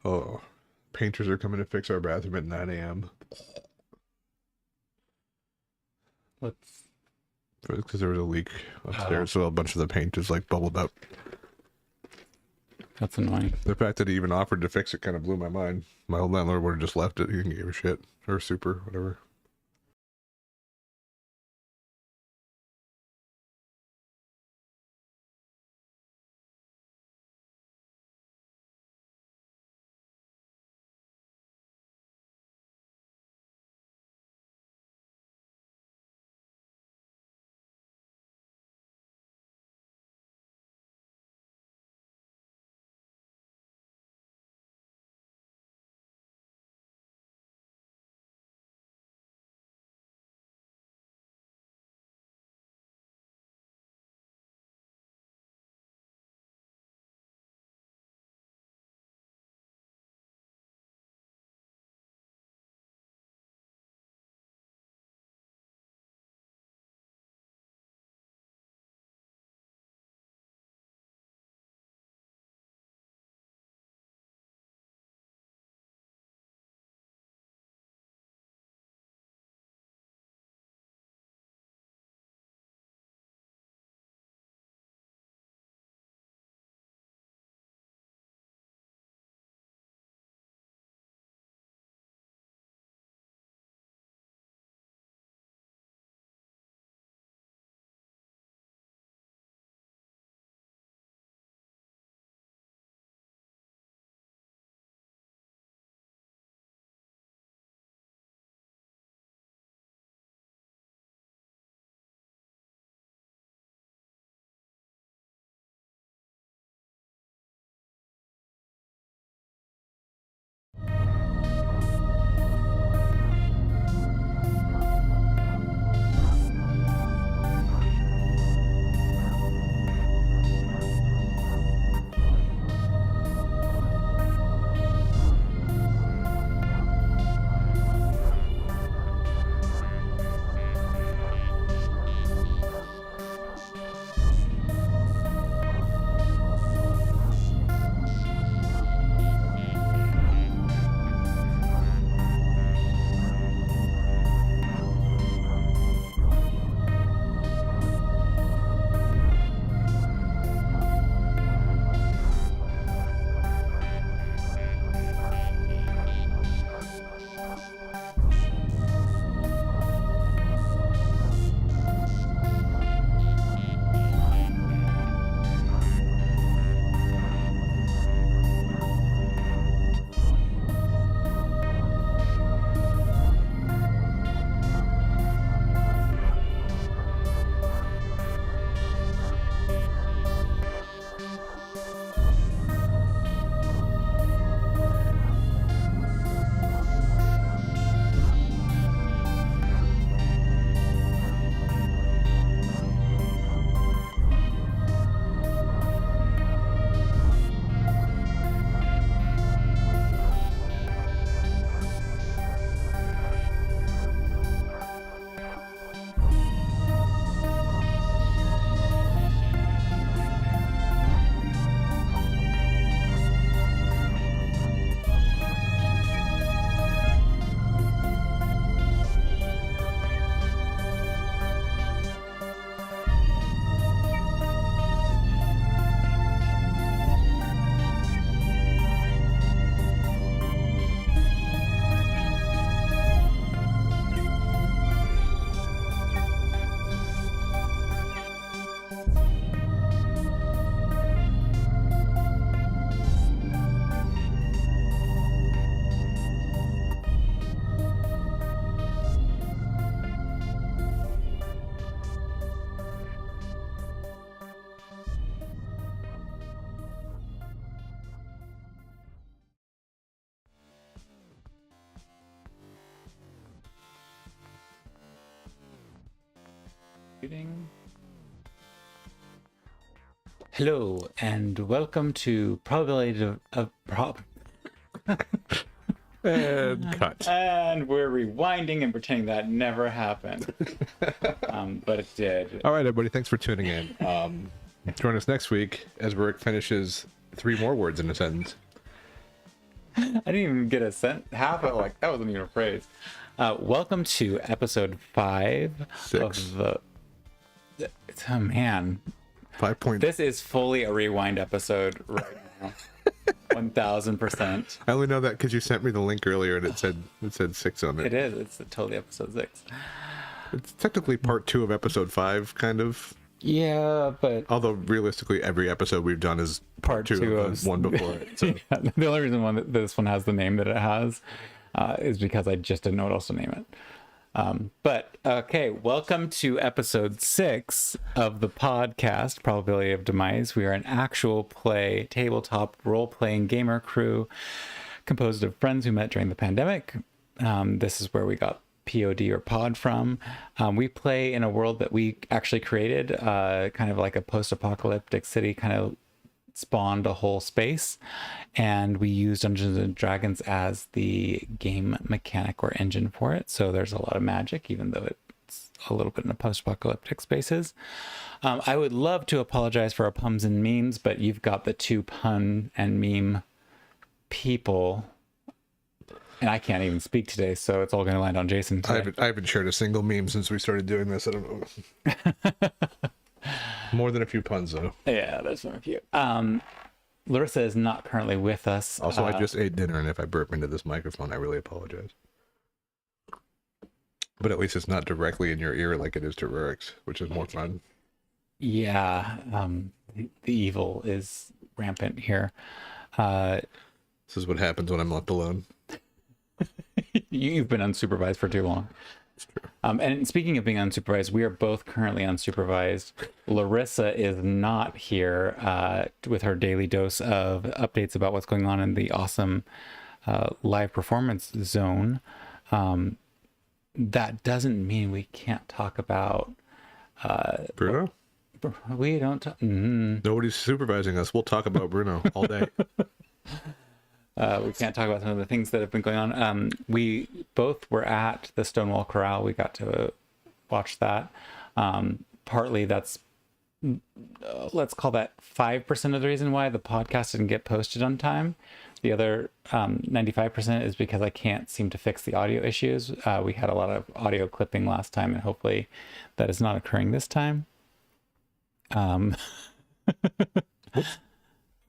Oh, painters are coming to fix our bathroom at 9 a.m. Let's. Because there was a leak upstairs, so a bunch of the paint is like bubbled up. That's annoying. The fact that he even offered to fix it kind of blew my mind. My old landlord would have just left it. He didn't give a shit. Or super, whatever. Hello and welcome to probability of And cut. and we're rewinding and pretending that never happened. But it did. All right, everybody. Thanks for tuning in. Join us next week as Rick finishes 3 more words in a sentence. I didn't even get a half of like that wasn't even a phrase. Welcome to episode 5 Six. of the. Oh man, 5 point. this is fully a rewind episode right now. 1000%. I only know that because you sent me the link earlier and it said 6 on it. It is. It's totally episode 6. It's technically part 2 of episode 5, kind of. Yeah, but Although realistically, every episode we've done is part 2 of the one before it. So. Yeah, the only reason that this one has the name that it has is because I just didn't know what else to name it. But okay, welcome to episode 6 of the podcast Probability of Demise. We are an actual play tabletop role-playing gamer crew composed of friends who met during the pandemic. This is where we got POD or pod from. We play in a world that we actually created, kind of like a post-apocalyptic city, kind of spawned a whole space, and we use Dungeons and Dragons as the game mechanic or engine for it. So there's a lot of magic, even though it's a little bit in a post-apocalyptic spaces. I would love to apologize for our puns and memes, but you've got the 2 pun and meme people, and I can't even speak today, so it's all going to land on Jason today. I haven't shared a single meme since we started doing this. I don't know. More than a few puns, though. Yeah, there's been a few. Larissa is not currently with us. Also, I just ate dinner, and if I burp into this microphone, I really apologize. But at least it's not directly in your ear like it is to Rurik's, which is more fun. Yeah, the evil is rampant here. This is what happens when I'm left alone. You've been unsupervised for too long. It's true. And speaking of being unsupervised, we are both currently unsupervised. Larissa is not here with her daily dose of updates about what's going on in the awesome live performance zone. That doesn't mean we can't talk about... Bruno? We don't talk... Nobody's supervising us. We'll talk about Bruno all day. We can't talk about some of the things that have been going on. We both were at the Stonewall Corral. We got to watch that. Partly that's, let's call that 5% of the reason why the podcast didn't get posted on time. The other 95% is because I can't seem to fix the audio issues. We had a lot of audio clipping last time, and hopefully that is not occurring this time.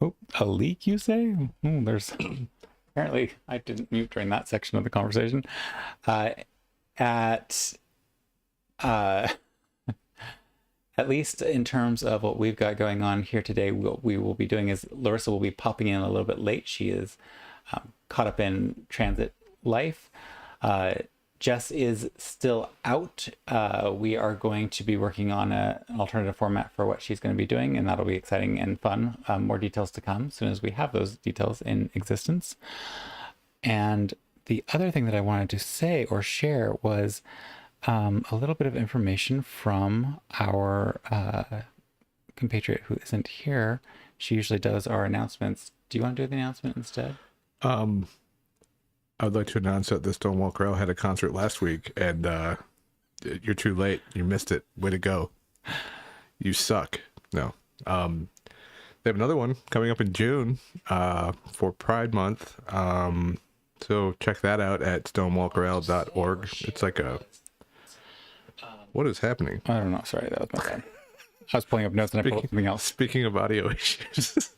Oh, a leak, you say? There's apparently I didn't mute during that section of the conversation. At least in terms of what we've got going on here today, what we will be doing is Larissa will be popping in a little bit late. She is caught up in transit life. Jess is still out. We are going to be working on an alternative format for what she's going to be doing, and that'll be exciting and fun. More details to come as soon as we have those details in existence. And the other thing that I wanted to say or share was a little bit of information from our compatriot who isn't here. She usually does our announcements. Do you want to do the announcement instead? I would like to announce that the Stonewall Corral had a concert last week, and you're too late. You missed it. Way to go. You suck. No. They have another one coming up in June for Pride Month. So check that out at stonewallcorral.org. It's like a... What is happening? I don't know. Sorry, that was my bad. I was pulling up notes and I pulled up something else. Speaking of audio issues.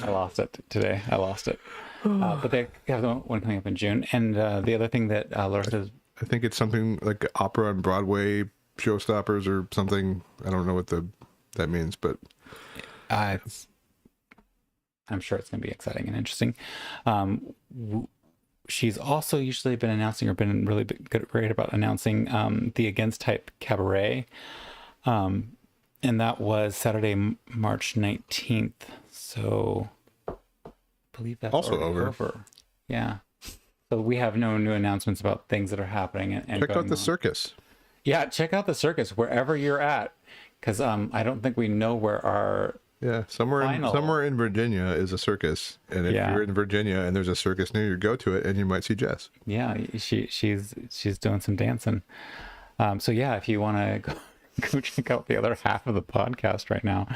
I lost it today. I lost it. But they have the one coming up in June. And the other thing that Larissa... I think it's something like opera on Broadway, showstoppers or something. I don't know what that means, but... I'm sure it's going to be exciting and interesting. She's also usually been announcing or been really great about announcing the Against Type Cabaret. And that was Saturday, March 19th. So I believe that's also over. Yeah. So we have no new announcements about things that are happening. And check out the on. circus. Yeah, check out the circus wherever you're at. Because I don't think we know where our... Yeah, somewhere in Virginia is a circus, and if you're in Virginia and there's a circus near you, go to it, and you might see Jess. Yeah, she's doing some dancing. So yeah, if you want to go check out the other half of the podcast right now,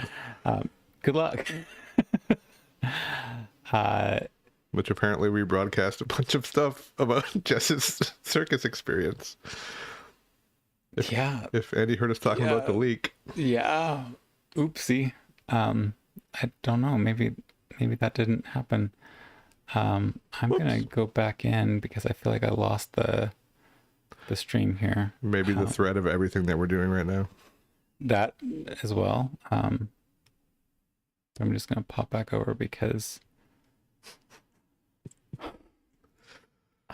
good luck. We which apparently rebroadcast a bunch of stuff about Jess's circus experience. If Andy heard us talking about the leak. Yeah. Oopsie. I don't know. Maybe that didn't happen. I'm gonna go back in because I feel like I lost the stream here. Maybe the thread of everything that we're doing right now. That as well. So I'm just gonna pop back over because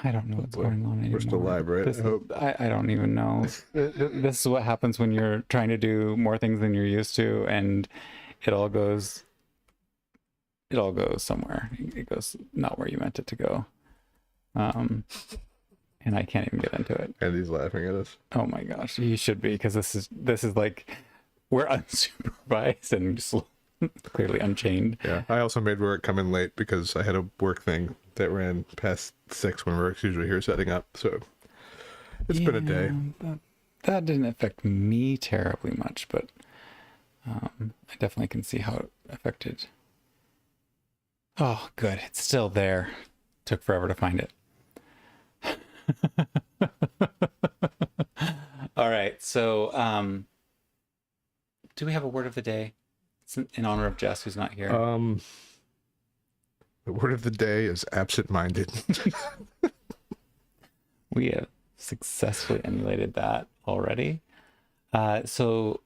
I don't know what's going on anymore. We're still live, right? I don't even know. This is what happens when you're trying to do more things than you're used to, and it all goes somewhere. It goes not where you meant it to go. And I can't even get into it. And he's laughing at us. Oh my gosh, he should be, because this is like, we're unsupervised and just clearly unchained. Yeah, I also made work come in late because I had a work thing that ran past 6 when work's usually here setting up. So it's been a day. That didn't affect me terribly much, but I definitely can see how it affected. Oh, good. It's still there. Took forever to find it. All right. So, do we have a word of the day? It's in honor of Jess, who's not here. The word of the day is absent-minded. We have successfully emulated that already. So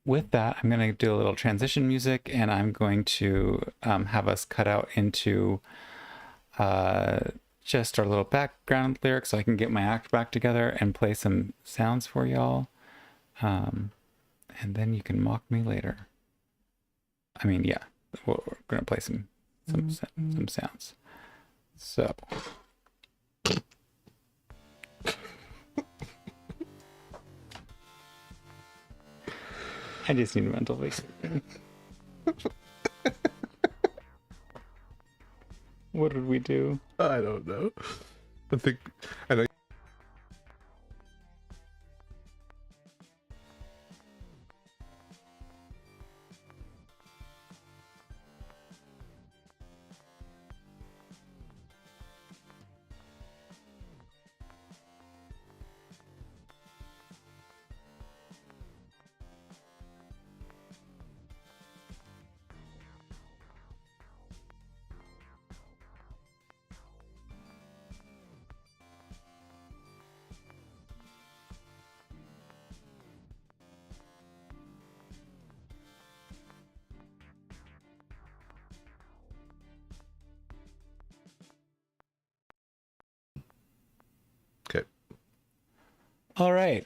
with that, I'm going to do a little transition music, and I'm going to have us cut out into just our little background lyrics so I can get my act back together and play some sounds for y'all. And then you can mock me later. I mean, yeah, we're going to play some sounds. So... I just need a mental vacation. What did we do? I don't know. I know. Okay. All right.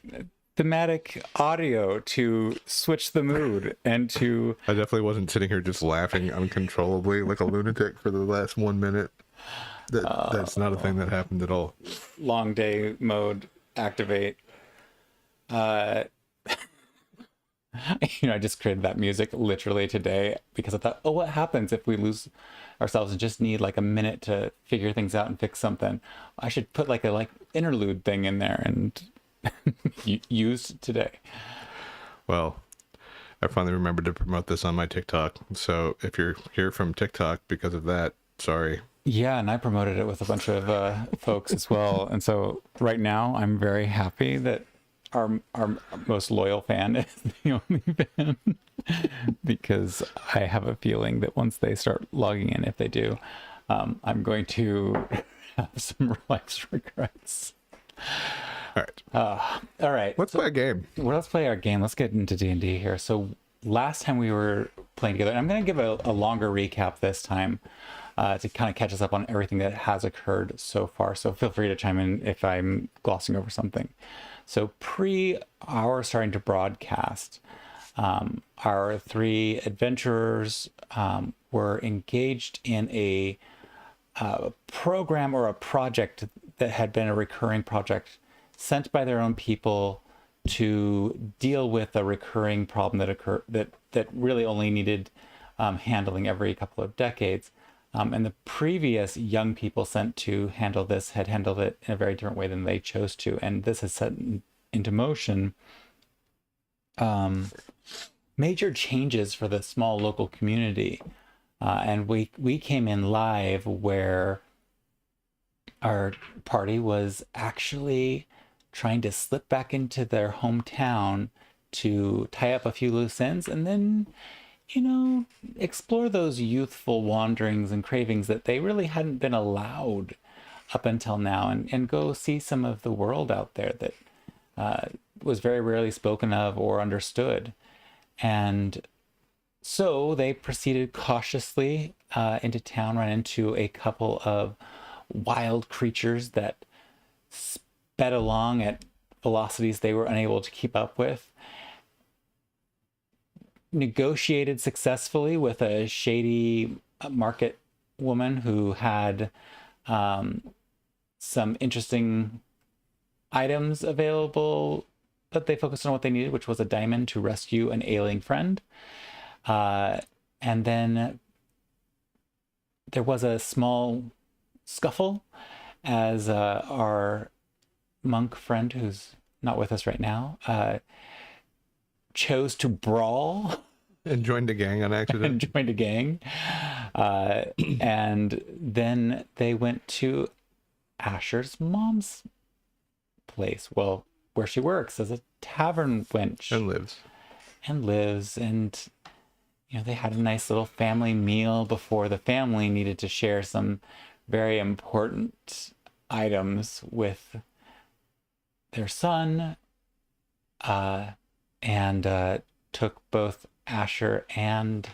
Thematic audio to switch the mood and to... I definitely wasn't sitting here just laughing uncontrollably like a lunatic for the last 1 minute. That's not a thing that happened at all. Long day mode activate. I just created that music literally today because I thought, what happens if we lose ourselves and just need like a minute to figure things out and fix something? I should put like a interlude thing in there and used today. Well, I finally remembered to promote this on my TikTok. So if you're here from TikTok because of that, sorry. Yeah, and I promoted it with a bunch of folks as well. And so right now I'm very happy that our most loyal fan is the only fan, because I have a feeling that once they start logging in, if they do, I'm going to have some life's regrets. All right. All right. Let's play a game. Well, let's play our game. Let's get into D&D here. So last time we were playing together, I'm going to give a longer recap this time to kind of catch us up on everything that has occurred so far. So feel free to chime in if I'm glossing over something. So pre our starting to broadcast, our 3 adventurers were engaged in a program or a project that had been a recurring project sent by their own people to deal with a recurring problem that really only needed handling every couple of decades. And the previous young people sent to handle this had handled it in a very different way than they chose to. And this has set into motion major changes for the small local community. And we came in live where our party was actually trying to slip back into their hometown to tie up a few loose ends and then, explore those youthful wanderings and cravings that they really hadn't been allowed up until now, and go see some of the world out there that was very rarely spoken of or understood. And so they proceeded cautiously into town, ran into a couple of wild creatures that sped along at velocities they were unable to keep up with, negotiated successfully with a shady market woman who had some interesting items available, but they focused on what they needed, which was a diamond to rescue an ailing friend. And then there was a small scuffle as our monk friend, who's not with us right now, chose to brawl And joined a gang on accident. and joined a gang. And then they went to Asher's mom's place, well, where she works as a tavern wench. And lives. And they had a nice little family meal before the family needed to share some very important items with their son, and took both Asher and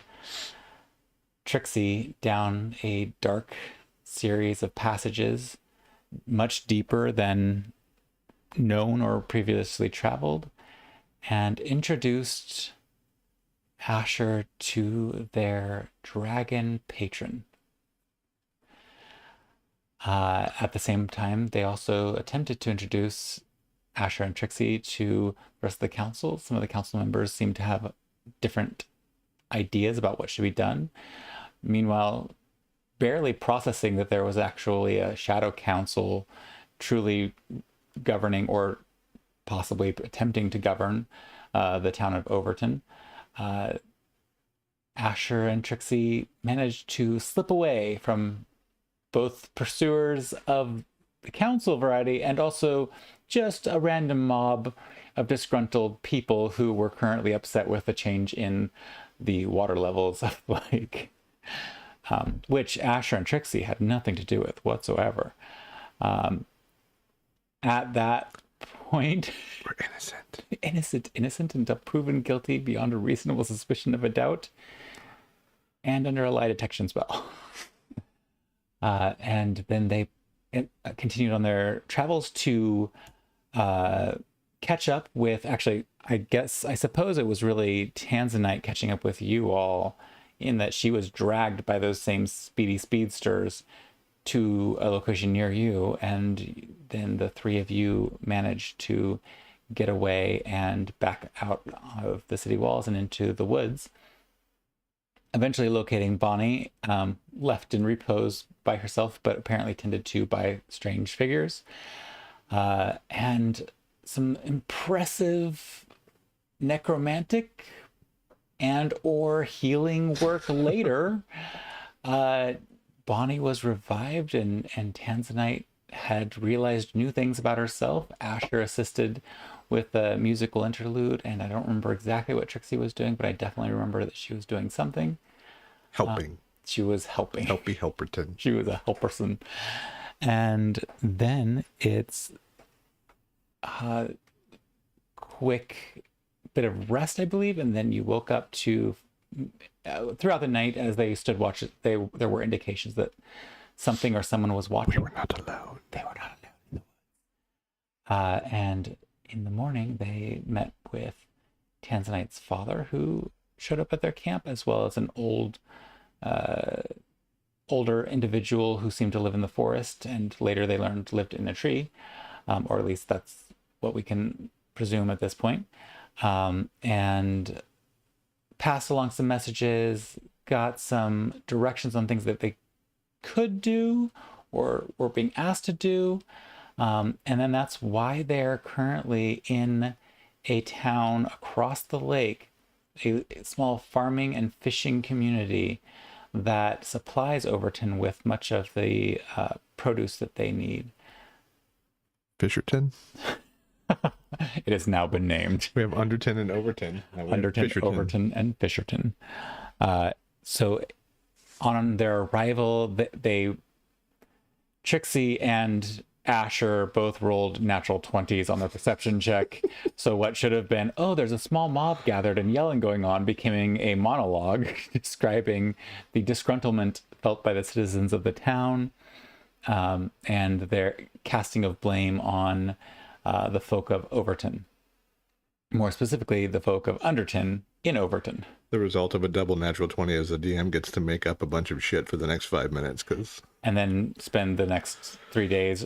Trixie down a dark series of passages, much deeper than known or previously traveled, and introduced Asher to their dragon patron. At the same time, they also attempted to introduce Asher and Trixie to the rest of the council. Some of the council members seem to have different ideas about what should be done. Meanwhile, barely processing that there was actually a shadow council truly governing, or possibly attempting to govern, the town of Overton, Asher and Trixie managed to slip away from both pursuers of the council variety and also just a random mob of disgruntled people who were currently upset with the change in the water levels of the lake, which Asher and Trixie had nothing to do with whatsoever. At that point, We're innocent. innocent until proven guilty beyond a reasonable suspicion of a doubt, and under a lie detection spell. And then they continued on their travels to catch up with, actually, I suppose it was really Tanzanite catching up with you all, in that she was dragged by those same speedy speedsters to a location near you, and then the three of you managed to get away and back out of the city walls and into the woods, eventually locating Bonnie, left in repose by herself, but apparently tended to by strange figures, and some impressive necromantic and or healing work later. Bonnie was revived, and Tanzanite had realized new things about herself. Asher assisted with a musical interlude, and I don't remember exactly what Trixie was doing, but I definitely remember that she was doing something. Helping. She was helping. Helpy Helperton. She was a helperson. And then it's a quick bit of rest, I believe, and then you woke up to, throughout the night as they stood watching, there were indications that something or someone was watching. We were not alone. They were not alone. And in the morning, they met with Tanzanite's father, who showed up at their camp, as well as an older individual who seemed to live in the forest, and later they learned lived in a tree, or at least that's what we can presume at this point. And passed along some messages, got some directions on things that they could do or were being asked to do. And then that's why they're currently in a town across the lake, a small farming and fishing community that supplies Overton with much of the produce that they need. Fisherton? It has now been named. We have Underton and Overton. Now we have Underton, Fisherton. Overton, and Fisherton. So on their arrival, Trixie and Asher both rolled natural 20s on their perception check. So what should have been, oh, there's a small mob gathered and yelling going on, becoming a monologue describing the disgruntlement felt by the citizens of the town, and their casting of blame on the folk of Overton. More specifically, the folk of Underton in Overton. The result of a double natural 20 is the DM gets to make up a bunch of shit for the next 5 minutes, and then spend the next 3 days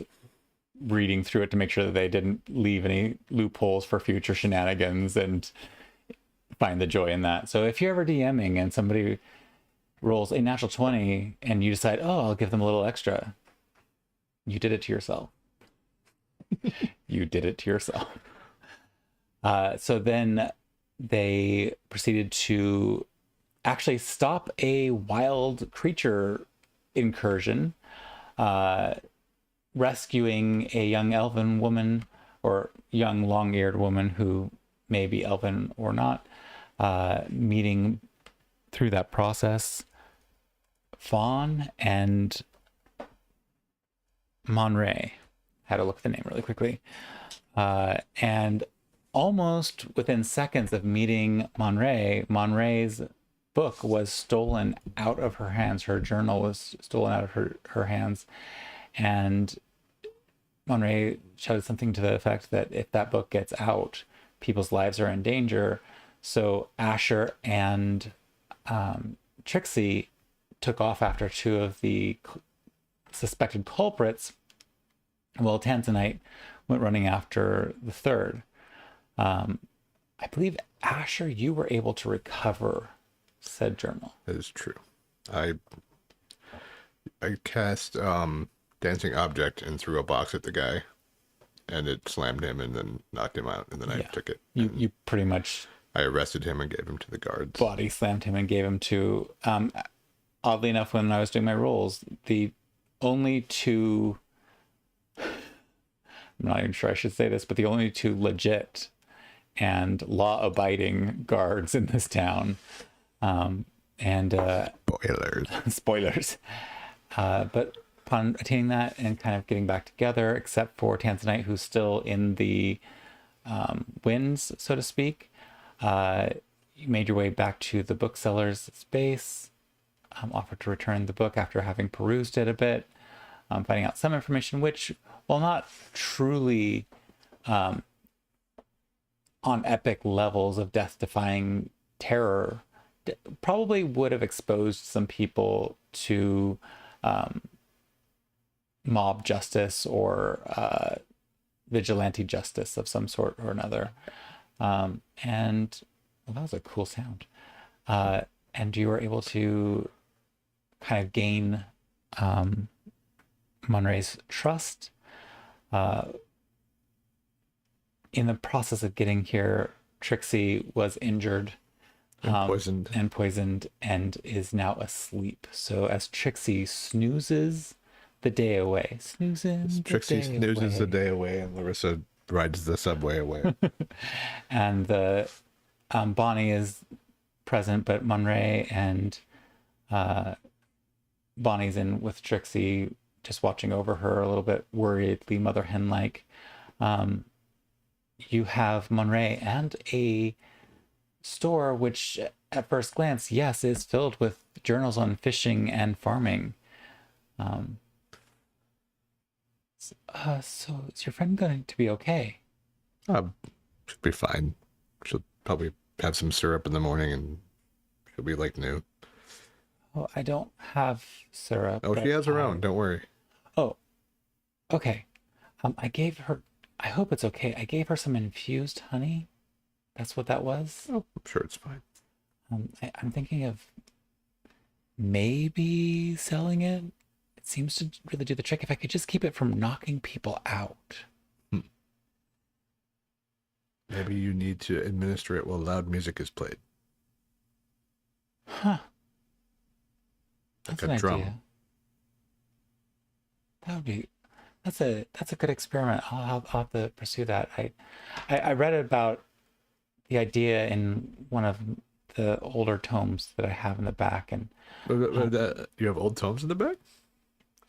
reading through it to make sure that they didn't leave any loopholes for future shenanigans and find the joy in that. So if you're ever DMing and somebody rolls a natural 20 and you decide, oh, I'll give them a little extra, you did it to yourself. You did it to yourself. So then they proceeded to actually stop a wild creature incursion, rescuing a young elven woman, or young long-eared woman who may be elven or not, meeting through that process Fawn and Monray. Had to look at the name really quickly. And almost within seconds of meeting Monray's book was stolen out of her hands. Her journal was stolen out of her hands. And Monray shouted something to the effect that if that book gets out, people's lives are in danger. So Asher and Trixie took off after two of the suspected culprits, while Tanzanite went running after the third. I believe, Asher, you were able to recover said journal. That is true. I cast Dancing Object and threw a box at the guy, and it slammed him and then knocked him out, and then I took it. You pretty much... I arrested him and gave him to the guards. Body slammed him and gave him to... oddly enough, when I was doing my rolls, the only two... I'm not even sure I should say this, but the only two legit and law-abiding guards in this town. Spoilers. But upon attaining that and kind of getting back together, except for Tanzanite, who's still in the winds, so to speak, you made your way back to the bookseller's space, offered to return the book after having perused it a bit, finding out some information, which, while not truly on epic levels of death-defying terror, probably would have exposed some people to mob justice or vigilante justice of some sort or another. And well, that was a cool sound. And you were able to kind of gain Monray's trust. In the process of getting here, Trixie was injured and poisoned and is now asleep. So as Trixie snoozes the day away, Trixie snoozes the day away, and Larissa rides the subway away. And the Bonnie is present, but Monray and Bonnie's in with Trixie, just watching over her a little bit worriedly, mother hen like. You have Monray and a store which at first glance, yes, is filled with journals on fishing and farming. So is your friend going to be okay? She'll be fine. She'll probably have some syrup in the morning and she'll be like new. Oh, I don't have syrup. Oh, she has her own. Don't worry. Oh, okay. I gave her, I hope it's okay. I gave her some infused honey. That's what that was. Oh, I'm sure it's fine. I'm thinking of maybe selling it. It seems to really do the trick if I could just keep it from knocking people out. Maybe you need to administer it while loud music is played. Huh. That's like an a drum. idea. That would be that's a good experiment. I'll have to pursue that. I read about the idea in one of the older tomes that I have in the back, and You have old tomes in the back?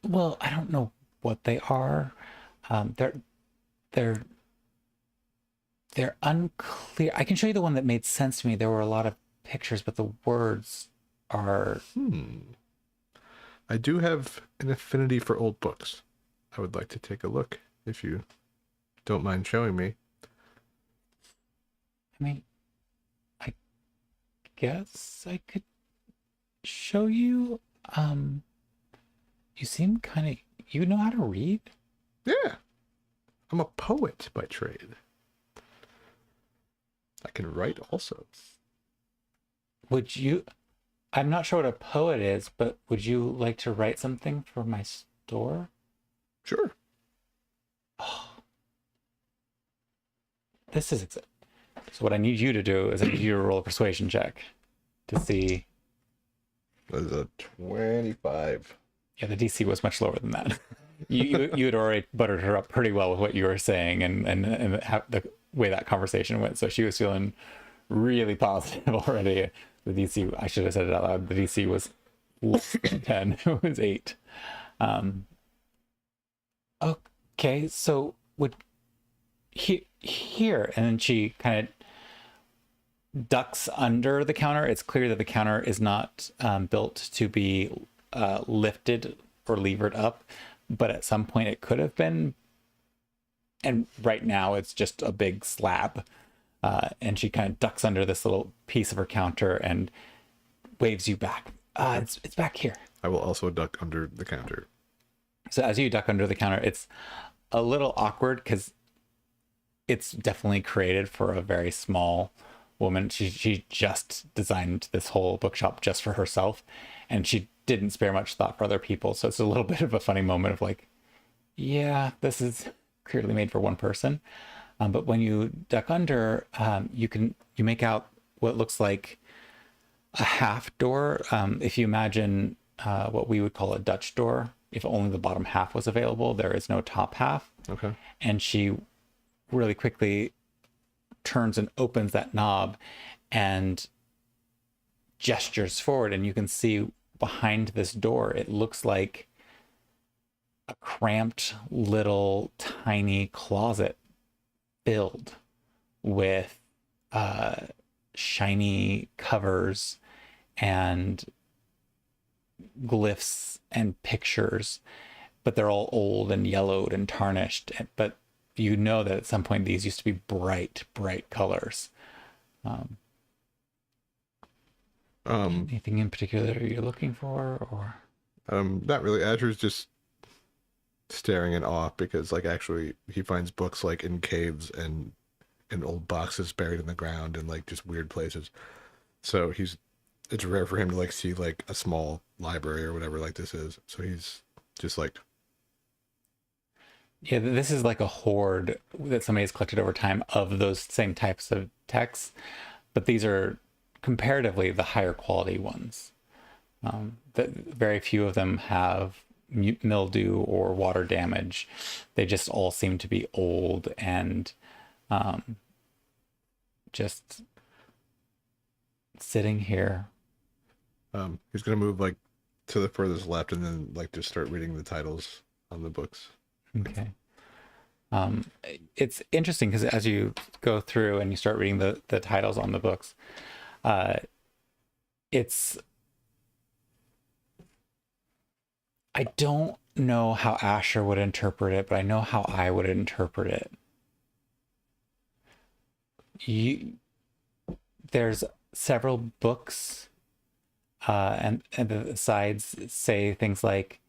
well, I don't know what they are. They're they're they're unclear. I can show you the one that made sense to me. There were a lot of pictures, but the words are I do have an affinity for old books. I would like to take a look if you don't mind showing me. I mean, I guess I could show you. You seem kind of, you know how to read? Yeah, I'm a poet by trade. I can write also. Would you, I'm not sure what a poet is, but would you like to write something for my store? Sure. Oh, this is so what I need you to do is I need you to roll a persuasion check to see. That is a 25. Yeah, the DC was much lower than that. You had already buttered her up pretty well with what you were saying and how the way that conversation went. So she was feeling really positive already. The DC, I should have said it out loud. The DC was less than 10. It was 8. Okay, so would here, and then she kind of ducks under the counter. It's clear that the counter is not built to be lifted or levered up, but at some point it could have been. And right now it's just a big slab. And she kind of ducks under this little piece of her counter and waves you back. It's back here. I will also duck under the counter. So as you duck under the counter, it's a little awkward because it's definitely created for a very small woman. She just designed this whole bookshop just for herself, and she didn't spare much thought for other people. So it's a little bit of a funny moment of like, yeah, this is clearly made for one person. But when you duck under, you make out what looks like a half door. If you imagine what we would call a Dutch door, if only the bottom half was available, there is no top half. Okay. And she really quickly turns and opens that knob and gestures forward, and you can see behind this door, it looks like a cramped little tiny closet filled with shiny covers and glyphs and pictures, but they're all old and yellowed and tarnished. But you know that at some point these used to be bright colors. Anything in particular you're looking for, or? Not really. Azur's just staring in awe because, like, actually, he finds books like in caves and in old boxes buried in the ground and like just weird places. So it's rare for him to like see like a small library or whatever like this is. So he's just like, yeah, this is like a hoard that somebody has collected over time of those same types of texts, but these are comparatively the higher quality ones. That very few of them have mildew or water damage. They just all seem to be old and just sitting here. he's gonna move like to the furthest left and then like just start reading the titles on the books. Okay. It's interesting because as you go through and you start reading the titles on the books, I don't know how Asher would interpret it, but I know how I would interpret it. There's several books, and the sides say things like,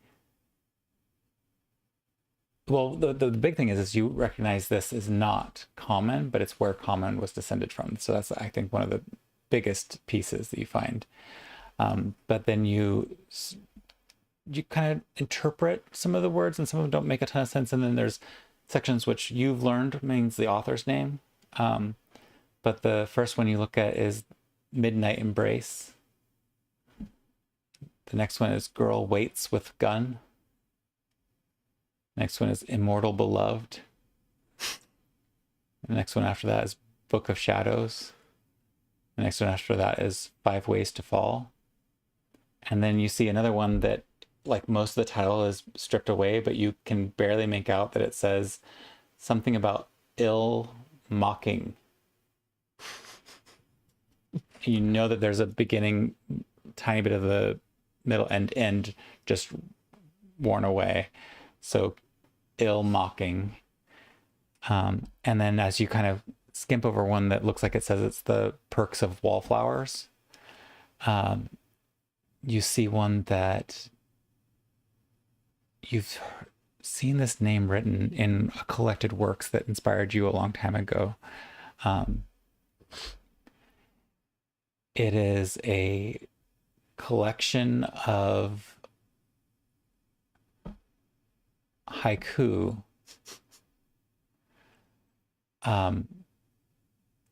well, the big thing is you recognize this is not common, but it's where common was descended from. So that's, I think, one of the biggest pieces that you find. But then you kind of interpret some of the words, and some of them don't make a ton of sense. And then there's sections which you've learned means the author's name. But the first one you look at is Midnight Embrace. The next one is Girl Waits with Gun. Next one is Immortal Beloved. The next one after that is Book of Shadows. The next one after that is Five Ways to Fall. And then you see another one that, like, most of the title is stripped away, but you can barely make out that it says something about ill mocking. You know that there's a beginning, tiny bit of the middle end just worn away. So ill mocking. And then as you kind of skimp over one that looks like it says it's the Perks of Wallflowers, you see one that you've seen this name written in a collected works that inspired you a long time ago. It is a collection of haiku. And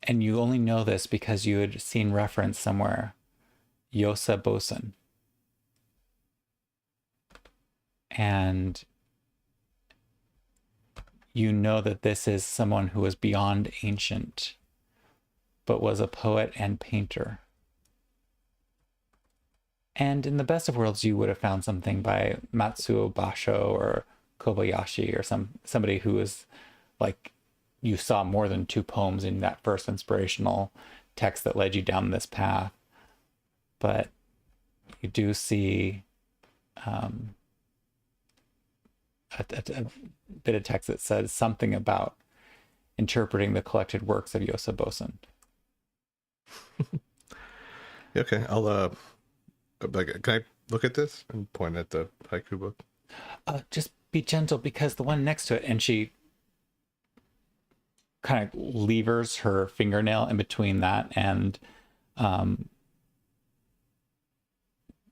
you only know this because you had seen reference somewhere, Yosa Bosun. And you know that this is someone who was beyond ancient, but was a poet and painter. And in the best of worlds, you would have found something by Matsuo Basho or Kobayashi or somebody who was like, you saw more than two poems in that first inspirational text that led you down this path. But you do see a bit of text that says something about interpreting the collected works of Yosa Bosun. Okay, I'll can I look at this and point at the haiku book? Just be gentle, because the one next to it, and she kind of levers her fingernail in between that and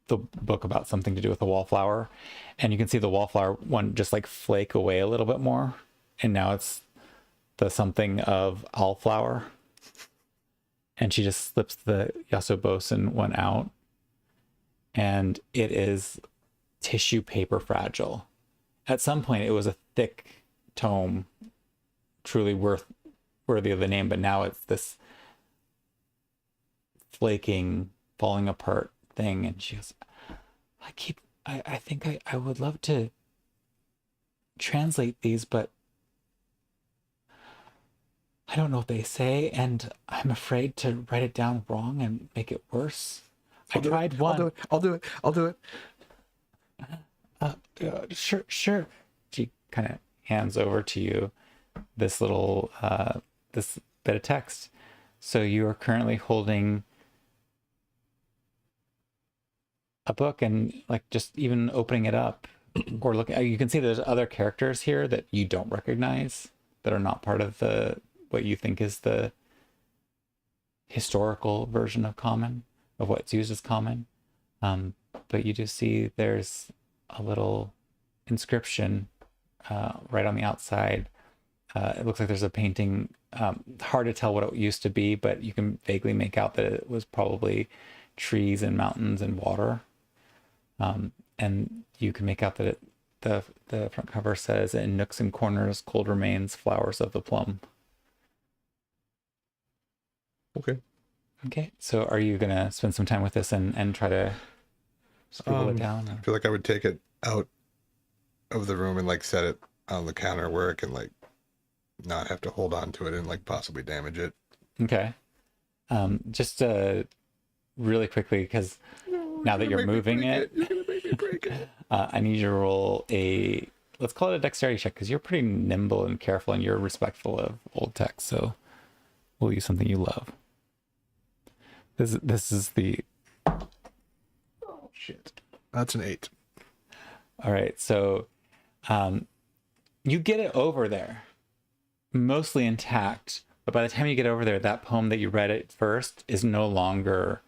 the book about something to do with the wallflower, and you can see the wallflower one just like flake away a little bit more, and now it's the something of allflower, and she just slips the Yasobosan one out, and it is tissue paper fragile. At some point it was a thick tome, truly worthy of the name, but now it's this flaking, falling apart thing. And she goes, I think I would love to translate these, but I don't know what they say, and I'm afraid to write it down wrong and make it worse. I tried one. I'll do it. Sure. She kind of hands over to you this little this bit of text. So you are currently holding a book, and like just even opening it up or looking, you can see there's other characters here that you don't recognize, that are not part of the what you think is the historical version of common, of what's used as common. But you do see there's a little inscription right on the outside. It looks like there's a painting. Hard to tell what it used to be, but you can vaguely make out that it was probably trees and mountains and water. And you can make out that the front cover says, "In nooks and corners, cold remains, flowers of the plum." Okay. So are you going to spend some time with this and try to scribble it down? I feel like I would take it out of the room and like set it on the counter where it can like not have to hold on to it and like possibly damage it. Okay. Just really quickly, because now that you're moving it, you're gonna make me break it. I need you to roll let's call it a dexterity check, because you're pretty nimble and careful and you're respectful of old text. So we'll use something you love. This is the... Oh, shit. That's an 8. All right. So you get it over there, mostly intact. But by the time you get over there, that poem that you read at first is no longer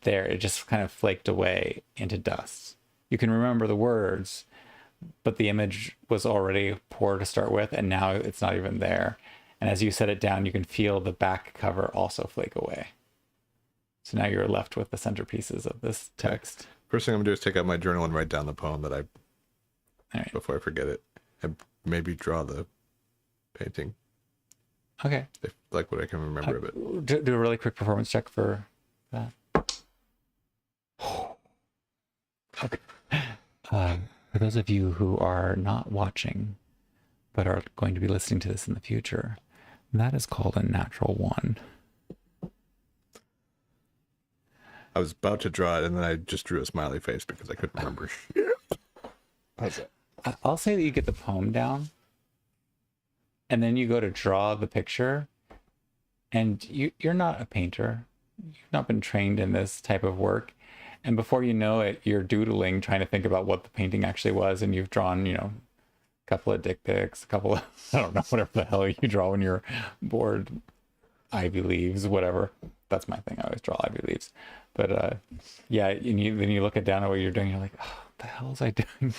there. It just kind of flaked away into dust. You can remember the words, but the image was already poor to start with, and now it's not even there. And as you set it down, you can feel the back cover also flake away. So now you're left with the centerpieces of this text. First thing I'm gonna do is take out my journal and write down the poem that I All right. before I forget it, and maybe draw the painting Okay. if like what I can remember of it. Do a really quick performance check for that. Okay. For those of you who are not watching, but are going to be listening to this in the future, that is called a natural one. I was about to draw it, and then I just drew a smiley face because I couldn't remember shit. How's that? I'll say that you get the poem down, and then you go to draw the picture, and you're not a painter. You've not been trained in this type of work. And before you know it, you're doodling, trying to think about what the painting actually was, and you've drawn, a couple of dick pics, a couple of, I don't know, whatever the hell you draw when you're bored, ivy leaves, whatever. That's my thing. I always draw ivy leaves. But yeah, and then you look it down at what you're doing, you're like, oh, what the hell was I doing?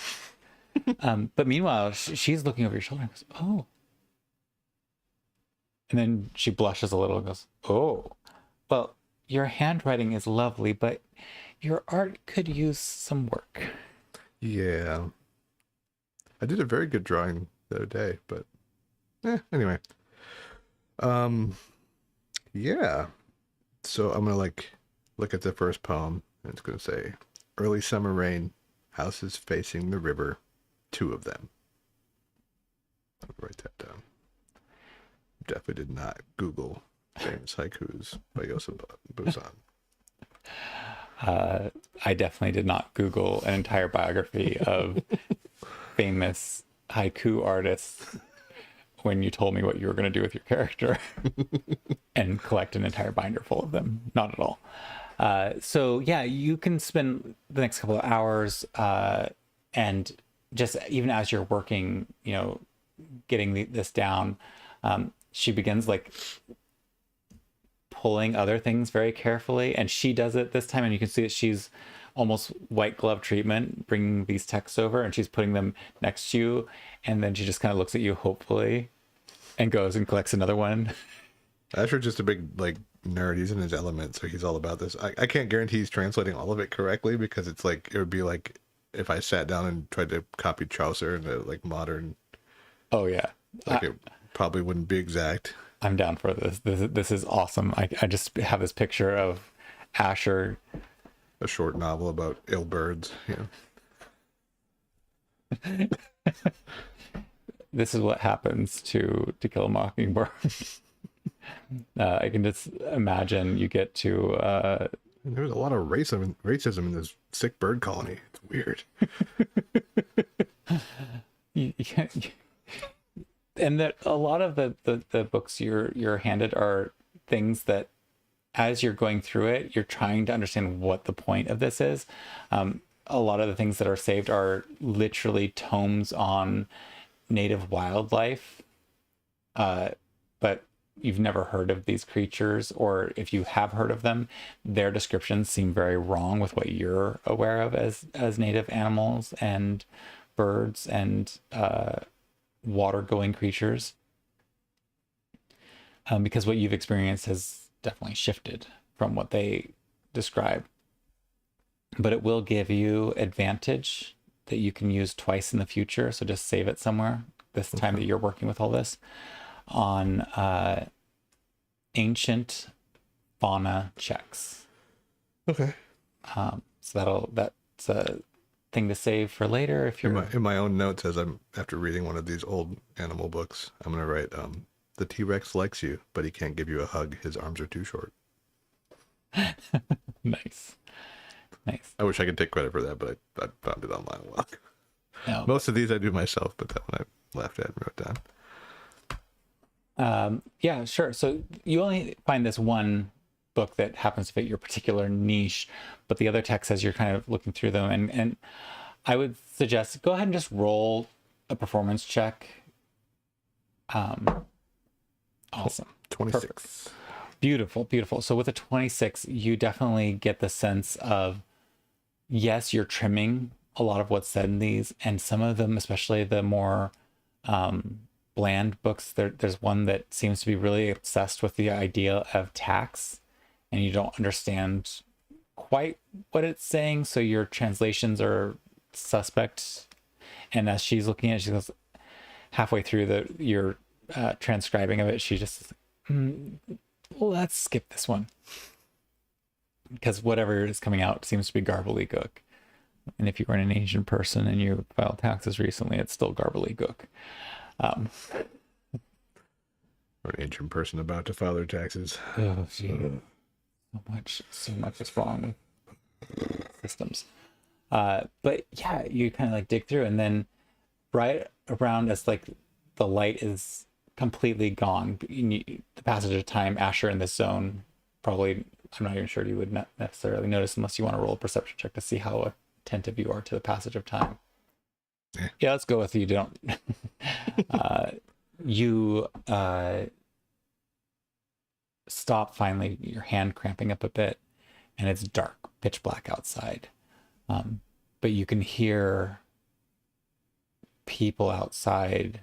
But meanwhile, she's looking over your shoulder and goes, oh. And then she blushes a little and goes, oh, well, your handwriting is lovely, but your art could use some work. Yeah. I did a very good drawing the other day, but anyway. Yeah. So I'm gonna look at the first poem, and it's gonna say, early summer rain, houses facing the river, 2 of them. I'll write that down. Definitely did not Google famous haikus by Yosef Buzan. I definitely did not Google an entire biography of famous haiku artists when you told me what you were going to do with your character and collect an entire binder full of them. Not at all. So yeah, you can spend the next couple of hours and just even as you're working, getting this down, she begins pulling other things very carefully, and she does it this time, and you can see that she's almost white glove treatment, bringing these texts over, and she's putting them next to you, and then she just kind of looks at you hopefully and goes and collects another one. Asher's just a big nerd. He's in his element, so he's all about this. I can't guarantee he's translating all of it correctly, because it's it would be like if I sat down and tried to copy Chaucer into modern. Oh yeah, it probably wouldn't be exact. I'm down for this. This is awesome. I just have this picture of Asher. A short novel about ill birds. This is what happens to Kill a Mockingbird. I can just imagine you get to. There's a lot of racism in this sick bird colony. It's weird. You can't. And that a lot of the books you're handed are things that, as you're going through it, you're trying to understand what the point of this is. A lot of the things that are saved are literally tomes on native wildlife, but you've never heard of these creatures, or if you have heard of them, their descriptions seem very wrong with what you're aware of as native animals and birds and water-going creatures, because what you've experienced has definitely shifted from what they describe. But it will give you advantage that you can use twice in the future, so just save it somewhere this time that you're working with all this, on ancient fauna checks. Okay. So that's a thing to save for later if you're in my own notes, as I'm after reading one of these old animal books, I'm gonna write the T-Rex likes you, but he can't give you a hug. His arms are too short. Nice. I wish I could take credit for that, but I found it online a while ago. No. Most of these I do myself, but that one I laughed at and wrote down. Yeah, sure. So you only find this one book that happens to fit your particular niche, but the other texts, as you're kind of looking through them, and I would suggest go ahead and just roll a performance check. Awesome. 26. Perfect. Beautiful. So with a 26, you definitely get the sense of, yes, you're trimming a lot of what's said in these, and some of them, especially the more bland books, there's one that seems to be really obsessed with the idea of tax, and you don't understand quite what it's saying, so your translations are suspect. And as she's looking at it, she goes halfway through your transcribing of it, she just, well, let's skip this one. Because whatever is coming out seems to be garbledygook. And if you were an Asian person and you filed taxes recently, it's still garbledygook. Or an Asian person about to file their taxes. Oh, gee. So much is wrong with systems. But yeah, you kind of like dig through, and then right around as like the light is completely gone, the passage of time, Asher in this zone, probably, I'm not even sure you would not necessarily notice unless you want to roll a perception check to see how attentive you are to the passage of time. Yeah, let's go with you don't. You stop finally, your hand cramping up a bit, and it's dark, pitch black outside. But you can hear people outside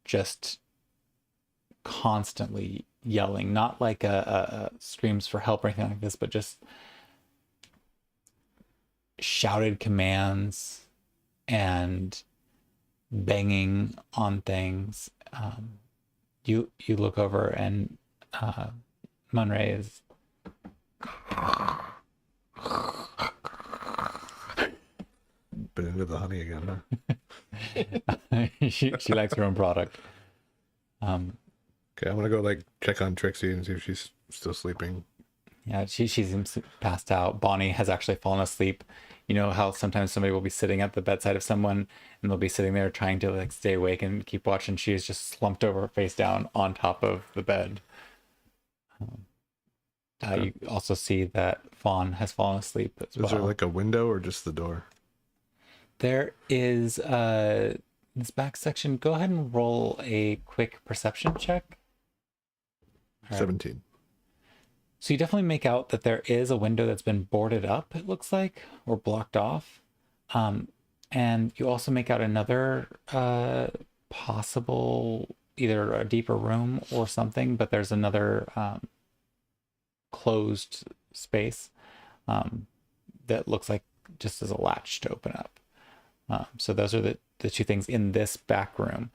just constantly yelling, not like a screams for help or anything like this, but just shouted commands and banging on things. You look over, and Munray is been into the honey again, huh? she likes her own product. Okay, I'm gonna go like check on Trixie and see if she's still sleeping. Yeah, she seems passed out. Bonnie has actually fallen asleep. You know how sometimes somebody will be sitting at the bedside of someone and they'll be sitting there trying to like stay awake and keep watch, and she is just slumped over face down on top of the bed. You also see that Fawn has fallen asleep as well. Is there like a window or just the door? There is this back section. Go ahead and roll a quick perception check. All right. 17. So you definitely make out that there is a window that's been boarded up, it looks like, or blocked off. And you also make out another possible, either a deeper room or something, but there's another closed space that looks like just as a latch to open up. So those are the two things in this back room.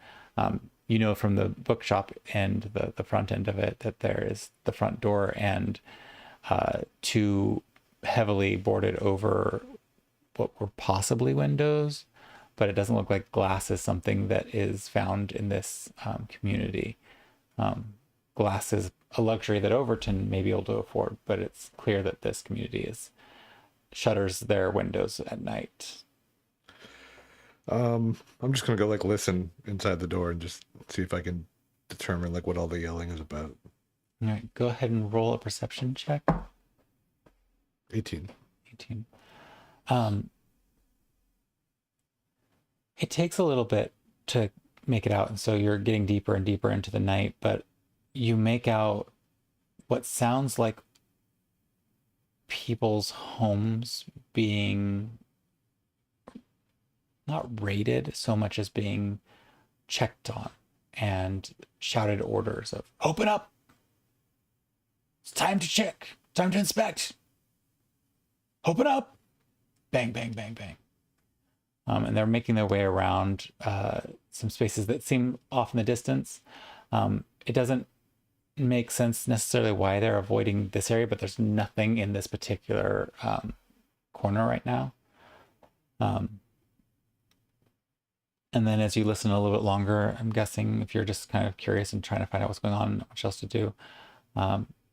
You know from the bookshop and the front end of it that there is the front door and two heavily boarded over what were possibly windows, but it doesn't look like glass is something that is found in this community. Glass is a luxury that Overton may be able to afford, but it's clear that this community shutters their windows at night. I'm just gonna go like listen inside the door and just see if I can determine like what all the yelling is about. All right, go ahead and roll a perception check. 18. It takes a little bit to make it out, and so you're getting deeper and deeper into the night, but you make out what sounds like people's homes being not raided so much as being checked on, and shouted orders of open up, it's time to check, time to inspect, open up, bang bang bang bang. And they're making their way around some spaces that seem off in the distance. It doesn't make sense necessarily why they're avoiding this area, but there's nothing in this particular corner right now. And then as you listen a little bit longer, I'm guessing if you're just kind of curious and trying to find out what's going on, not much else to do,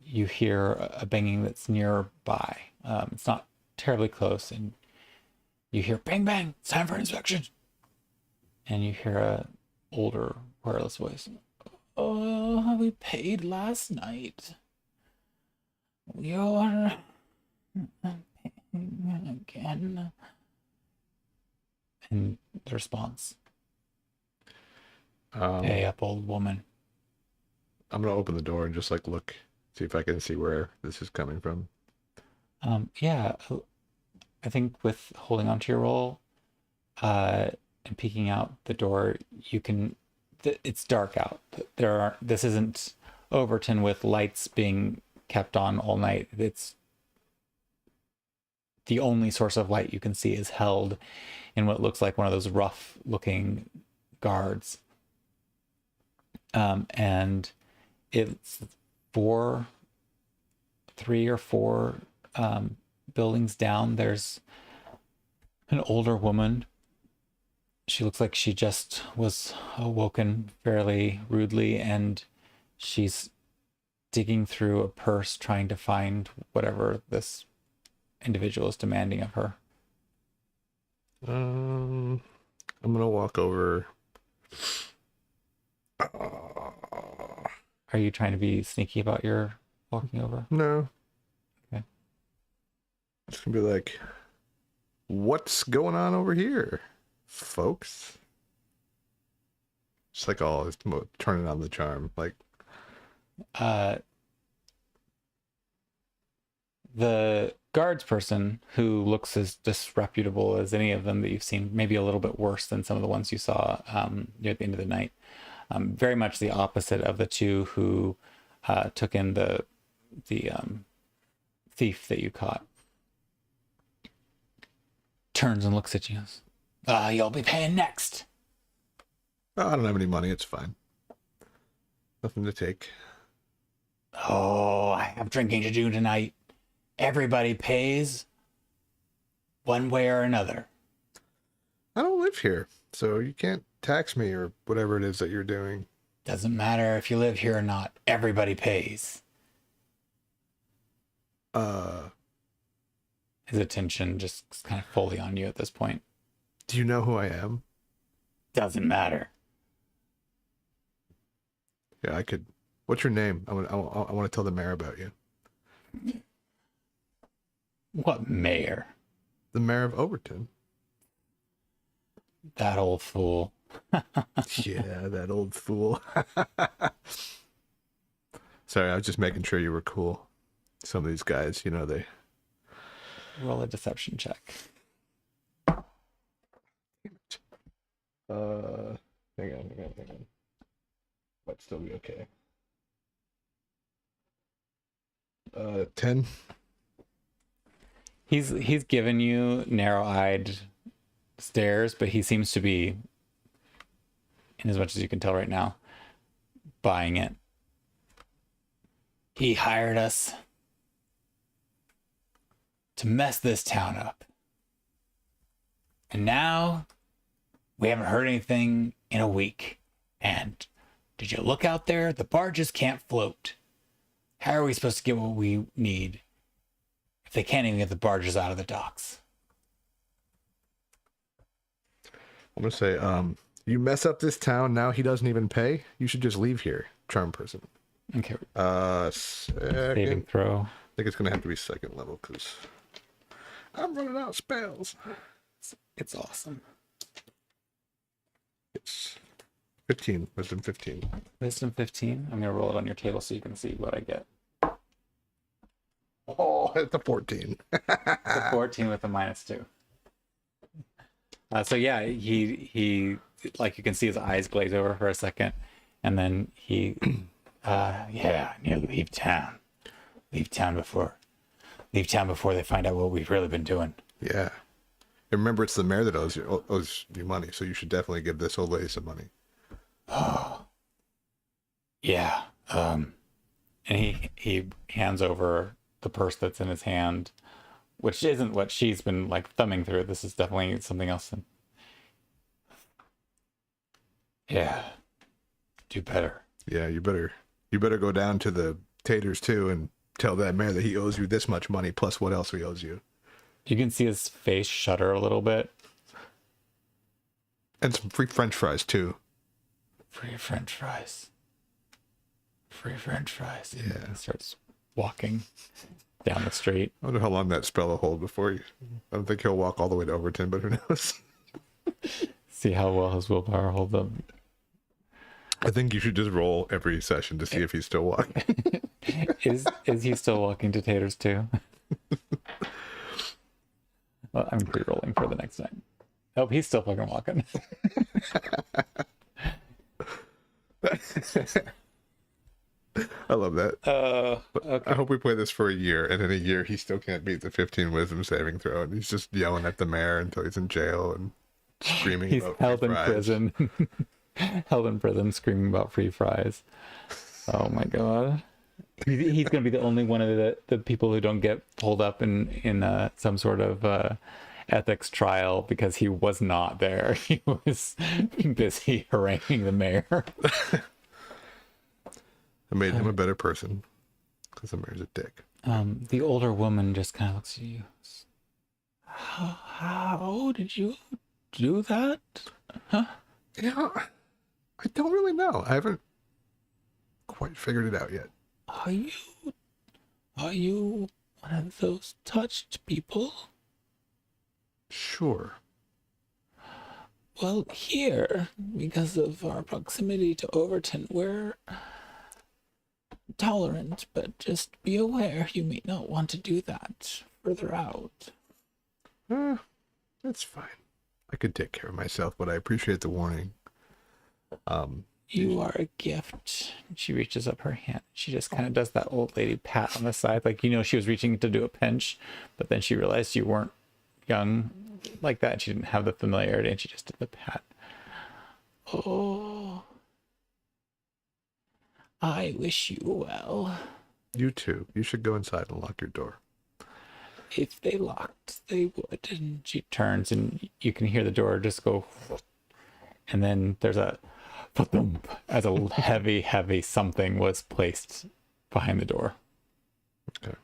you hear a banging that's nearby. It's not terribly close, and you hear bang bang, it's time for inspection. And you hear a older wireless voice. Oh, we paid last night. You're paying again. And the response. Pay up, old woman. I'm gonna open the door and just like look, see if I can see where this is coming from. Yeah, I think with holding onto your roll and peeking out the door, you can. It's dark out. This isn't Overton with lights being kept on all night. It's the only source of light you can see is held in what looks like one of those rough looking guards. And it's three or four buildings down. There's an older woman. She looks like she just was awoken fairly rudely, and she's digging through a purse trying to find whatever this individual is demanding of her. I'm gonna walk over. Are you trying to be sneaky about your walking over? No. Okay. It's gonna be like, what's going on over here, folks? It's like all turning on the charm. Like, the guards person, who looks as disreputable as any of them that you've seen, maybe a little bit worse than some of the ones you saw near the end of the night. Very much the opposite of the two who took in the thief that you caught. Turns and looks at you. You'll be paying next. oh, I don't have any money. It's fine. Nothing to take. Oh, I have drinking to do tonight. Everybody pays one way or another. I don't live here, so you can't tax me or whatever it is that you're doing. Doesn't matter if you live here or not. Everybody pays. His attention just kind of fully on you at this point. Do you know who I am? Doesn't matter. Yeah, I could. What's your name? I want to tell the mayor about you. What mayor? The mayor of Overton. That old fool. Yeah, that old fool. Sorry, I was just making sure you were cool. Some of these guys, you know, they... Roll a deception check. Hang on. Might still be okay. 10. He's given you narrow-eyed stares, but he seems to be, in as much as you can tell right now, buying it. He hired us to mess this town up. And now we haven't heard anything in a week. And did you look out there? The barges can't float. How are we supposed to get what we need if they can't even get the barges out of the docks? I'm going to say, you mess up this town, now he doesn't even pay? You should just leave here, charm person. Okay. Saving throw. I think it's going to have to be second level, because I'm running out of spells. It's awesome. It's 15. Wisdom 15. Wisdom 15. I'm going to roll it on your table so you can see what I get. Oh, it's a 14. It's a 14 with a -2. So yeah, he like, you can see his eyes glaze over for a second, and then he, yeah, you leave town before they find out what we've really been doing. Yeah. And remember, it's the mayor that owes you money, so you should definitely give this old lady some money. Oh, yeah. And he hands over the purse that's in his hand, which isn't what she's been like thumbing through. This is definitely something else. Yeah, do better. Yeah, you better go down to the taters too and tell that mayor that he owes you this much money plus what else he owes you. You can see his face shudder a little bit. And some free French fries too. Free French fries. Free French fries. Yeah. He starts walking down the street. I wonder how long that spell will hold before you... I don't think he'll walk all the way to Overton, but who knows? See how well his willpower holds up. I think you should just roll every session to see if he's still walking. Is he still walking to taters too? Well, I'm pre-rolling for the next time. Oh, he's still fucking walking. I love that. But Okay. I hope we play this for a year, and in a year he still can't beat the 15 wisdom saving throw, and he's just yelling at the mayor until he's in jail and screaming He's about free held in fries. prison. Held in prison screaming about free fries. Oh my god. He's going to be the only one of the people who don't get pulled up in some sort of ethics trial because he was not there. He was busy haranguing the mayor. I made him a better person because the mayor's a dick. The older woman just kind of looks at you. How did you do that? Huh? Yeah, I don't really know. I haven't quite figured it out yet. Are you one of those touched people? Sure. Well, here, because of our proximity to Overton, we're tolerant, but just be aware you may not want to do that further out. That's fine. I could take care of myself, but I appreciate the warning. You are a gift. She reaches up her hand. She just kind of does that old lady pat on the side, like, she was reaching to do a pinch, but then she realized you weren't young like that. She didn't have the familiarity, and she just did the pat. Oh, I wish you well. You too. You should go inside and lock your door. If they locked, they would. And she turns, and you can hear the door just go, and then there's a thump as a heavy something was placed behind the door. Okay.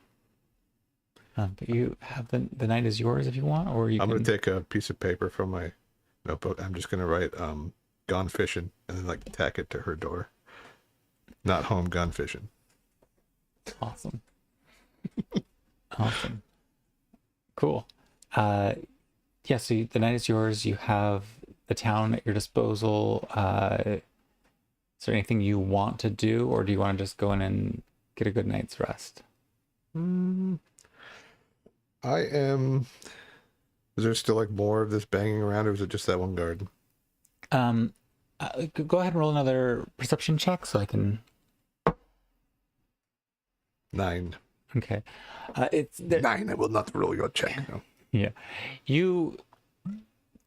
But you have the night is yours if you want, or I'm going to take a piece of paper from my notebook. I'm just going to write gone fishing and then tack it to her door. Not home, gone fishing. Awesome. Awesome. Cool. Yeah, so the night is yours. You have the town at your disposal. Is there anything you want to do, or do you want to just go in and get a good night's rest? I am... Is there still more of this banging around, or is it just that one guard? Go ahead and roll another perception check so I can... 9. Okay. It's 9. I will not roll your check. No. Yeah. You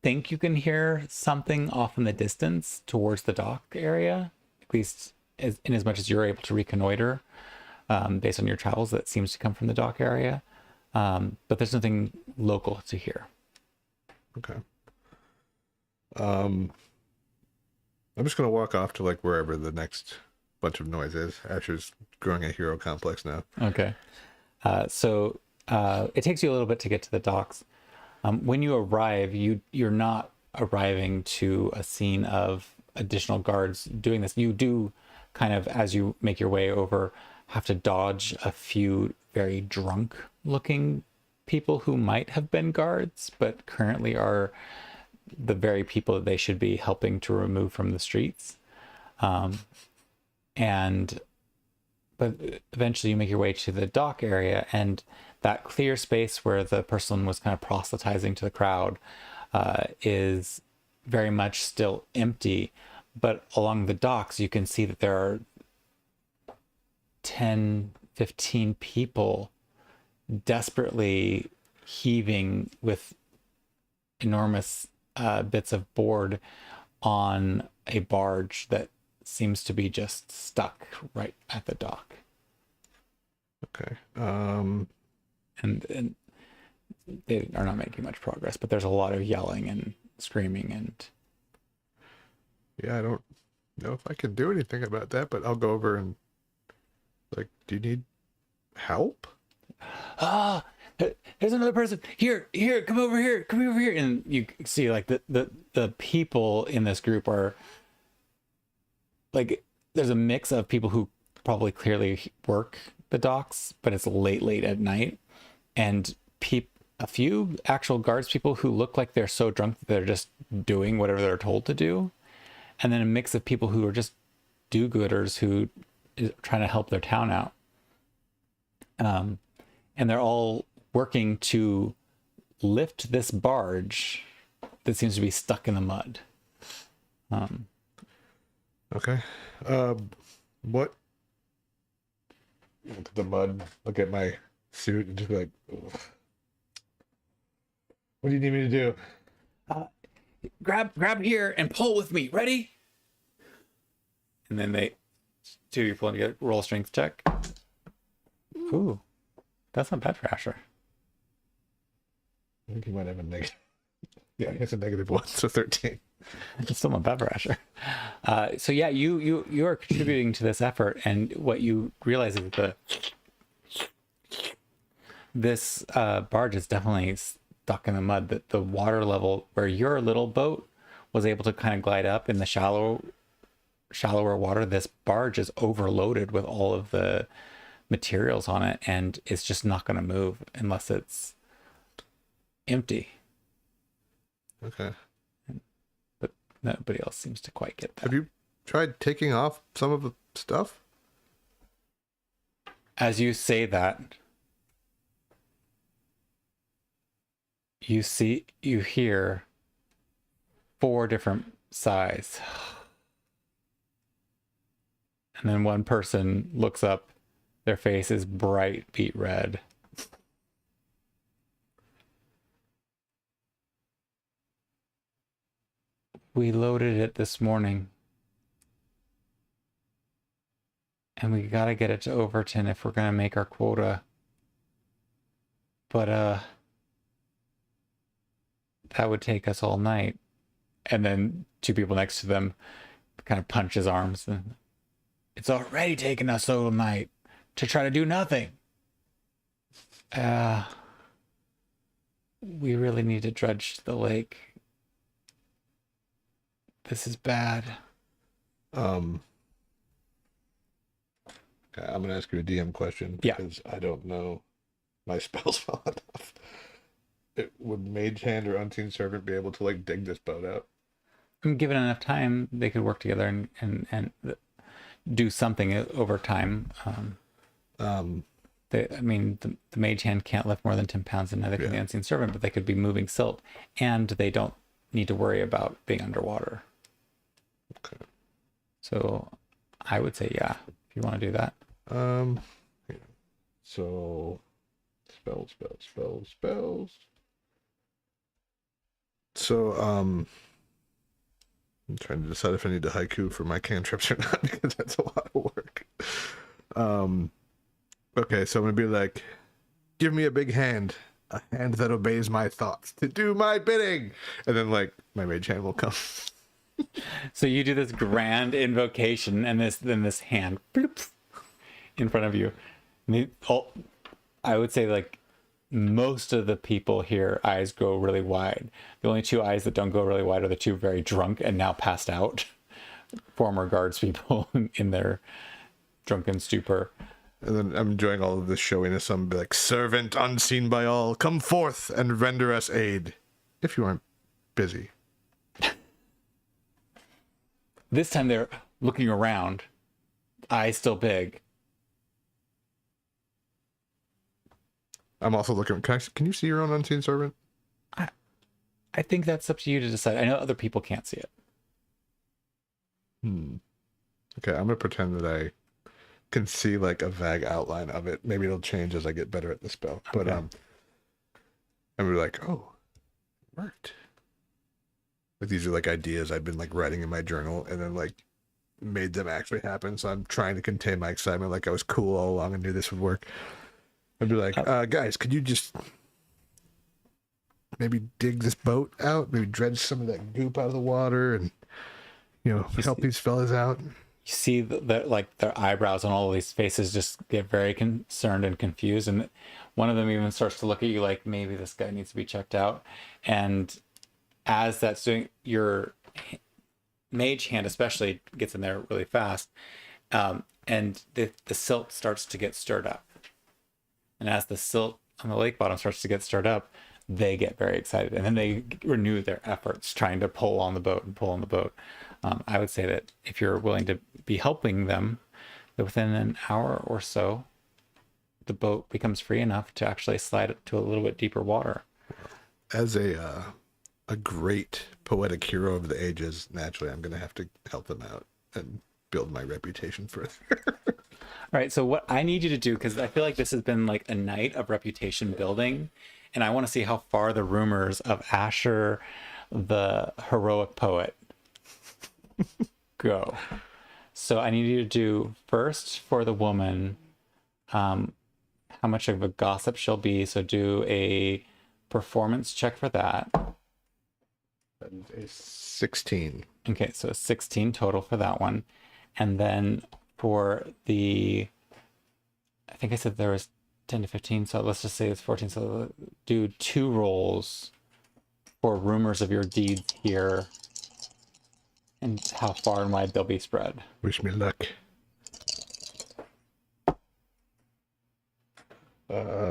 think you can hear something off in the distance towards the dock area, at least in as much as you're able to reconnoiter based on your travels. That seems to come from the dock area. But there's nothing local to hear. Okay. I'm just going to walk off to wherever the next bunch of noise is. Asher's growing a hero complex now. Okay. So it takes you a little bit to get to the docks. When you arrive, you're not arriving to a scene of additional guards doing this. You do kind of, as you make your way over, have to dodge a few very drunk looking people who might have been guards, but currently are the very people that they should be helping to remove from the streets. But eventually you make your way to the dock area, and that clear space where the person was kind of proselytizing to the crowd is very much still empty. But along the docks, you can see that there are 10, 15 people desperately heaving with enormous bits of board on a barge that seems to be just stuck right at the dock. Okay. And they are not making much progress, but there's a lot of yelling and screaming and... Yeah, I don't know if I can do anything about that, but I'll go over and do you need help? There's another person here, come over here, and you see the people in this group are there's a mix of people who probably clearly work the docks, but it's late at night, and a few actual guards people who look like they're so drunk that they're just doing whatever they're told to do, and then a mix of people who are just do-gooders who is trying to help their town out. And they're all working to lift this barge that seems to be stuck in the mud. Okay. What look at the mud, look at my suit, and just be like, "Ugh. What do you need me to do?" Grab here and pull with me. Ready? And then two of you pull together. Roll a strength check. Ooh, that's not bad for Asher. I think he might have a negative. Yeah, it's a -1, so 13. It's still not bad for Asher. So yeah, you are contributing to this effort, and what you realize is that this barge is definitely stuck in the mud. That the water level where your little boat was able to kind of glide up in the shallower water, this barge is overloaded with all of the materials on it, and it's just not going to move unless it's empty. Okay. But nobody else seems to quite get that. Have you tried taking off some of the stuff? As you say that, you hear 4 different sighs. And then one person looks up, their face is bright beet red. We loaded it this morning. And we gotta get it to Overton if we're gonna make our quota. But that would take us all night. And then 2 people next to them kind of punch his arms. And it's already taken us all night to try to do nothing. We really need to dredge the lake. This is bad. Okay, I'm gonna ask you a DM question because I don't know my spells well enough. Would Mage Hand or Unseen Servant be able to like dig this boat out? Given enough time, they could work together and do something over time. The Mage Hand can't lift more than 10 pounds, and neither can the Unseen Servant, but they could be moving silt, and they don't need to worry about being underwater. Okay. So I would say, yeah, if you want to do that. So spells. So, I'm trying to decide if I need to haiku for my cantrips or not, because that's a lot of work. Okay, so I'm gonna be like, give me a big hand, a hand that obeys my thoughts to do my bidding, and then like my mage hand will come. So you do this grand invocation, and then this hand bloop, in front of you. I would say like most of the people here, eyes go really wide. The only 2 eyes that don't go really wide are the 2 very drunk and now passed out former guards people in their drunken stupor. And then I'm enjoying all of this showiness. I'm like, servant unseen by all, come forth and render us aid, if you aren't busy. This time they're looking around, eyes still big. I'm also looking. Can you see your own Unseen Servant? I think that's up to you to decide. I know other people can't see it. Okay, I'm gonna pretend that I can see like a vague outline of it. Maybe it'll change as I get better at the spell. But I'm like, oh, it worked. Like these are like ideas I've been like writing in my journal, and then like made them actually happen. So I'm trying to contain my excitement, like I was cool all along and knew this would work. I'd be like, guys, could you just maybe dig this boat out? Maybe dredge some of that goop out of the water and, help these fellas out? You see like their eyebrows on all of these faces just get very concerned and confused. And one of them even starts to look at you like, maybe this guy needs to be checked out. And as that's doing, your mage hand especially gets in there really fast. And the silt starts to get stirred up. And as the silt on the lake bottom starts to get stirred up, they get very excited. And then they renew their efforts trying to pull on the boat. I would say that if you're willing to be helping them, that within an hour or so, the boat becomes free enough to actually slide it to a little bit deeper water. As a great poetic hero of the ages, naturally, I'm going to have to help them out and build my reputation further. right, so what I need you to do, because I feel like this has been like a night of reputation building, and I want to see how far the rumors of Asher, the heroic poet, go. So I need you to do first for the woman, how much of a gossip she'll be. So do a performance check for that. And a 16. Okay, so 16 total for that one. And then for the, I think I said there was 10 to 15, so let's just say it's 14. So do 2 rolls for rumors of your deeds here and how far and wide they'll be spread. Wish me luck.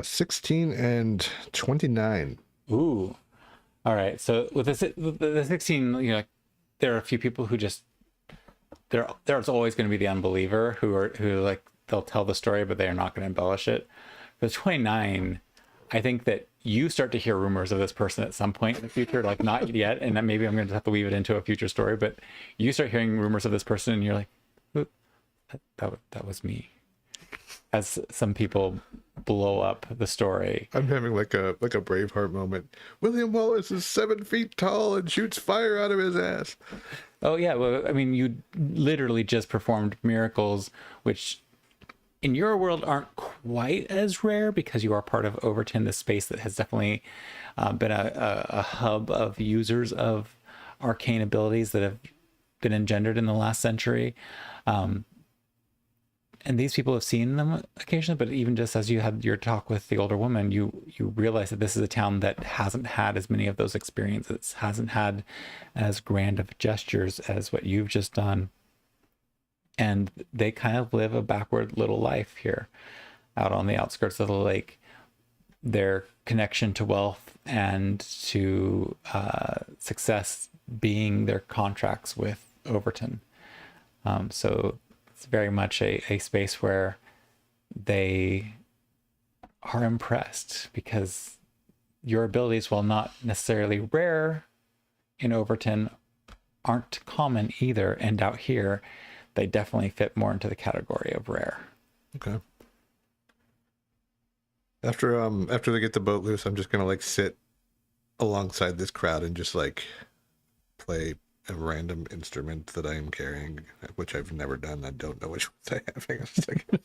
16 and 29. Ooh. All right. So with the 16, you know, there are a few people who just there's always going to be the unbeliever who like they'll tell the story but they are not going to embellish it. For 29, I think that you start to hear rumors of this person at some point in the future, like not yet, and then maybe I'm going to have to weave it into a future story, but you start hearing rumors of this person and you're like, that was me. As some people blow up the story. I'm having like a Braveheart moment. William Wallace is 7 feet tall and shoots fire out of his ass. Oh yeah, well, I mean, you literally just performed miracles, which in your world aren't quite as rare because you are part of Overton, the space that has definitely been a hub of users of arcane abilities that have been engendered in the last century. And these people have seen them occasionally, but even just as you had your talk with the older woman, you realize that this is a town that hasn't had as many of those experiences, hasn't had as grand of gestures as what you've just done. And they kind of live a backward little life here out on the outskirts of the lake. Their connection to wealth and to success being their contracts with Overton. So it's very much a space where they are impressed because your abilities, while not necessarily rare in Overton, aren't common either. And out here, they definitely fit more into the category of rare. Okay. After they get the boat loose, I'm just gonna like sit alongside this crowd and just like play a random instrument that I am carrying, which I've never done. I don't know which ones I have. Hang on a second.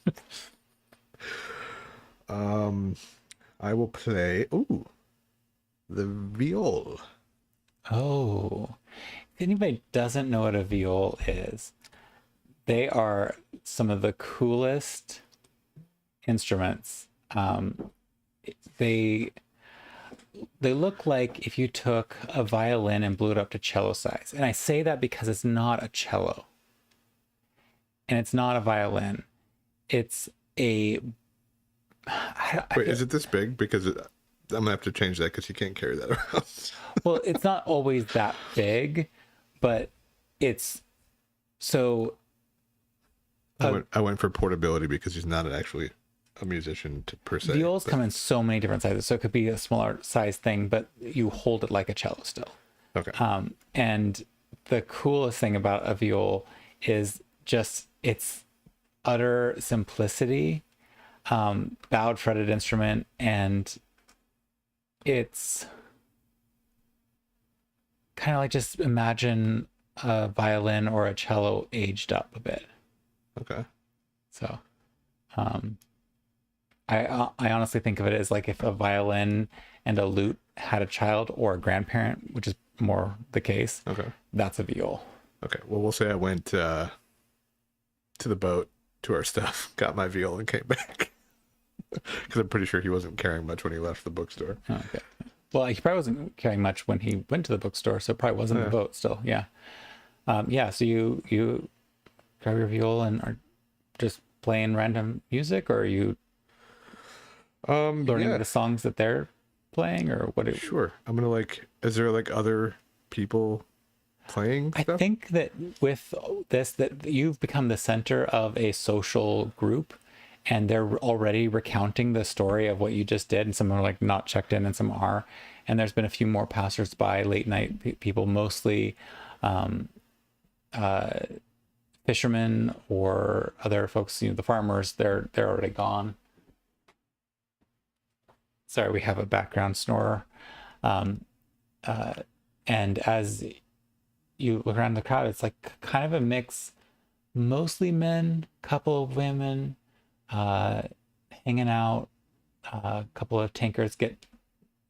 I will play the viol. Oh, if anybody doesn't know what a viol is, they are some of the coolest instruments. They look like if you took a violin and blew it up to cello size. And I say that because it's not a cello. And it's not a violin. It's a... Wait, is it this big? Because I'm going to have to change that because you can't carry that around. Well, it's not always that big, but it's... So... I went for portability because he's not actually a musician per se. Viols come in so many different sizes, so it could be a smaller size thing, but you hold it like a cello still. Okay. And the coolest thing about a viol is just its utter simplicity, bowed fretted instrument, and it's kind of like just imagine a violin or a cello aged up a bit. Okay. So, I honestly think of it as like if a violin and a lute had a child or a grandparent, which is more the case. Okay. That's a viol. Okay. Well, we'll say I went to the boat, to our stuff, got my viol, and came back. Because I'm pretty sure he wasn't carrying much when he left the bookstore. Okay. Well, he probably wasn't carrying much when he went to the bookstore, so it probably wasn't the boat still. Yeah. So you grab your viol and are just playing random music, or are you learning the songs that they're playing, or what? Sure. I'm gonna is there like other people playing stuff? I think that with this, that you've become the center of a social group, and they're already recounting the story of what you just did, and some are like not checked in and some are, and there's been a few more passersby, late night people, mostly fishermen or other folks, the farmers, they're already gone. Sorry, we have a background snorer. And as you look around the crowd, it's like kind of a mix, mostly men, couple of women, hanging out, a couple of tankers get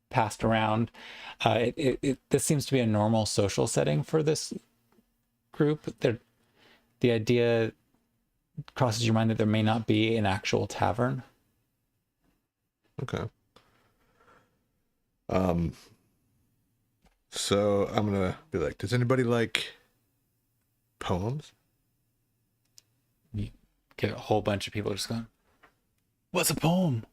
passed around. This seems to be a normal social setting for this group. The idea crosses your mind that there may not be an actual tavern. Okay. So I'm gonna be like, does anybody like poems? You get a whole bunch of people just going, "What's a poem?"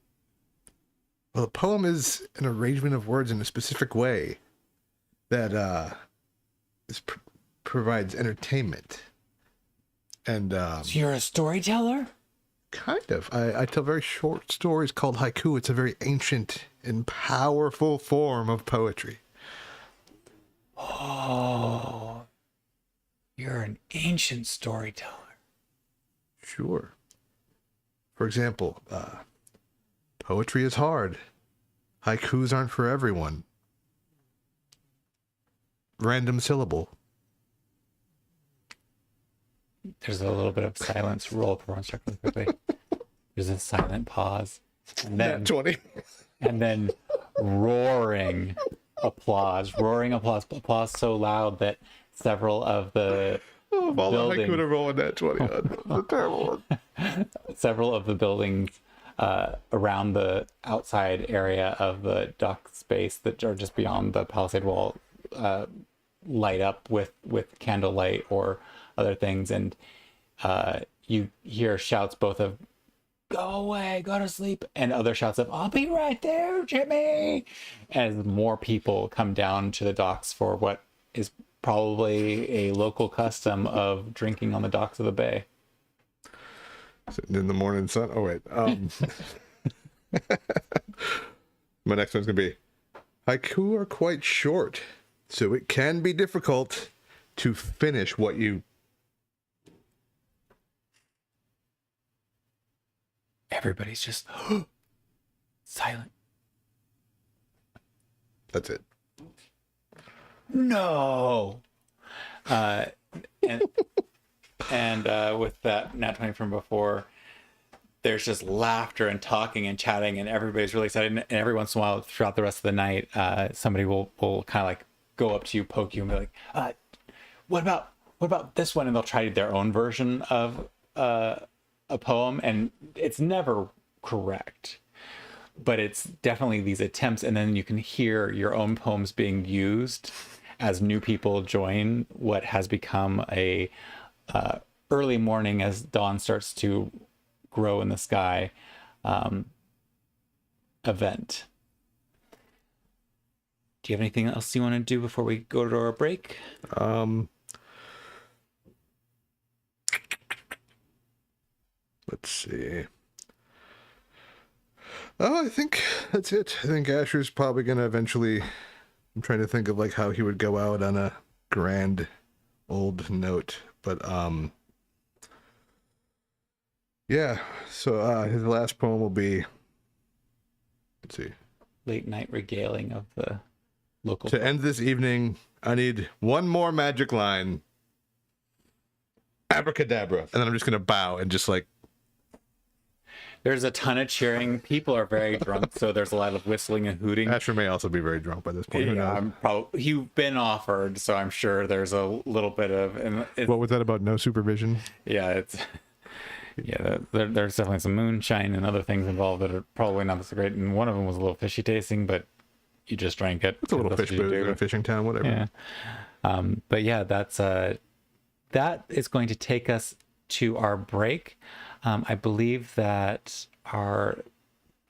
Well, a poem is an arrangement of words in a specific way that provides entertainment. And So you're a storyteller? kind of. I tell very short stories called haiku. It's a very ancient and powerful form of poetry. Oh, you're an ancient storyteller. Sure. For example, poetry is hard. Haikus aren't for everyone. Random syllable. There's a little bit of silence. Roll performance check really quickly. There's a silent pause. And then, 20. and then roaring applause. Roaring applause. Applause so loud that several of the Oh, all I building- could have rolled that 20 on. That's a terrible one. several of the buildings around the outside area of the dock space that are just beyond the palisade wall light up with candlelight or other things, and you hear shouts both of "Go away, go to sleep," and other shouts of "I'll be right there, Jimmy," as more people come down to the docks for what is probably a local custom of drinking on the docks of the bay. Sitting in the morning sun. Oh, wait. My next one's going to be, haiku are quite short, so it can be difficult to finish what you... Everybody's just silent. That's it. No. And with that nat 20 from before, there's just laughter and talking and chatting, and everybody's really excited. And every once in a while, throughout the rest of the night, somebody will kind of like go up to you, poke you, and be like, "What about this one?" And they'll try their own version of a poem, and it's never correct, but it's definitely these attempts. And then you can hear your own poems being used as new people join what has become a early morning as dawn starts to grow in the sky event. Do you have anything else you want to do before we go to our break? Let's see. Oh, I think that's it. I think Asher's probably going to eventually... I'm trying to think of like how he would go out on a grand old note, but yeah. So his last poem will be, let's see. Late night regaling of the local. To end this evening, I need one more magic line. Abracadabra. And then I'm just going to bow and just like... There's a ton of cheering. People are very drunk, so there's a lot of whistling and hooting. Asher may also be very drunk by this point. Who knows? You've been offered, so I'm sure there's a little bit of. And What was that about? No supervision? Yeah, there's definitely some moonshine and other things involved that are probably not so great. And one of them was a little fishy tasting, but you just drank it. It's a little That's fish what you booze do. in a fishing town, whatever. Yeah. But yeah, that is going to take us to our break. I believe that our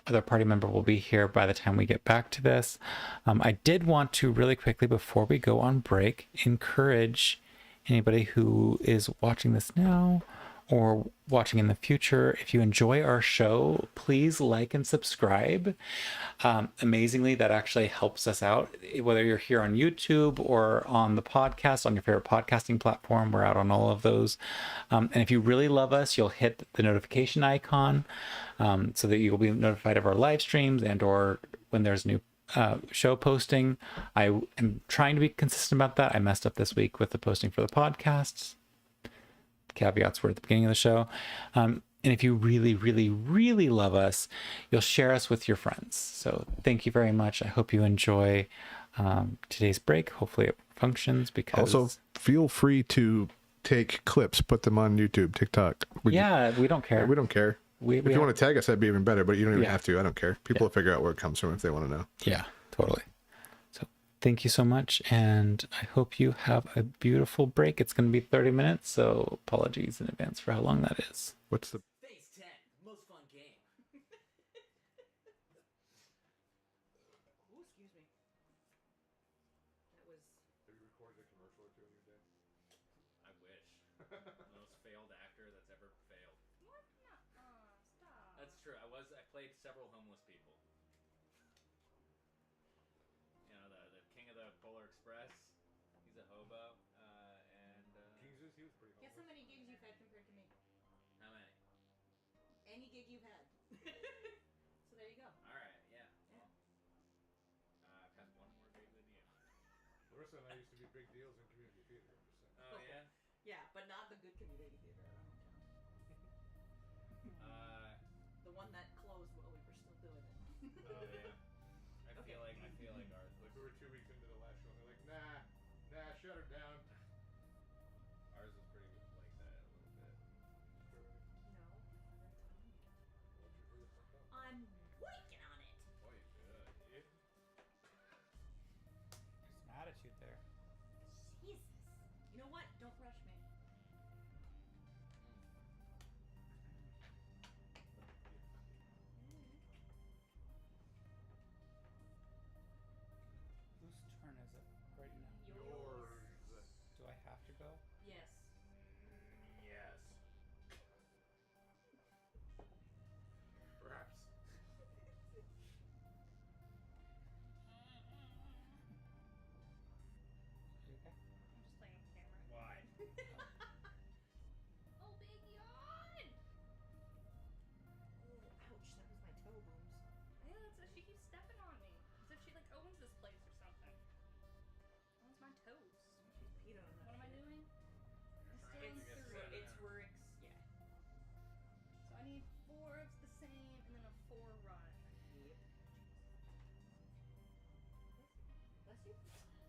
other party member will be here by the time we get back to this. I did want to really quickly, before we go on break, encourage anybody who is watching this now or watching in the future, if you enjoy our show, please like and subscribe. Amazingly, that actually helps us out. Whether you're here on YouTube or on the podcast, on your favorite podcasting platform, we're out on all of those. And if you really love us, you'll hit the notification icon so that you'll be notified of our live streams and or when there's new show posting. I am trying to be consistent about that. I messed up this week with the posting for the podcasts. Caveats were at the beginning of the show. And if you really, really, really love us, you'll share us with your friends. So thank you very much. I hope you enjoy today's break. Hopefully it functions because... Also, feel free to take clips, put them on YouTube, TikTok. we don't care. We don't care. If you want to tag us, that'd be even better, but you don't even have to. I don't care. People will figure out where it comes from if they want to know. Yeah, totally. So thank you so much, and I hope you have a beautiful break. It's going to be 30 minutes, so apologies in advance for how long that is. What's the... Phase 10, most fun game. Ooh, excuse me. That was... Have you recorded a commercial or two in your day? I wish. The most failed actor that's ever failed. What? Nuh-uh. Stop. That's true. I played several homeless people. You know, the king of the Polar Express. He's a hobo. He was pretty humble. Guess how many gigs you've had compared to me? How many? Any gig you've had. So there you go. Alright, yeah. Well, I've had one more gig than you. Larissa and I used to be big deals in community theater. I'm just saying. Oh, yeah? Yeah, but not the good community theater in our hometown. The one that closed while we were still doing it. Oh, yeah. I feel like ours Like we were 2 weeks into the last show and they're like, nah, shut her down. Ours was pretty like that a little bit. No, Why don't you hurry the fuck up? I'm working on it. Boy, good. There's some attitude there. Jesus. You know what? Don't rush me. Whose turn is it right now? Yours. Do I have to go? Yes. Yes. Perhaps. You okay? I'm just playing with the camera. Why? Oh, big yawn! Oh, ouch, that was my toe bones. Yeah, that's what she keeps stepping on me. As if she like owns this place or something. Owns my toes. She's peed on What am I doing? I'm You're trying to stealing get three. set. It's where yeah. So I need 4 of the same and then a 4 run. Yep. Bless you.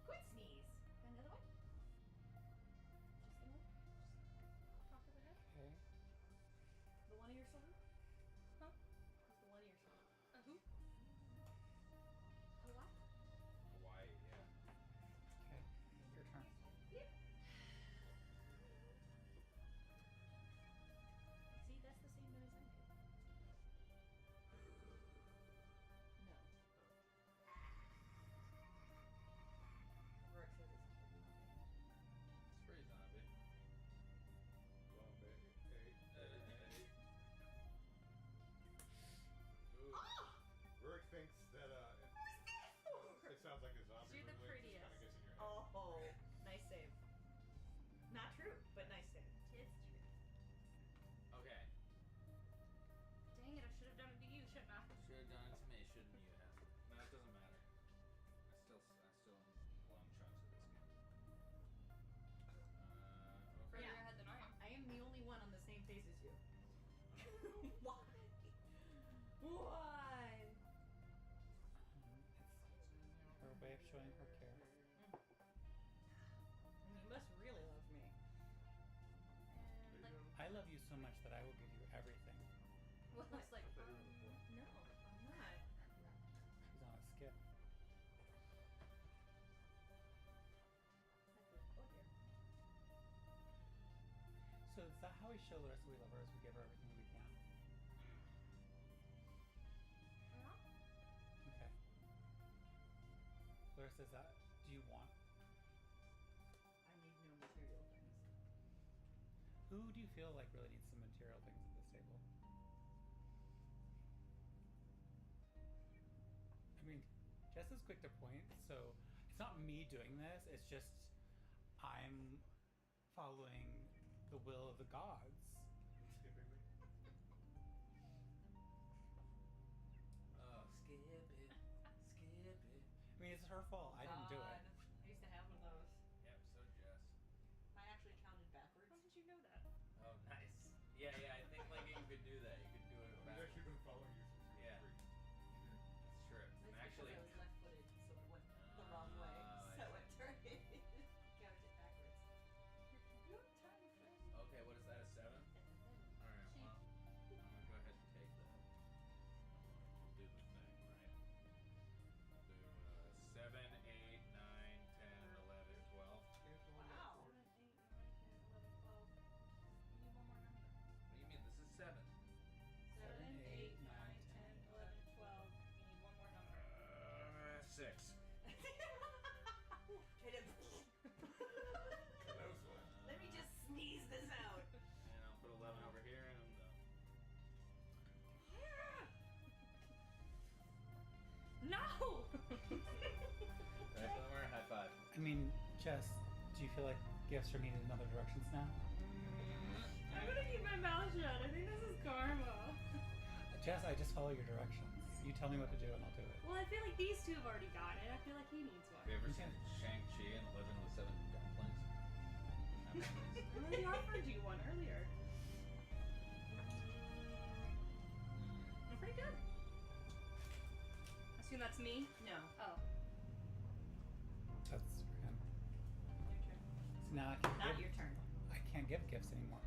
Quit sneeze. Got another one? Just another one? Top of the head. Okay. The one of your shoulder? Huh? Just the one of your shoulder. Who? Hawaii? Hawaii, yeah. Okay. Your turn. Yep. See, that's the same noise I made. No. Rourke says it's It's pretty zombie. Zombie. Ooh. Rick thinks that it sounds like a zombie. You're the movie. It prettiest. just kinda gets in your head. Oh, nice save. Not true, but nice save. It's true. Okay. Dang it, I should have done it to you, shouldn't I? Should have done it to me, shouldn't you have? No, it doesn't matter. I still own long chunks of this game. Further Yeah. ahead than I am. I am the only one on the same page as you. Why? Why? It's her way of showing her care. You must really love me. And like, I love you so much that I will give you everything. well, it's like, No, I'm not. She's on a skip. Oh dear. So is that how we show Larissa we love her? Is we give her everything we can? yeah. Okay. Larissa, is that... Do you want... I need no material things. Who do you feel like really needs some material things at this table. I mean, Jess is quick to point, so it's not me doing this, it's just I'm following the will of the gods. Oh, skip it. Skip it. I mean, it's her fault. I didn't do it. I used to have one of those. Yep, so Jess. Mine actually counted backwards. How did you know that? Oh, nice. Yeah, I think like you could do that. You could do it I've backwards. actually been following you since you Yeah. were 3. It's true. It's And because actually, I was left-footed, so it went the wrong way. I So see. it turned counted it backwards. You're tiny friend. okay, what is that, a 7? Alright, well, I'm gonna go ahead and take that. We'll do the thing, right? Do 7, 8, 9, 10, 11, 12. Wow. 7, 8, 9, 10, 11, 12. You need one more number. What do you mean? This is 7. 7, 8, 9, 10, 11, 12. You need one more number. 6. Try to- Let me just sneeze this out. And I'll put 11 over here and I'm done. No! Right, Boomer? High five. I mean, Jess, do you feel like gifts are needed in other directions now? I'm gonna keep my mouth shut. I think this is karma. Jess, I just follow your directions. You tell me what to do and I'll do it. Well, I feel like these two have already got it. I feel like he needs Have you one. ever seen Shang-Chi and the Legend of the Seven Dumplings? I already offered you one earlier. I'm pretty good. Assume that's me? No. Oh. That's for him. Your turn. So now I can't Not give, your turn. I can't give gifts anymore.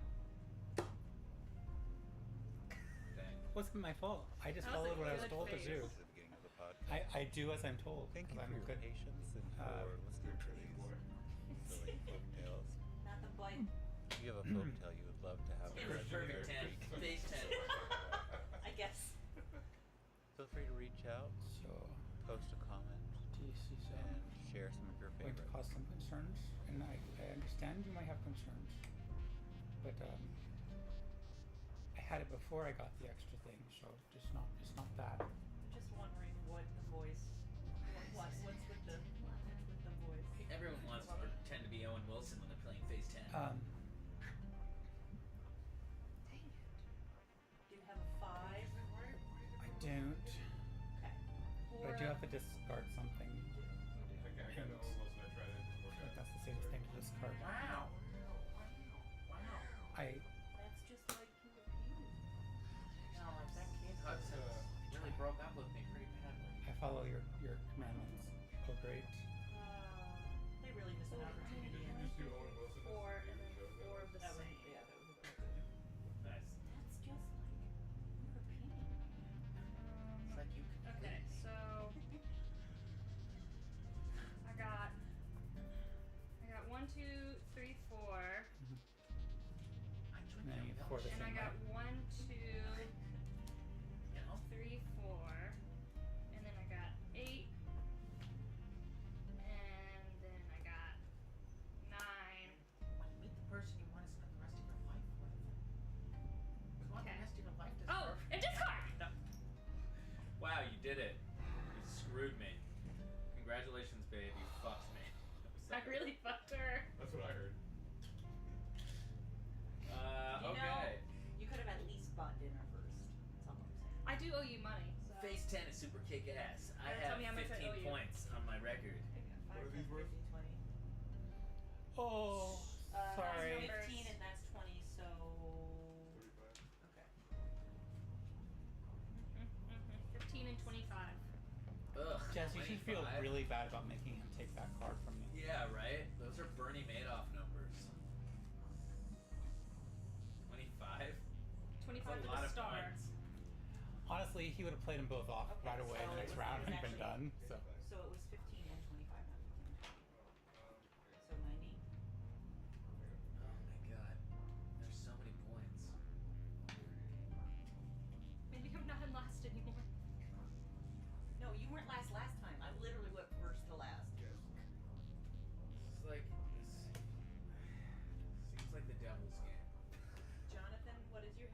Dang. Wasn't my fault. I just That was a followed what I was good told to face. do. This is the beginning of the podcast. I do as I'm told. Thank you 'cause for I'm your good. patience and for listening to these silly folktales. Not the bite. If you have a folktale you would love to have It was read perfect 10. for Phase 10. I guess. feel free to reach out, So, post a comment, DC so and share some of your going to favorites. cause some concerns, and I understand you might have concerns, but I had it before I got the extra thing, so just not that. I'm just wondering what the voice. What's with the voice? Everyone wants to pretend to be Owen Wilson when they're playing Phase 10. Um, Dang it. Do you have a 5? I don't, Okay. but I do have to discard something. Okay, I got no one else and I tried it. But Okay. that's the safest thing to discard. Wow. I That's just like you repeated. No, like that kid. Hudson really broke up with me pretty badly. follow your commandments. Oh, great. They really missed an opportunity. Did you just do Owen Wilson? 4 and then 4 of the That was, same. yeah, that was a good. Nice. That's just like you repeating. It's like you Okay, so I got 1, 2, 3, 4, And then you have 4 the and I same got way. 1, 2, You know? 3, 4, and then I got 8, and then I got 9. When you meet the person you want to spend the rest of your life with, you want the Okay. rest of your life to Oh, and discard! No. Wow, you did it. You screwed me. Congratulations, babe. You fucked me. I really fucked her. That's what I heard. Okay. You could have at least bought dinner first. That's all I'm saying. I do owe you money. So. Phase 10 is super kick ass. I Yeah, tell me how have much I owe 15 you. points on my record. What are these worth? 50, 20. Oh, sorry. Numbers. 15 and that's 20, so. 35. Okay. 15 and 25. Ugh. Jess, you should feel 25. really bad about making him take that card from you. Yeah, right? Those are Bernie Madoff numbers. 25? 25 That's a with lot a of star. points. Honestly, he would have played them both off Okay, right away in so the next it round was and been actually- done. So So it was 15 and 25, not 15. So 90. Oh my god. There's so many points. Maybe I'm not in last anymore. No, you weren't last time. I literally went first to last. It's like this seems like the devil's game. Jonathan, what is your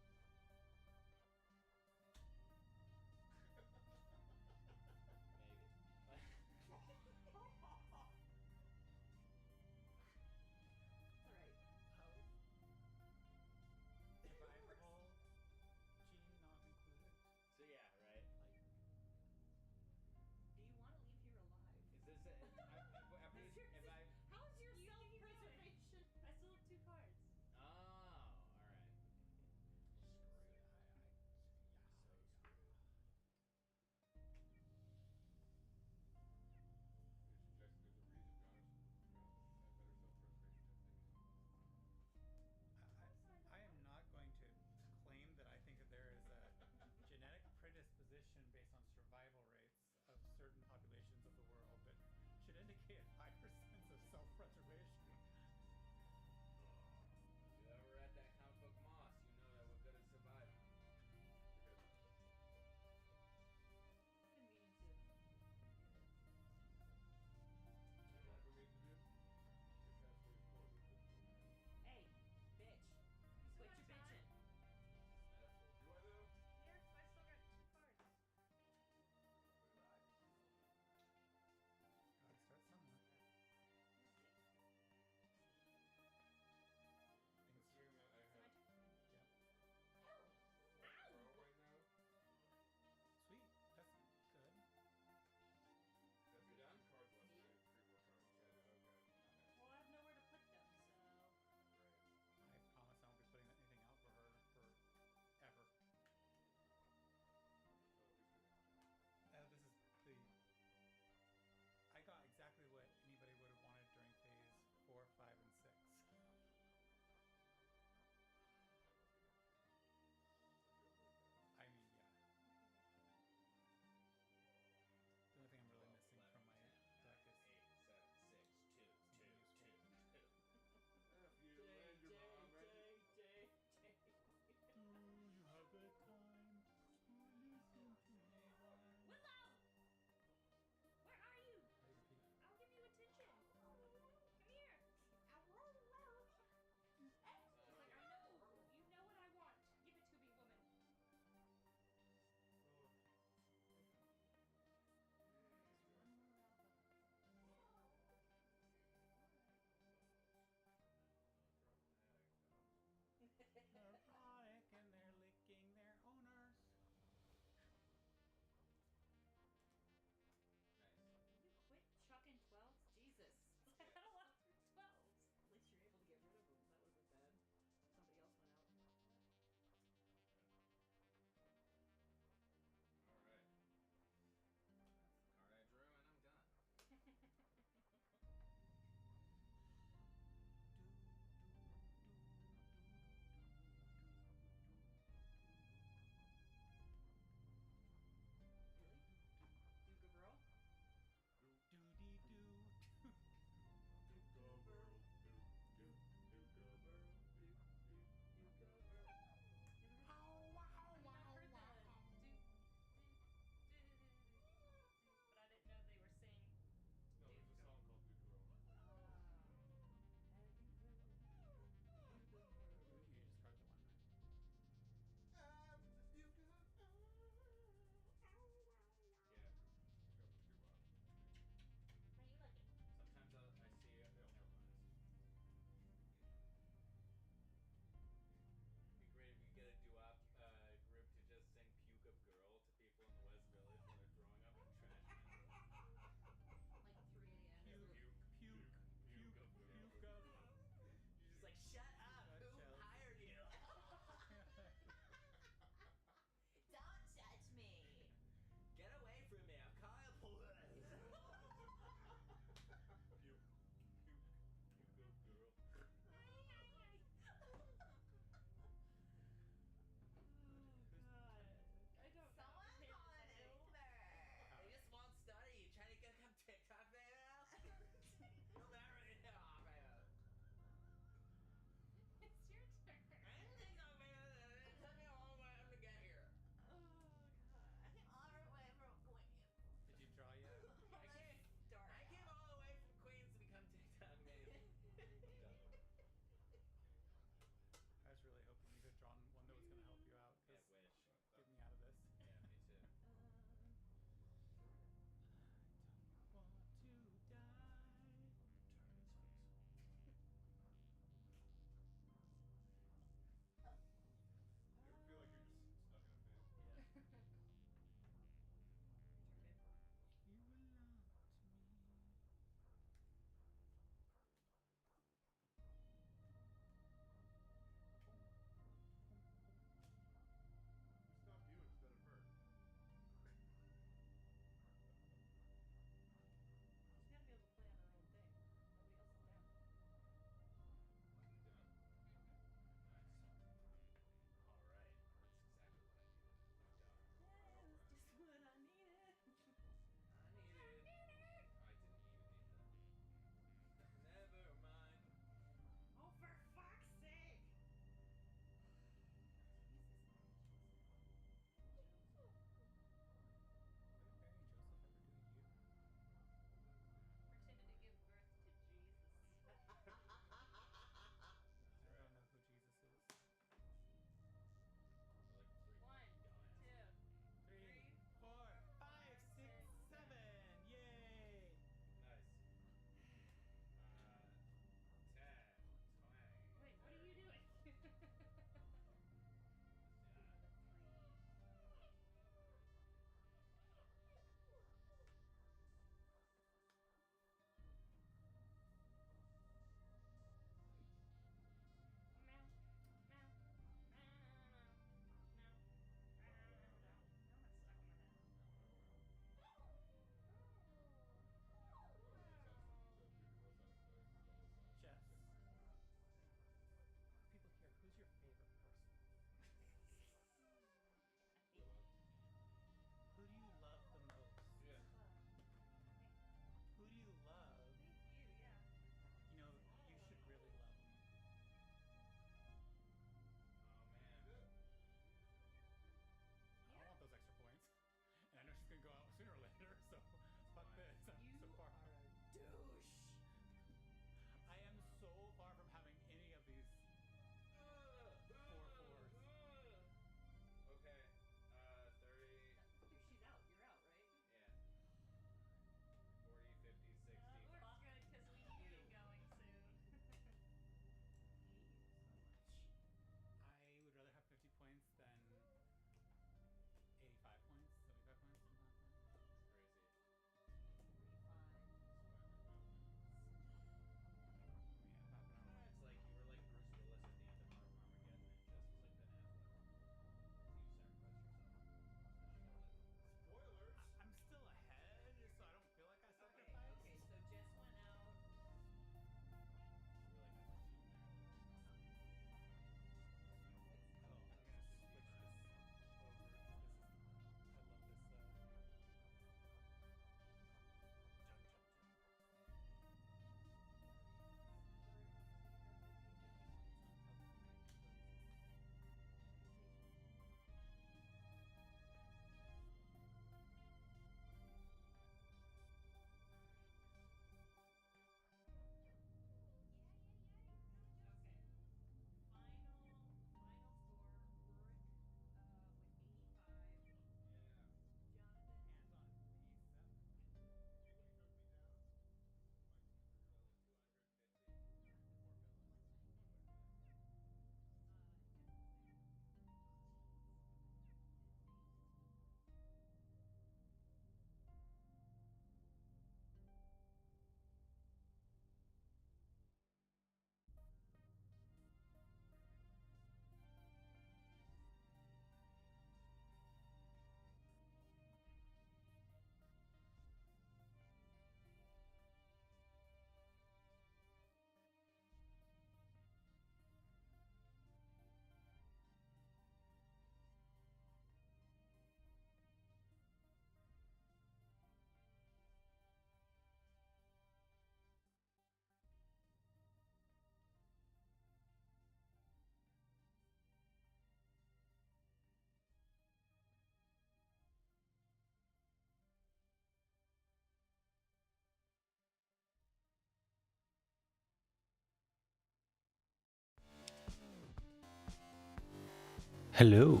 Hello.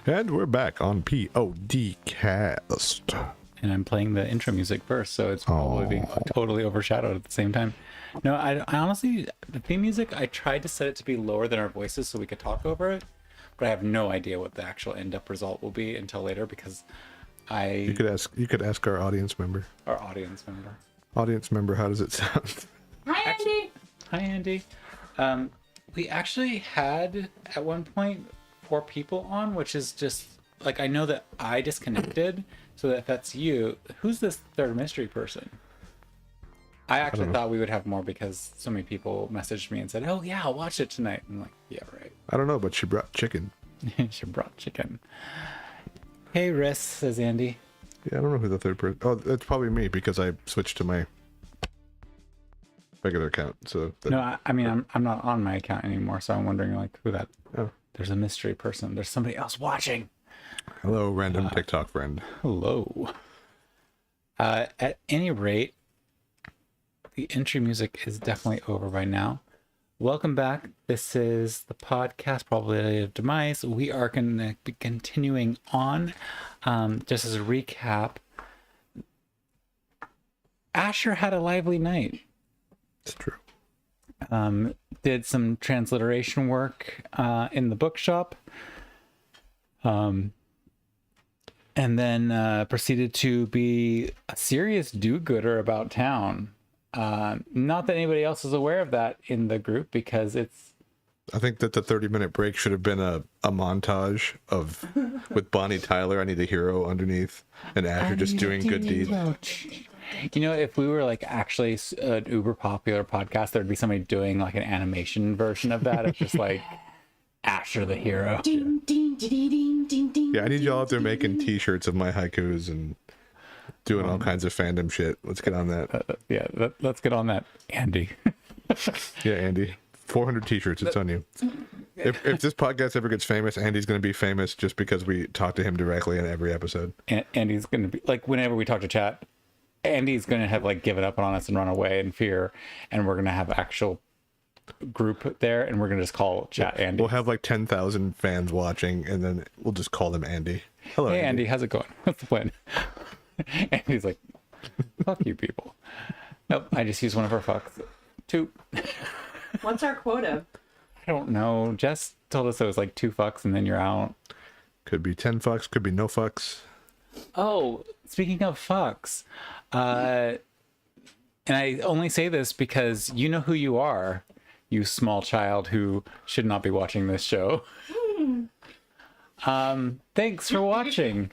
And we're back on PODcast. And I'm playing the intro music first, so it's probably being totally overshadowed at the same time. No, I honestly, the theme music, I tried to set it to be lower than our voices so we could talk over it, but I have no idea what the actual end-up result will be until later because You could ask our audience member. our audience member. Audience member, how does it sound? Hi, Andy. Hi, Andy. We actually had at one point 4 people on, which is just like, I know that I disconnected, so that if that's you, who's this third mystery person? I actually thought we would have more because so many people messaged me and said, "Oh yeah, I'll watch it tonight." I'm like, "Yeah, right." I don't know, but she brought chicken. She brought chicken. Hey, Riss, says Andy. Yeah, I don't know who the third person. Oh, it's probably me because I switched to my regular account. So No, I mean, I'm not on my account anymore, so I'm wondering like who that. Oh. There's a mystery person. There's somebody else watching. Hello, random TikTok friend. Hello. At any rate, the entry music is definitely over by now. Welcome back. This is the podcast, Probability of Demise. We are going to be continuing on. Just as a recap, Asher had a lively night. It's true. Did some transliteration work in the bookshop. And then proceeded to be a serious do-gooder about town. Not that anybody else is aware of that in the group because it's... I think that the 30-minute break should have been a montage of with Bonnie Tyler, I Need a Hero underneath, and Asher just doing good deeds. You know, if we were like actually an uber popular podcast, there'd be somebody doing like an animation version of that. It's just like Asher the hero. Ding, ding, ding, ding, ding, ding. Yeah, I need y'all out there making t-shirts of my haikus and doing all kinds of fandom shit. Let's get on that. Yeah, let's get on that, Andy. Yeah, Andy. 400 t-shirts, it's on you. If this podcast ever gets famous, Andy's going to be famous just because we talk to him directly in every episode. Andy's going to be like, whenever we talk to chat, Andy's going to have like given up on us and run away in fear, and we're going to have actual group there, and we're going to just call chat Andy. We'll have like 10,000 fans watching, and then we'll just call them Andy. Hello, Hey Andy, how's it going? What's the plan? Andy's like, fuck you people. Nope, I just used one of our fucks. 2. What's our quota? I don't know. Jess told us it was like 2 fucks and then you're out. Could be 10 fucks, could be no fucks. Oh, speaking of fucks, and I only say this because you know who you are, you small child who should not be watching this show. Thanks for watching.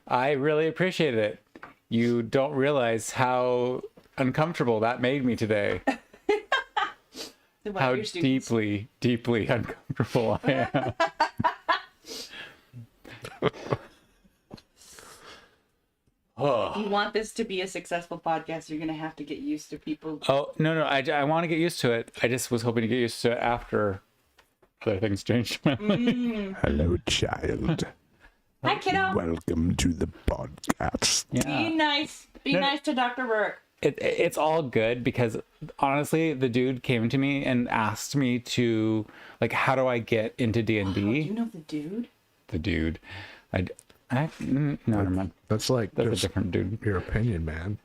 I really appreciate it. You don't realize how uncomfortable that made me today. How deeply, deeply uncomfortable I am. If you want this to be a successful podcast, you're going to have to get used to people. Oh, no, I want to get used to it. I just was hoping to get used to it after other things changed my life. Hello, child. Hi, kiddo. Welcome to the podcast. Be Yeah. nice. Be No, nice to Dr. Burke. It's all good because honestly, the dude came to me and asked me to, like, how do I get into D&D? You know the dude? The dude. No, never mind. That's like That's a just different dude. your opinion, man.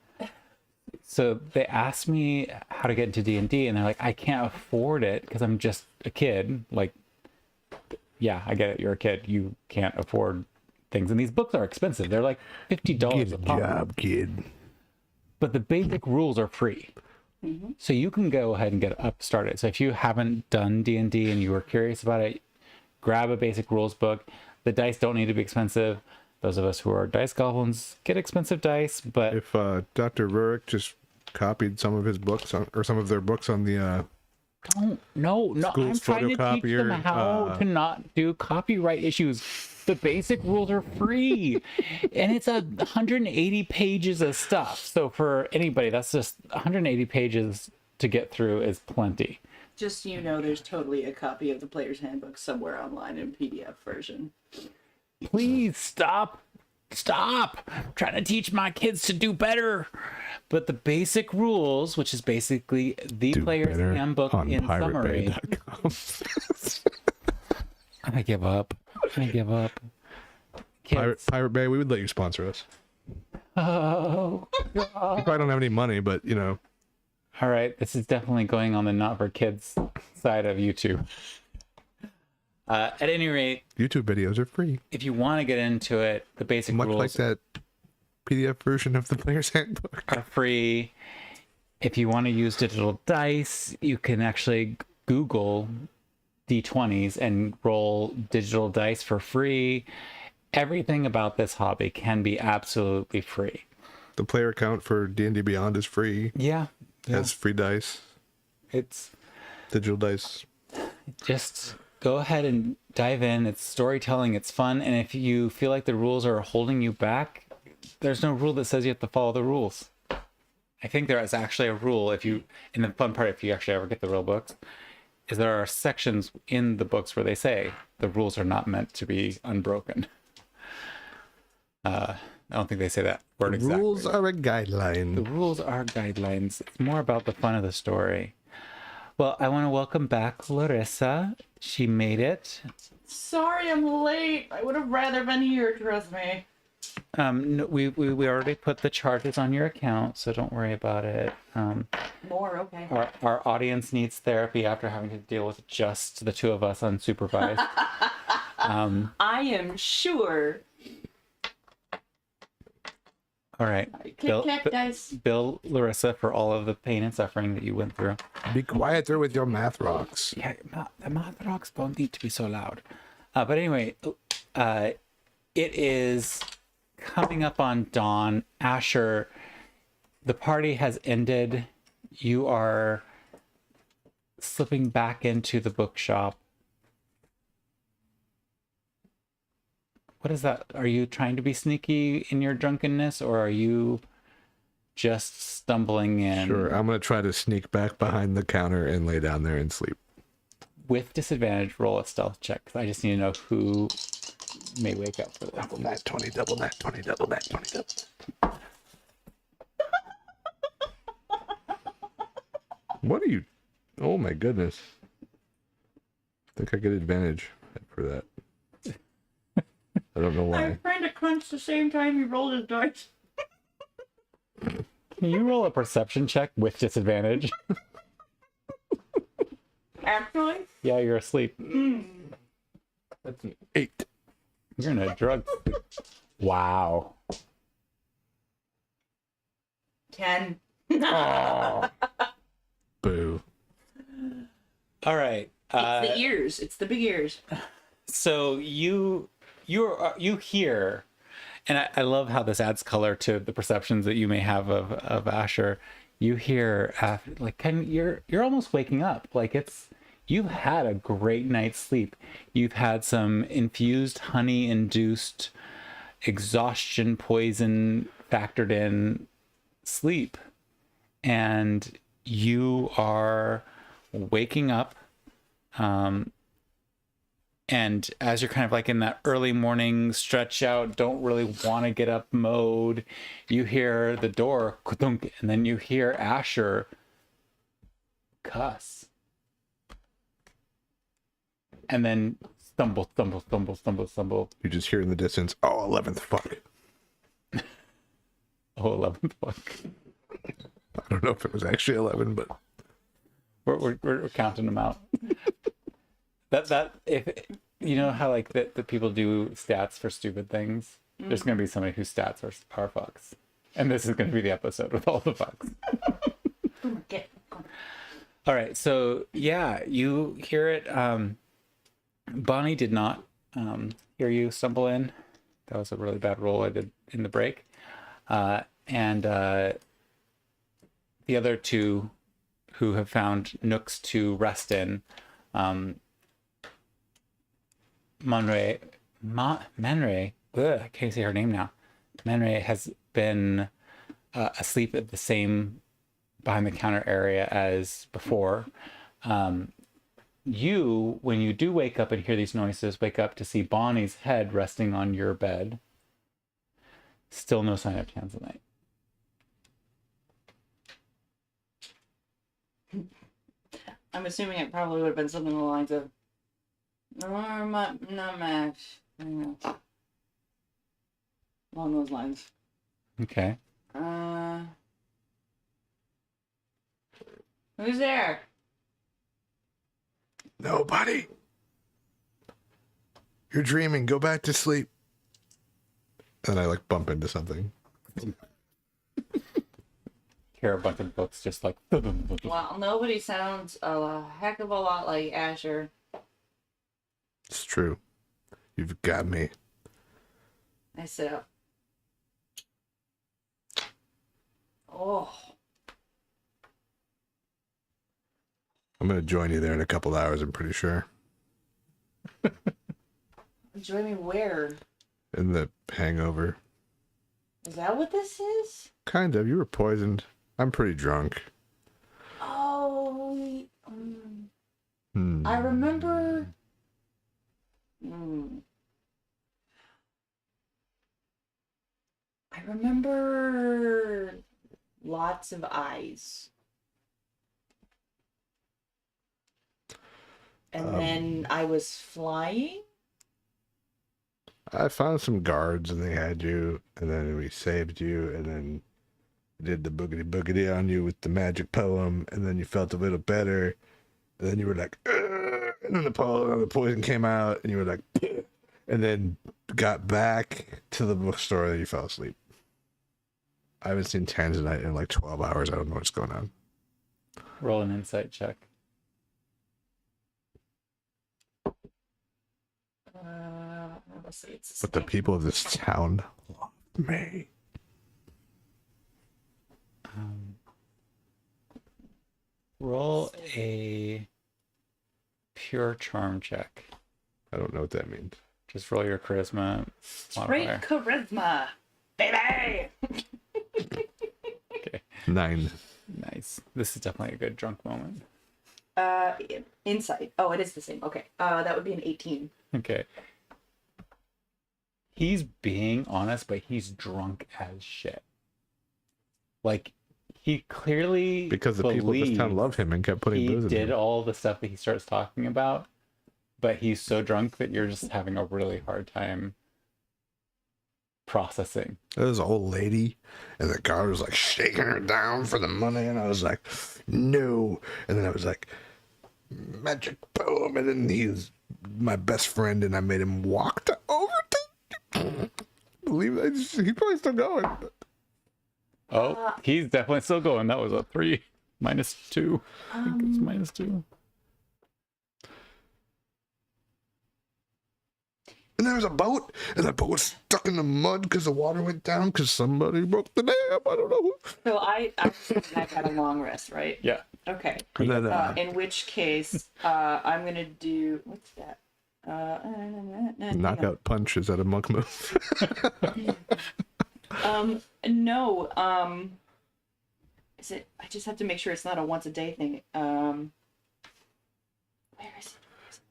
So they asked me how to get into D&D, and they're like, I can't afford it because I'm just a kid. Like, yeah, I get it. You're a kid. You can't afford things. And these books are expensive. They're like $50 a pop. kid. But the basic rules are free. So you can go ahead and get up started. So if you haven't done D&D and you were curious about it, grab a basic rules book. The dice don't need to be expensive. Those of us who are dice goblins get expensive dice, but If Dr. Rurik just copied some of his books or some of their books on the no, I'm School's trying to teach them photocopier, how to not do copyright issues. The basic rules are free, and it's 180 pages of stuff. So for anybody, that's just 180 pages to get through is plenty. Just so you know, there's totally a copy of the Player's Handbook somewhere online in PDF version. Please stop. I'm trying to teach my kids to do better. But the basic rules, which is basically the Player's Handbook in summary. piratebay.com. I give up. I give up. Kids. Pirate Bay, we would let you sponsor us. Oh, You probably don't have any money, but you know. all right. This is definitely going on the not for kids side of YouTube. At any rate, YouTube videos are free. if you want to get into it, the basic Much rules like that PDF version of the player's handbook. are free. If you want to use digital dice, you can actually Google D20s and roll digital dice for free. Everything about this hobby can be absolutely free. The player account for D&D Beyond is free. Yeah. Has free dice, It's digital dice. just go ahead and dive in. It's storytelling, it's fun, and if you feel like the rules are holding you back, there's no rule that says you have to follow the rules. I think there is actually a rule if you, and the fun part, if you actually ever get the real books, is there are sections in the books where they say the rules are not meant to be unbroken. I don't think they say that word exactly. Rules are a The guideline. rules are guidelines. It's more about the fun of the story. Well, I want to welcome back Larissa. She made it. Sorry I'm late. I would have rather been here, trust me. No, we already put the charges on your account, so don't worry about it. More, okay. Our audience needs therapy after having to deal with just the two of us unsupervised. I am sure. All right, Kit Kat dice. Bill Larissa for all of the pain and suffering that you went through. Be quieter with your math rocks. Yeah, the math rocks don't need to be so loud. But anyway, it is coming up on dawn. Asher, the party has ended. You are slipping back into the bookshop. What is that? Are you trying to be sneaky in your drunkenness, or are you just stumbling in? Sure, I'm going to try to sneak back behind the counter and lay down there and sleep. With disadvantage, roll a stealth check. 'Cause I just need to know who may wake up for this. Double nat 20, double nat 20, double nat 20, double. What are you? Oh my goodness. I think I get advantage for that. I don't know why. I'm trying to crunch the same time he rolled his dice. Can you roll a perception check with disadvantage? Actually? Yeah, you're asleep. That's an 8. You're in a drug. Wow. 10. Oh. Boo. All right. It's the ears. It's the big ears. So you hear, and I love how this adds color to the perceptions that you may have of Asher. You hear you're almost waking up. Like you've had a great night's sleep. You've had some infused honey induced exhaustion poison factored in sleep, and you are waking up. And as you're kind of like in that early morning stretch out, don't really want to get up mode, you hear the door kudunk, and then you hear Asher cuss. And then stumble. You just hear in the distance, oh, 11th fuck. Oh, 11th fuck. I don't know if it was actually 11, but We're counting them out. That if you know how like that people do stats for stupid things, there's gonna be somebody whose stats are fucks, and this is gonna be the episode with all the fucks. Get. All right, so yeah, you hear it. Bonnie did not hear you stumble in. That was a really bad roll I did in the break, and the other two who have found nooks to rest in. Manre, I can't say her name now. Manre has been asleep at the same behind the counter area as before. You, when you do wake up and hear these noises, wake up to see Bonnie's head resting on your bed. Still no sign of Tanzanite. I'm assuming it probably would have been something along the lines of, Not much. Along those lines. Okay. Who's there? Nobody. You're dreaming. Go back to sleep. And I like bump into something. Hear a bunch of books just like. Well, nobody sounds a heck of a lot like Asher. It's true. You've got me. I sit up. Oh. I'm going to join you there in a couple hours, I'm pretty sure. Join me where? In the hangover. Is that what this is? Kind of. You were poisoned. I'm pretty drunk. Oh. I remember. I remember lots of eyes. And then I was flying. I found some guards and they had you, and then we saved you, and then did the boogity boogity on you with the magic poem, and then you felt a little better, and then you were like, "Ugh," and then the poison came out, and you were like, "Ugh," and then got back to the bookstore and you fell asleep. I haven't seen Tanzanite in like 12 hours. I don't know what's going on. Roll an insight check. Let's see, it's But the people of this town love me. Roll a pure charm check. I don't know what that means. Just roll your charisma straight modifier. charisma, baby. Okay, 9. nice. This is definitely a good drunk moment. Insight. Oh, it is the same. Okay. That would be an 18. Okay. He's being honest, but he's drunk as shit. Like, he clearly Because the people of this town love him and kept putting he booze in did him. all the stuff that he starts talking about, but he's so drunk that you're just having a really hard time processing. There was an old lady, and the guard was like shaking her down for the money, and I was like, no. And then I was like, magic poem, and then he was my best friend, and I made him walk to Overton. Believe that? He's probably still going. Oh, he's definitely still going. That was a 3 -2. I think it's -2. And there was a boat, and that boat was stuck in the mud because the water went down because somebody broke the dam. I don't know who. So I had a long rest, right? Yeah. Okay. And then, In which case, I'm gonna do what's that? knockout punch, is that a monk move? No. Is it? I just have to make sure it's not a once a day thing. Where is it?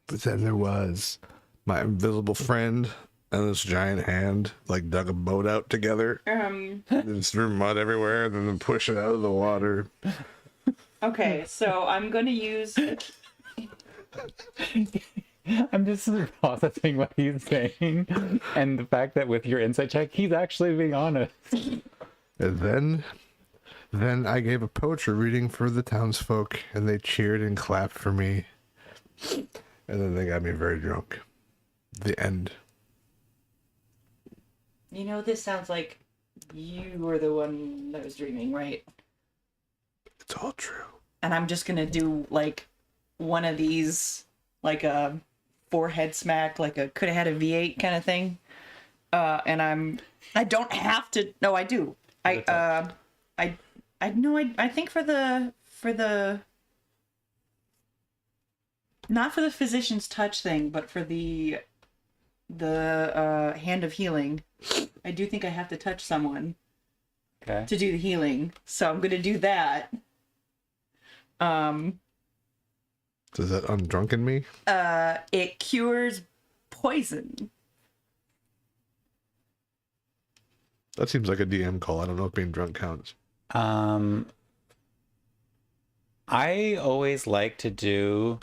But then there was my invisible friend and this giant hand like dug a boat out together and just threw mud everywhere and then push it out of the water. Okay, so I'm gonna use. I'm just processing what he's saying and the fact that with your insight check, he's actually being honest. And then I gave a poetry reading for the townsfolk and they cheered and clapped for me. And then they got me very drunk. The end. You know, this sounds like you were the one that was dreaming, right? It's all true. And I'm just gonna do like one of these, like a forehead smack, like a could have had a V8 kind of thing. And I don't have to. No, I do. I think for the not for the physician's touch thing, but for the hand of healing, I do think I have to touch someone Okay. to do the healing. So I'm gonna do that. Does that undrunken me? It cures poison. That seems like a DM call. I don't know if being drunk counts. I always like to do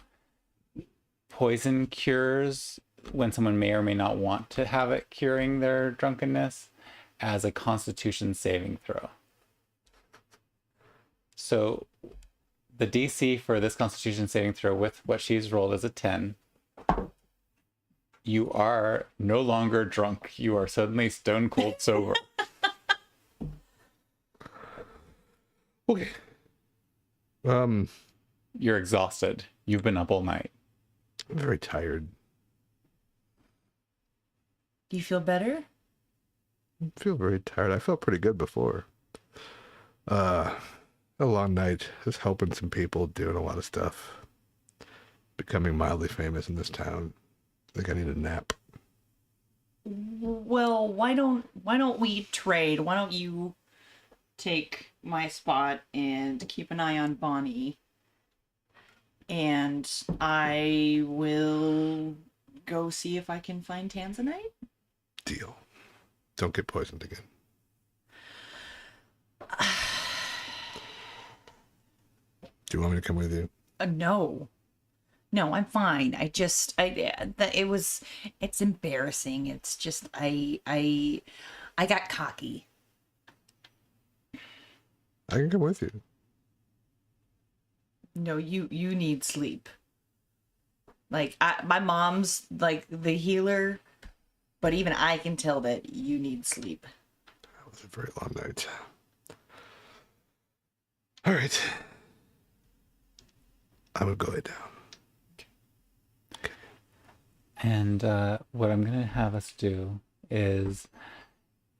poison cures when someone may or may not want to have it curing their drunkenness as a Constitution saving throw. So the DC for this Constitution saving throw with what she's rolled is a 10. You are no longer drunk. You are suddenly stone cold sober. Okay. You're exhausted. You've been up all night. I'm very tired. Do you feel better? I feel very tired. I felt pretty good before. A long night. Just helping some people, doing a lot of stuff. Becoming mildly famous in this town. I think I need a nap. Well, why don't we trade? Why don't you take my spot and keep an eye on Bonnie? And I will go see if I can find Tanzanite. Deal. Don't get poisoned again. Do you want me to come with you? No. No, I'm fine. It's embarrassing. It's just, I got cocky. I can come with you. No, you need sleep. Like, my mom's like the healer, but even I can tell that you need sleep. That was a very long night. All right. I'm gonna go lay down. And what I'm going to have us do is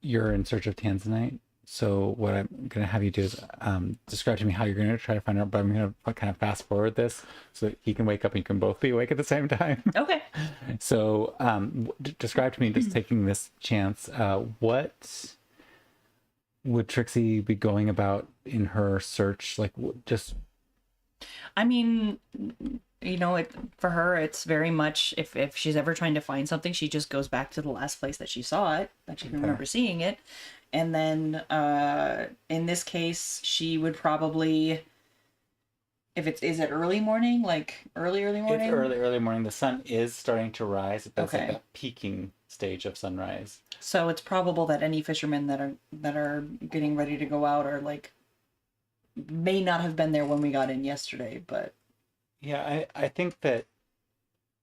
you're in search of Tanzanite. So what I'm going to have you do is describe to me how you're going to try to find out, but I'm going to kind of fast forward this so that he can wake up and you can both be awake at the same time. Okay. So describe to me, just taking this chance, what would Trixie be going about in her search? Like, just... I mean, you know, for her, it's very much, if she's ever trying to find something, she just goes back to the last place that she saw it, that she can remember seeing it. And then in this case, she would probably, is it early morning? Like early morning? It's early morning. The sun is starting to rise. That's Okay. like that peaking stage of sunrise. So it's probable that any fishermen that are getting ready to go out are like, may not have been there when we got in yesterday, but... Yeah, I think that,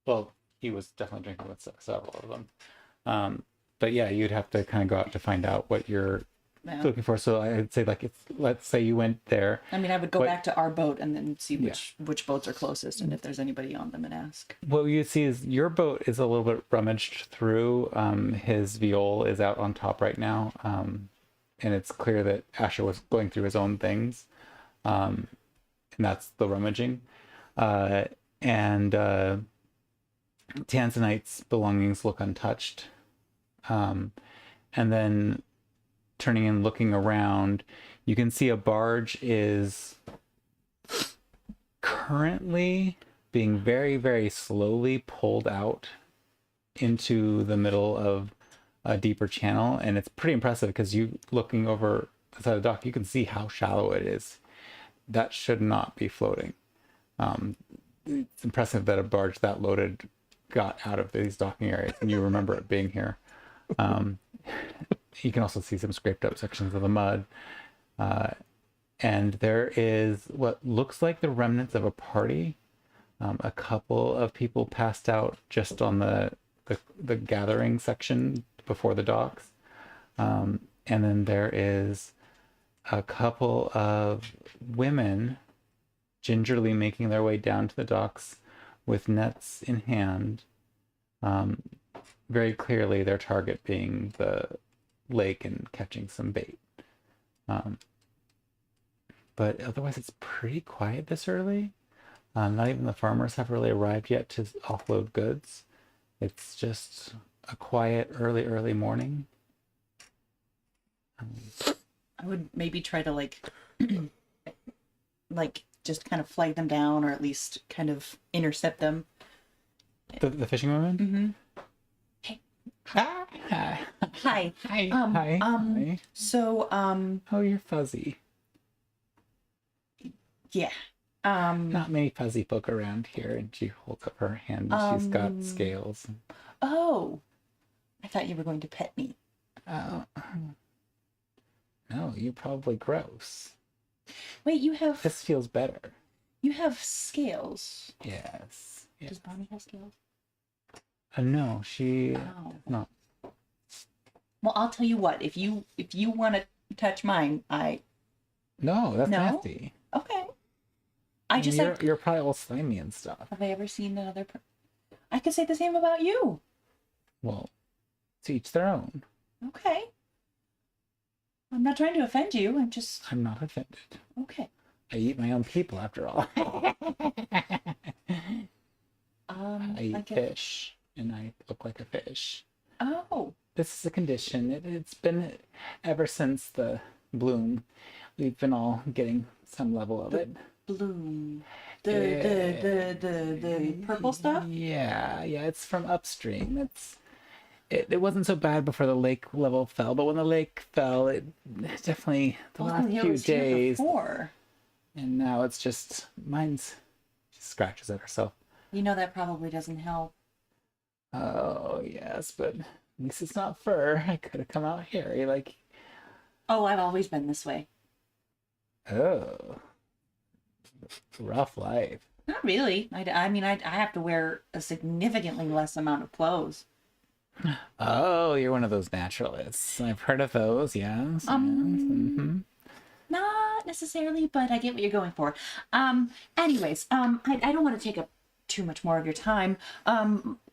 well, he was definitely drinking with several of them. But yeah, you'd have to kind of go out to find out what you're looking for. So I'd say, like, let's say you went there. I mean, I would go back to our boat and then see which boats are closest and if there's anybody on them and ask. What you see is your boat is a little bit rummaged through. His viol is out on top right now. And it's clear that Asher was going through his own things. And that's the rummaging. And Tanzanite's belongings look untouched. And then turning and looking around, you can see a barge is currently being very, very slowly pulled out into the middle of a deeper channel. And it's pretty impressive because you looking over the side of the dock, you can see how shallow it is. That should not be floating. It's impressive that a barge that loaded got out of these docking areas and you remember it being here. You can also see some scraped up sections of the mud. And there is what looks like the remnants of a party. A couple of people passed out just on the gathering section before the docks. And then there is a couple of women gingerly making their way down to the docks with nets in hand. Very clearly their target being the lake and catching some bait. But otherwise it's pretty quiet this early. Not even the farmers have really arrived yet to offload goods. It's just a quiet early morning. I would maybe try to like just kind of flag them down or at least kind of intercept them. The fishing women? Mm-hmm. Ah, Hi. hi. Hi. So, Oh, you're fuzzy. yeah. Not many fuzzy folk around here. And she holds up her hand and she's got scales. Oh, I thought you were going to pet me. No, you're probably gross. Wait, you have This feels better. scales. Yes. Yes. Does Bonnie have scales? No, she Oh. does not. Well, I'll tell you what. If you want to touch mine, No, that's No? nasty. okay. I just you're probably all slimy and stuff. have I ever seen another? I could say the same about you. Well, to each their own. Okay. I'm not trying to offend you. I'm just I'm not offended. okay. I eat my own people after all. I eat like fish, and I look like a fish. Oh, This is a condition. It's been ever since the bloom. We've been all getting some level of it. bloom. The purple stuff. Yeah, it's from upstream. It wasn't so bad before the lake level fell, but when the lake fell, it definitely the last it few was here days, before. and now it's just mine's just scratches at herself. You know that probably doesn't help. Oh yes, but at least it's not fur. I could have come out hairy, like Oh, I've always been this way. oh, rough life. Not really. I mean, I have to wear a significantly less amount of clothes. Oh, you're one of those naturalists. I've heard of those. Yes. Mhm. Not necessarily, but I get what you're going for. Anyways, I don't want to take up too much more of your time.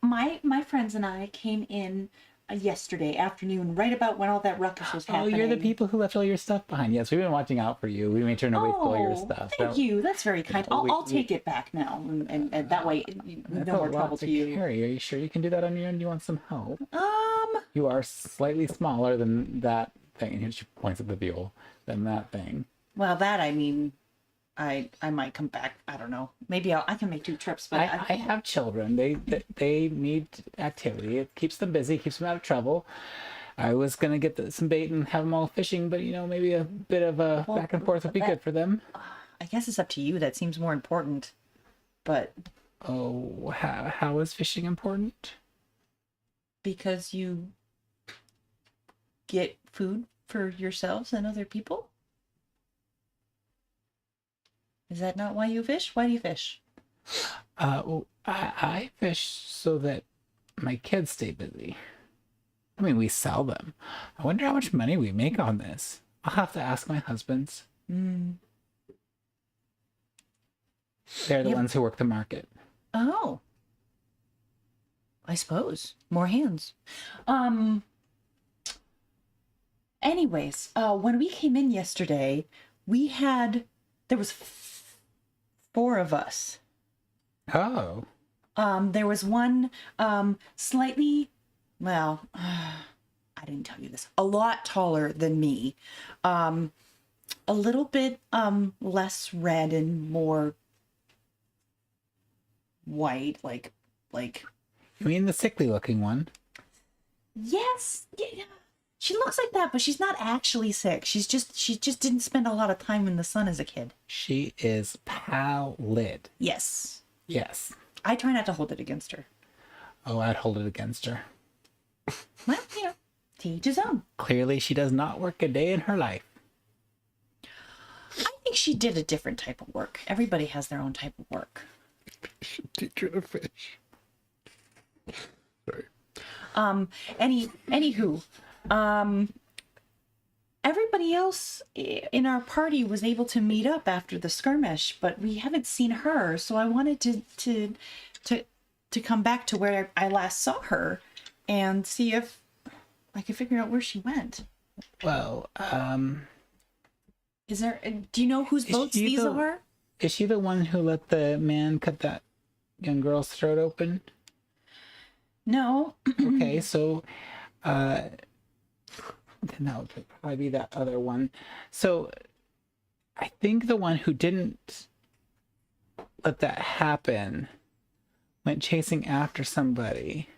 My friends and I came in yesterday afternoon, right about when all that ruckus was Oh, happening. you're the people who left all your stuff behind. Yes, we've been watching out for you. We made sure nobody stole your stuff. Thank you. That's very kind. I'll we- take it back now, and that way That's no a more lot trouble to you. carry. Are you sure you can do that on your own? Do you want some help? Um, You are slightly smaller than that thing. And she points at the viol. Than that thing. well, that I mean, I might come back. I don't know. Maybe I can make 2 trips, but I have children. They need activity. It keeps them busy, keeps them out of trouble. I was gonna get some bait and have them all fishing, but maybe a bit of a Well, back and forth would be that- good for them. I guess it's up to you. That seems more important. But Oh, how is fishing important? because you get food for yourselves and other people? Is that not why you fish? Why do you fish? Well, I fish so that my kids stay busy. I mean, we sell them. I wonder how much money we make on this. I'll have to ask my husbands. They're the Yep. ones who work the market. Oh. I suppose. More hands. Anyways, when we came in yesterday, there was 4 of us. Oh. There was one slightly, well, I didn't tell you this, a lot taller than me. A little bit less red and more white, like You mean the sickly looking one? yes, yeah. She looks like that, but she's not actually sick. She just didn't spend a lot of time in the sun as a kid. She is pallid. Yes. Yes. I try not to hold it against her. Oh, I'd hold it against her. Well, to each his own. Clearly, she does not work a day in her life. I think she did a different type of work. Everybody has their own type of work. Teacher to fish. Sorry. Anywho, everybody else in our party was able to meet up after the skirmish, but we haven't seen her, so I wanted to come back to where I last saw her and see if I could figure out where she went. Well, Is there? Do you know whose Is boats she these the- are? is she the one who let the man cut that young girl's throat open? No. Okay, so then that would probably be that other one. So I think the one who didn't let that happen went chasing after somebody.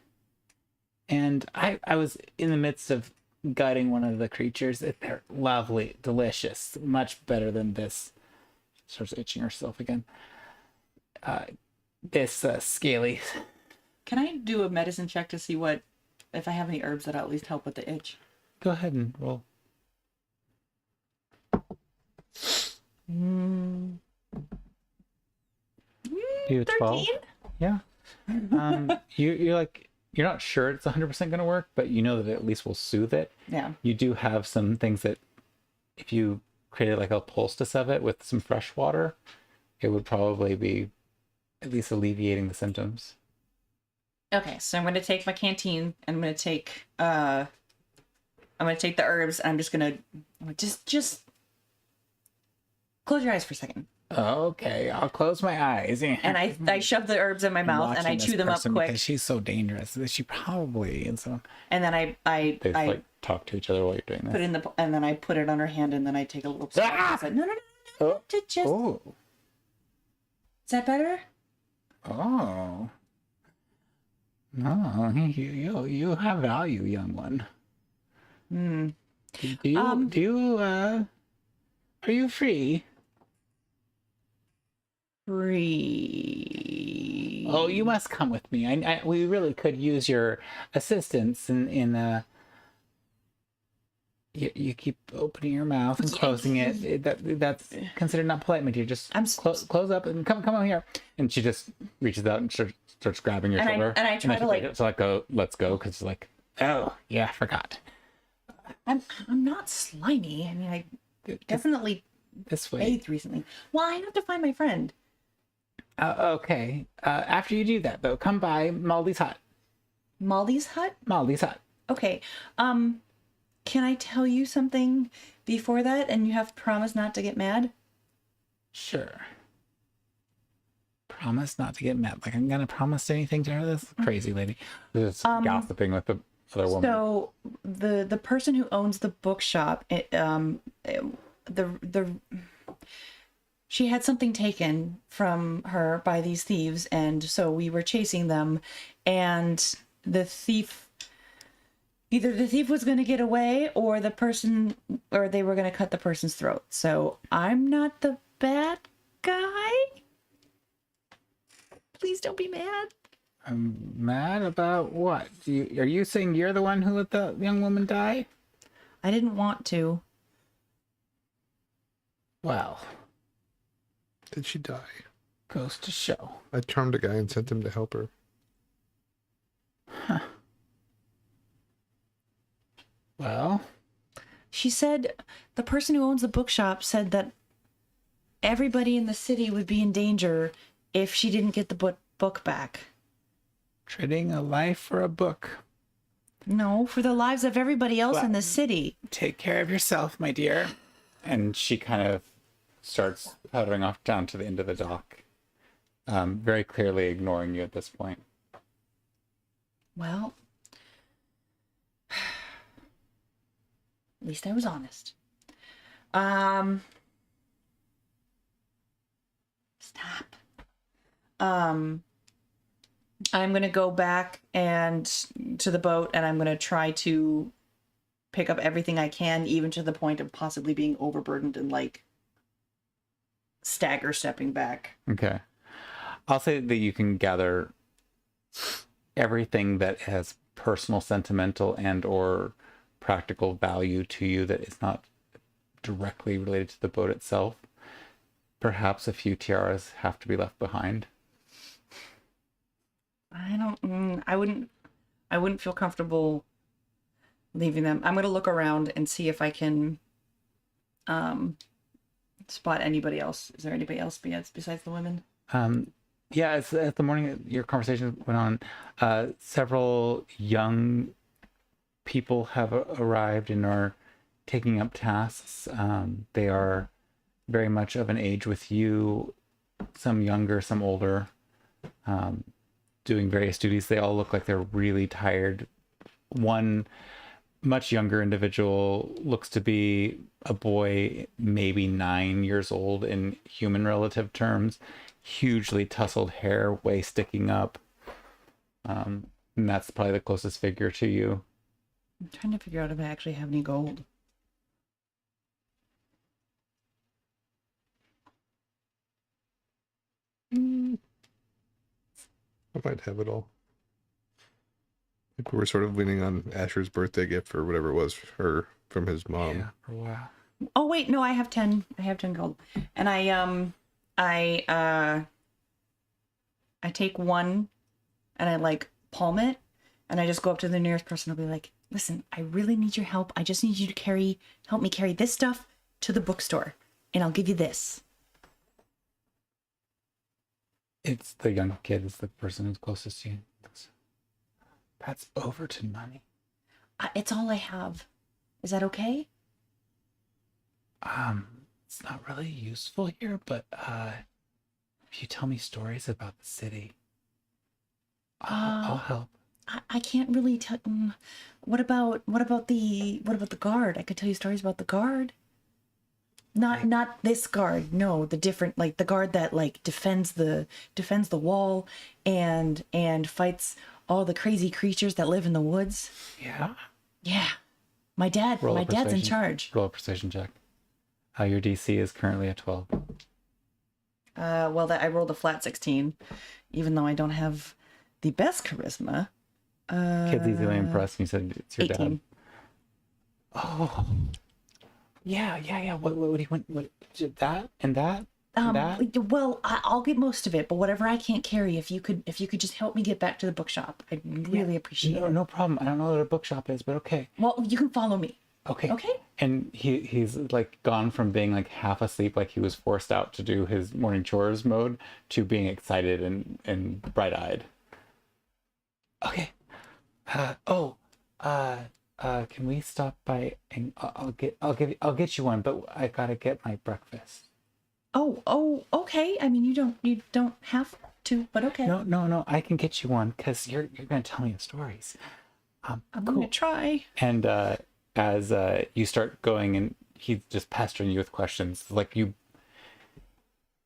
And I was in the midst of guiding one of the creatures. They're lovely, delicious, much better than this starts itching herself again. This scaly. Can I do a medicine check to see if I have any herbs that'll at least help with the itch? Go ahead and roll. Do a 12. 13? Yeah. You're not sure it's 100% going to work, but you know that it at least will soothe it. Yeah. You do have some things that if you created like a poultice of it with some fresh water, it would probably be at least alleviating the symptoms. Okay, so I'm gonna take my canteen and I'm gonna take the herbs and I'm just gonna just close your eyes for a second. Okay, I'll close my eyes. And I shove the herbs in my mouth and I chew them up quick. Because she's so dangerous. She probably and so. And then They like talk to each other while you're doing this. and then I put it on her hand and then I take a little. Ah! No. Oh. Just. Oh. Is that better? Oh. No, you have value, young one. Hmm. Are you free? Free. Oh, you must come with me. We really could use your assistance in you keep opening your mouth and closing it. That's considered not polite, my dear. Just close up and come on here. And she just reaches out and starts grabbing your shoulder. And I try to like. So like go, let's go, because like, oh yeah, I forgot. I'm not slimy. I mean, I definitely this way. bathed recently. Well, I have to find my friend. Okay. After you do that, though, come by Maldy's hut. Maldy's hut? Maldy's hut. Okay. Can I tell you something before that and you have to promise not to get mad? Sure. Promise not to get mad. Like I'm gonna promise anything to her? This crazy lady. Just gossiping with the other woman. So the person who owns the bookshop, she had something taken from her by these thieves, and so we were chasing them, and either the thief was going to get away or they were going to cut the person's throat. So I'm not the bad guy. Please don't be mad. I'm mad about what? Are you saying you're the one who let the young woman die? I didn't want to. Well, Did she die? goes to show. I charmed a guy and sent him to help her. Huh. Well, She said, the person who owns the bookshop said that everybody in the city would be in danger if she didn't get the book back. trading a life for a book. No, for the lives of everybody else in the city. Take care of yourself, my dear. And she kind of starts puttering off down to the end of the dock, very clearly ignoring you at this point. Well, at least I was honest. Stop. I'm gonna go back and to the boat, and I'm gonna try to pick up everything I can, even to the point of possibly being overburdened and like stagger stepping back. Okay. I'll say that you can gather everything that has personal, sentimental, and or practical value to you that is not directly related to the boat itself. Perhaps a few tiaras have to be left behind. I wouldn't feel comfortable leaving them. I'm gonna look around and see if I can spot anybody else. Is there anybody else besides the women? Yeah, it's at the morning that your conversation went on, several young people have arrived and are taking up tasks. They are very much of an age with you, some younger, some older, doing various duties. They all look like they're really tired. One much younger individual looks to be a boy, maybe 9 years old in human relative terms, hugely tousled hair, way sticking up. And that's probably the closest figure to you. I'm trying to figure out if I actually have any gold. I might have it all. I think we were sort of leaning on Asher's birthday gift or whatever it was for her from his mom. Yeah, for a while. Oh wait, no, I have 10. I have 10 gold. And I take one and I like palm it and I just go up to the nearest person and be like, listen, I really need your help. I just need you to help me carry this stuff to the bookstore and I'll give you this. It's the young kid is the person who's closest to you. That's Overton money. It's all I have. Is that okay? It's not really useful here, but if you tell me stories about the city, I'll help. I can't really tell. What about the guard? I could tell you stories about the guard. Not this guard. No, the different, like the guard that like defends the wall and fights all the crazy creatures that live in the woods. Yeah. Yeah. My dad's in charge. Roll a persuasion check. Your DC is currently at 12. Well, I rolled a flat 16, even though I don't have the best charisma. Kid's easily impressed. And you said it's your 18. dad. Oh. Yeah. What do you want? What that and that? And that? Well, I'll get most of it, but whatever I can't carry, if you could just help me get back to the bookshop, I'd really appreciate it. No problem. I don't know what a bookshop is, but okay. Well, you can follow me. Okay. Okay. And he's like gone from being like half asleep, like he was forced out to do his morning chores mode, to being excited and bright eyed. Okay. Can we stop by and I'll get you one, but I gotta get my breakfast. Oh, okay. I mean, you don't have to, but okay. No. I can get you one because you're gonna tell me the stories. I'm gonna try. And as you start going and he's just pestering you with questions, like you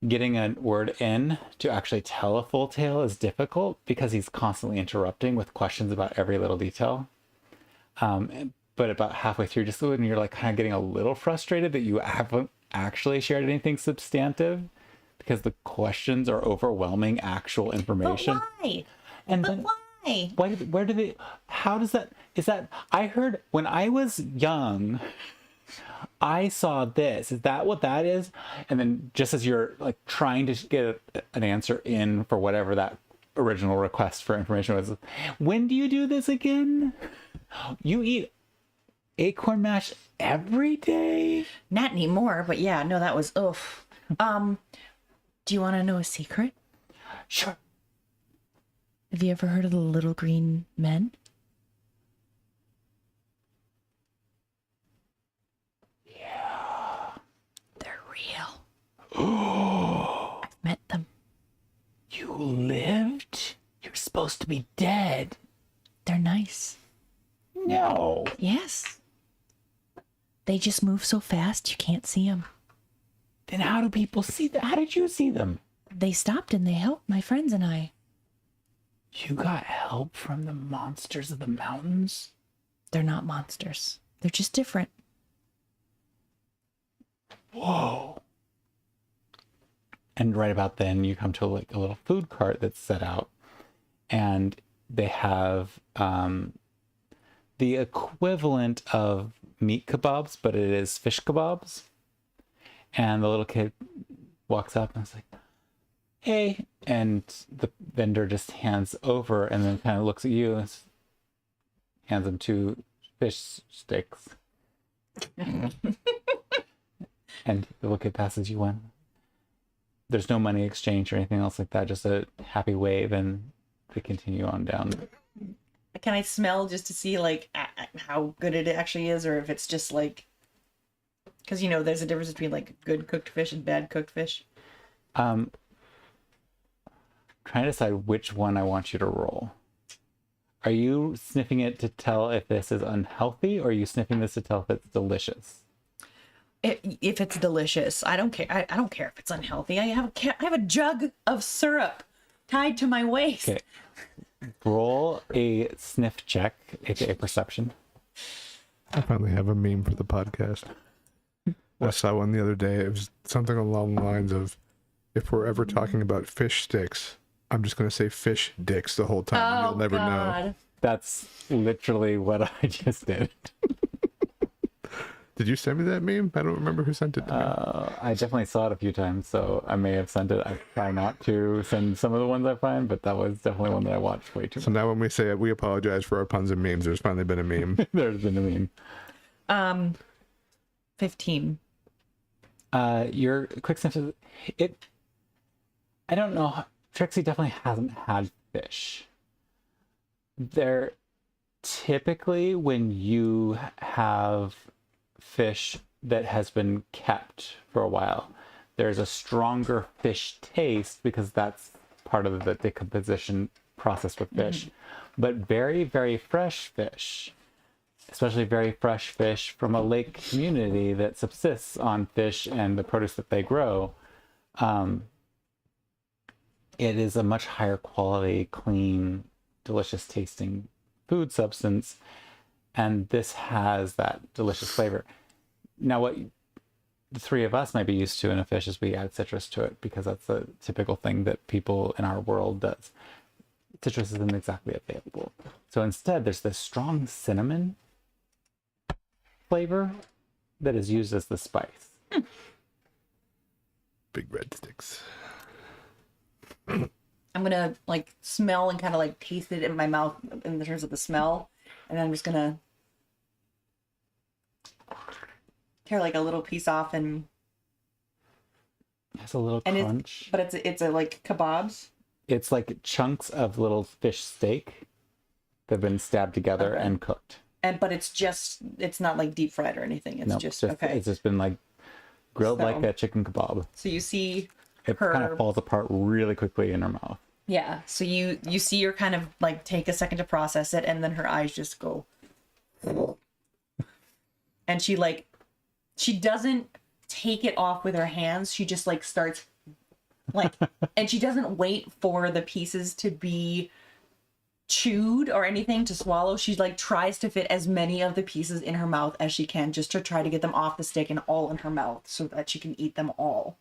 getting a word in to actually tell a full tale is difficult because he's constantly interrupting with questions about every little detail. But about halfway through, just when you're like kind of getting a little frustrated that you haven't actually shared anything substantive because the questions are overwhelming actual information. But why? And But then, why? where do they, how does that, is that, I heard when I was young, I saw this. Is that what that is? And then just as you're like trying to get an answer in for whatever that original request for information was, when do you do this again? You eat acorn mash every day? Not anymore, but yeah, no, that was oof. Do you want to know a secret? Sure. Have you ever heard of the little green men? Yeah. They're real. I've met them. You lived? You're supposed to be dead. They're nice. No. Yes. They just move so fast you can't see them. Then how do people see them? How did you see them? They stopped and they helped my friends and I. You got help from the monsters of the mountains? They're not monsters. They're just different. Whoa. And right about then you come to like a little food cart that's set out, and they have the equivalent of meat kebabs, but it is fish kebabs. And the little kid walks up and is like, hey, and the vendor just hands over and then kind of looks at you and hands him 2 fish sticks. And the little kid passes you one. There's no money exchange or anything else like that, just a happy wave, and they continue on down. Can I smell just to see like how good it actually is, or if it's just like, because you know there's a difference between like good cooked fish and bad cooked fish. Trying to decide which one I want you to roll. Are you sniffing it to tell if this is unhealthy, or are you sniffing this to tell if it's delicious? If it's delicious, I don't care. I don't care if it's unhealthy. I have a jug of syrup tied to my waist. Okay. Roll a sniff check, aka perception. I finally have a meme for the podcast. I saw one the other day. It was something along the lines of, if we're ever talking about fish sticks, I'm just gonna say fish dicks the whole time, and you'll never know. That's literally what I just did. Did you send me that meme? I don't remember who sent it to me. I definitely saw it a few times, so I may have sent it. I try not to send some of the ones I find, but that was definitely one that I watched way too So much. now when we say it, we apologize for our puns and memes. There's finally been a meme. There's been a meme. 15. Your quick sense of it. I don't know. Trixie definitely hasn't had fish. They're typically, when you have fish that has been kept for a while, there's a stronger fish taste because that's part of the decomposition process with fish. But very, very fresh fish, especially very fresh fish from a lake community that subsists on fish and the produce that they grow, it is a much higher quality, clean, delicious tasting food substance, and this has that delicious flavor. Now, what the three of us might be used to in a fish is we add citrus to it because that's a typical thing that people in our world does. Citrus isn't exactly available. So instead, there's this strong cinnamon flavor that is used as the spice. Big red sticks. I'm gonna like smell and kind of like taste it in my mouth in terms of the smell, and then I'm just gonna tear like a little piece off and It has a little and crunch. but it's a like kebabs. It's like chunks of little fish steak that have been stabbed together Okay. and cooked. But it's not like deep fried or anything. It's Nope, just it's okay. It's just been like grilled So- like a chicken kebab. So you see It her kind of falls apart really quickly in her mouth. Yeah. So you see her kind of like take a second to process it, and then her eyes just go. And she doesn't take it off with her hands. She just like starts like, and she doesn't wait for the pieces to be chewed or anything to swallow. She like tries to fit as many of the pieces in her mouth as she can, just to try to get them off the stick and all in her mouth so that she can eat them all.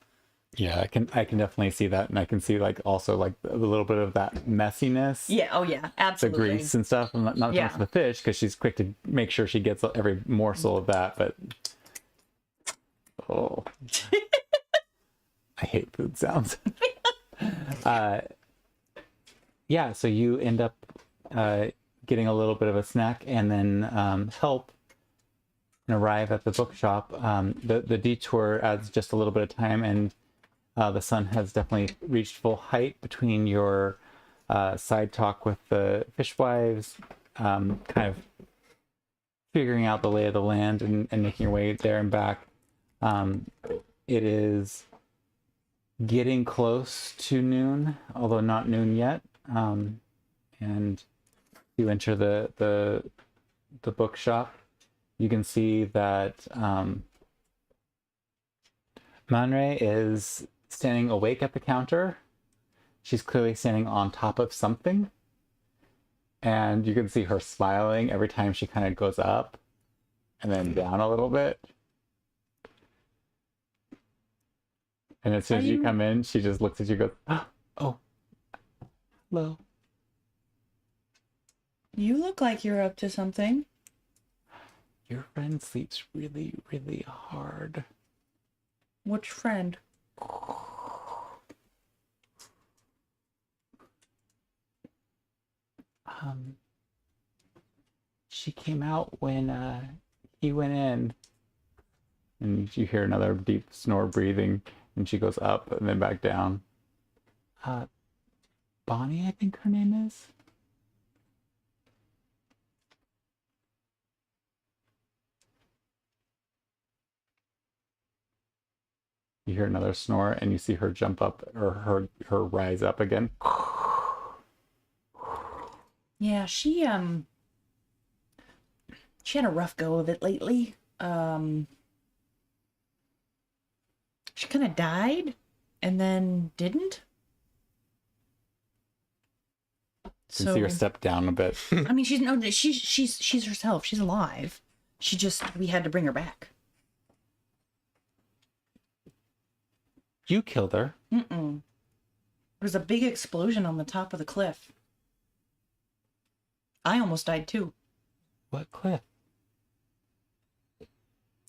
Yeah, I can definitely see that, and I can see like also like a little bit of that messiness. Yeah. Oh yeah. The Absolutely. grease and stuff, and not so Yeah. much the fish because she's quick to make sure she gets every morsel of that. But oh, I hate food sounds. Yeah, so you end up getting a little bit of a snack and then help and arrive at the bookshop. The detour adds just a little bit of time, and the sun has definitely reached full height between your side talk with the fishwives, kind of figuring out the lay of the land and making your way there and back. It is getting close to noon, although not noon yet. And you enter the bookshop. You can see that Manre is standing awake at the counter. She's clearly standing on top of something. And you can see her smiling every time she kind of goes up and then down a little bit. And as soon as you come in, she just looks at you and goes, "Oh, hello." You look like you're up to something. Your friend sleeps really, really hard. Which friend? She came out when he went in, and you hear another deep snore breathing, and she goes up and then back down. Bonnie, I think her name is. You hear another snore, and you see her jump up, or her rise up again. Yeah, she had a rough go of it lately. She kind of died and then didn't. You can see her So step down a bit. I mean, she's herself. She's alive. We had to bring her back. You killed her. Mm-mm. was a big explosion on the top of the cliff. I almost died too. What cliff?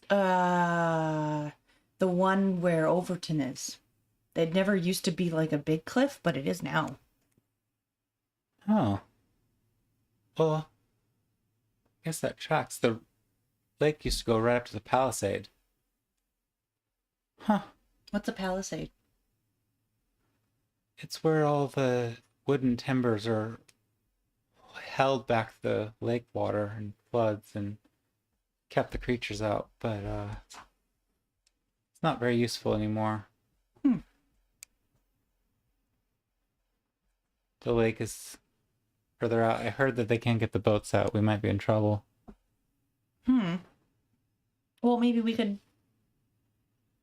The one where Overton is. It never used to be like a big cliff, but it is now. Oh. Well, I guess that tracks. The lake used to go right up to the palisade. Huh. What's a palisade? It's where all the wooden timbers are held back the lake water and floods and kept the creatures out, but it's not very useful anymore. The lake is further out. I heard that they can't get the boats out. We might be in trouble. Well, maybe we could...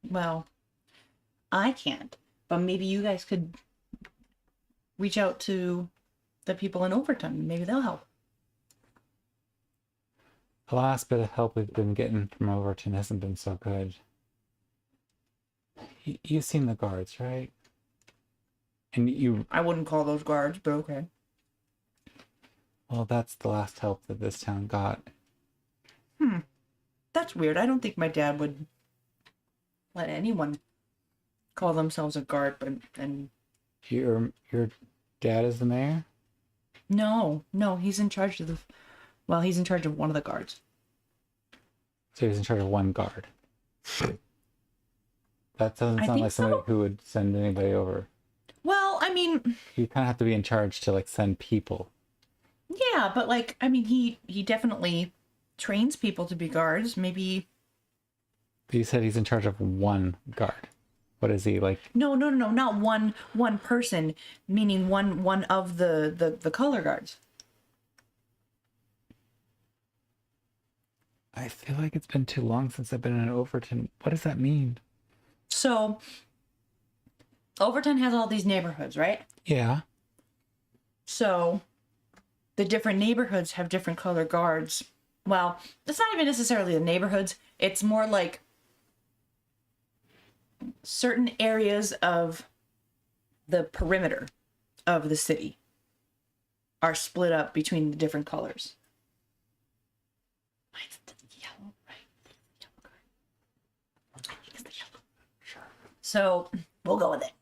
Well, I can't, but maybe you guys could reach out to the people in Overton. Maybe they'll help. The last bit of help we've been getting from Overton hasn't been so good. You've seen the guards, right? And you... I wouldn't call those guards, but okay. Well, that's the last help that this town got. That's weird. I don't think my dad would let anyone call themselves a guard, but and Your dad is the mayor? no, he's in charge of he's in charge of one of the guards. So he's in charge of one guard. That doesn't I sound think like somebody so. who would send anybody over. Well, I mean, You kind of have to be in charge to like send people. yeah, but like, I mean, he definitely trains people to be guards. Maybe You said he's in charge of one guard. What is he like? no, not one person, meaning one of the color guards. I feel like it's been too long since I've been in Overton. What does that mean? So Overton has all these neighborhoods, right? Yeah. So the different neighborhoods have different color guards. Well, it's not even necessarily the neighborhoods. It's more like certain areas of the perimeter of the city are split up between the different colors. Mine's the yellow, right? Yellow card. I think it's the yellow. Sure. So we'll go with it.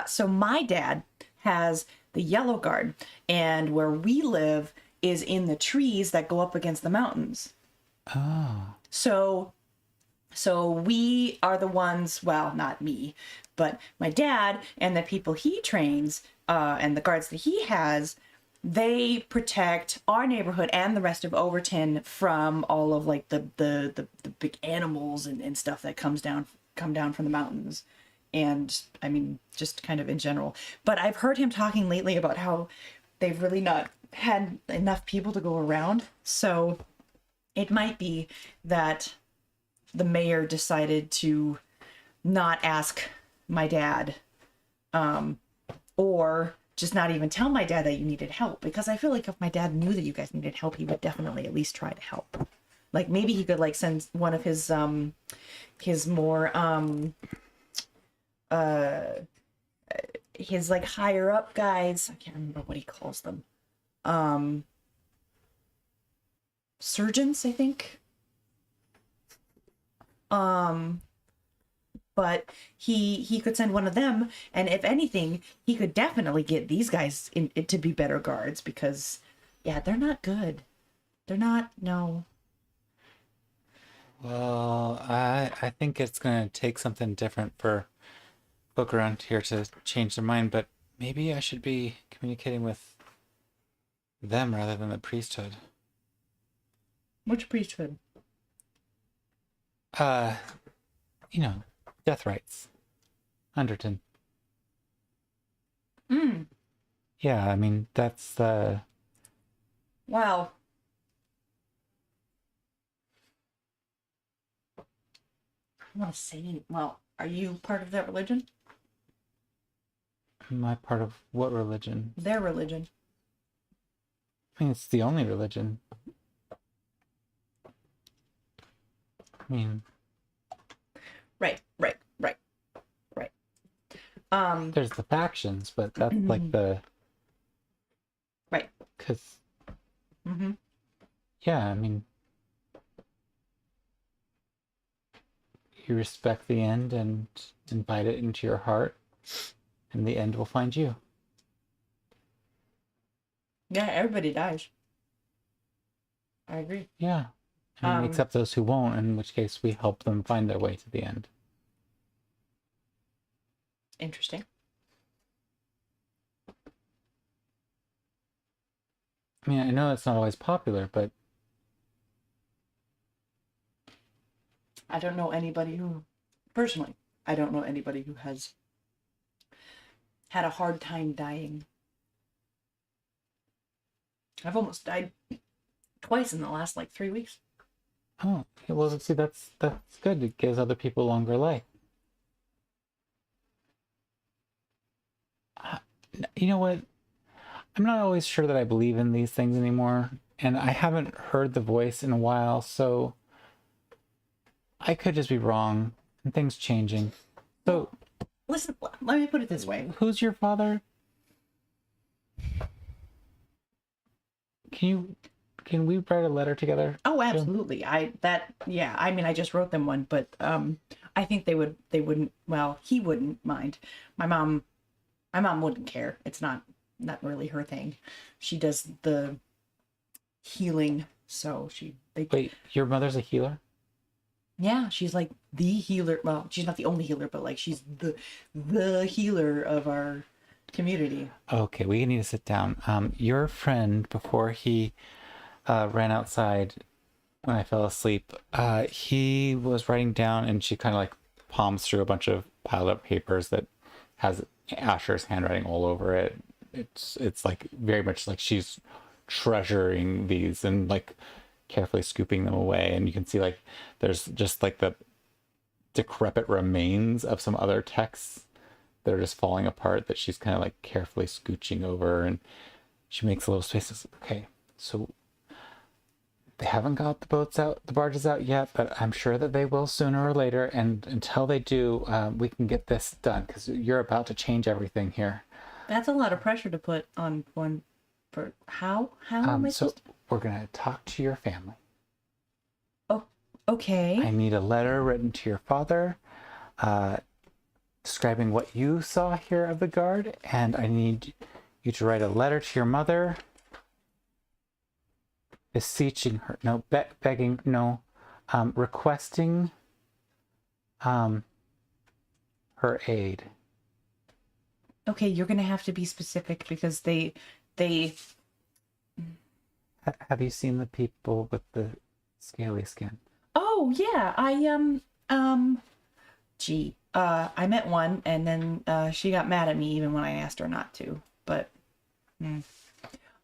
So my dad has the yellow guard, and where we live is in the trees that go up against the mountains. Oh. So we are the ones, well, not me, but my dad and the people he trains, and the guards that he has, they protect our neighborhood and the rest of Overton from all of like the big animals and stuff that come down from the mountains. And I mean, just kind of in general. But I've heard him talking lately about how they've really not had enough people to go around. So it might be that the mayor decided to not ask my dad, or just not even tell my dad that you needed help. Because I feel like if my dad knew that you guys needed help, he would definitely at least try to help. Like maybe he could like send one of his more his like higher up guys. I can't remember what he calls them. Surgeons, I think. But he could send one of them, and if anything, he could definitely get these guys to be better guards, because yeah, they're not good. They're not, no. Well, I think it's gonna take something different for folk around here to change their mind, but maybe I should be communicating with them rather than the priesthood. Which priesthood? You know, death rights. Underton. Yeah, I mean, that's Wow. I don't want to say any. Well, are you part of that religion? my part of what religion? Their religion. I mean, it's the only religion. I mean, Right. There's the factions, but that's like the Right. because Mm-hmm. yeah, I mean, you respect the end and invite it into your heart, and the end will find you. Yeah, everybody dies. I agree. Yeah, and except those who won't, in which case we help them find their way to the end. Interesting. I mean, I know it's not always popular, but I don't know anybody who, personally, I don't know anybody who has had a hard time dying. I've almost died twice in the last like 3 weeks. oh, yeah, well, see, that's good. It gives other people longer life. You know what? I'm not always sure that I believe in these things anymore, and I haven't heard the voice in a while, so I could just be wrong, and things changing. So, Listen, let me put it this way. who's your father? Can we write a letter together? Oh, absolutely. I mean, I just wrote them one, but I think they wouldn't, well, he wouldn't mind. My mom wouldn't care. It's not really her thing. She does the healing, so Wait, your mother's a healer? yeah, she's like the healer. Well, she's not the only healer, but like she's the healer of our community. Okay, we need to sit down. Your friend, before he ran outside when I fell asleep, he was writing down, and she kind of like palms through a bunch of piled up papers that has Asher's handwriting all over it. It's like very much like she's treasuring these and like carefully scooping them away, and you can see like there's just like the decrepit remains of some other texts that are just falling apart that she's kind of like carefully scooching over, and she makes a little space. Okay, so they haven't got the barges out yet, but I'm sure that they will sooner or later, and until they do, we can get this done, because you're about to change everything here. That's a lot of pressure to put on one. For how am I So supposed to? we're gonna talk to your family. Oh, okay. I need a letter written to your father, describing what you saw here of the guard, and I need you to write a letter to your mother, beseeching her, no, begging, no, requesting her aid. Okay, you're gonna have to be specific because they Have you seen the people with the scaly skin? Oh yeah, I met one, and then she got mad at me even when I asked her not to. But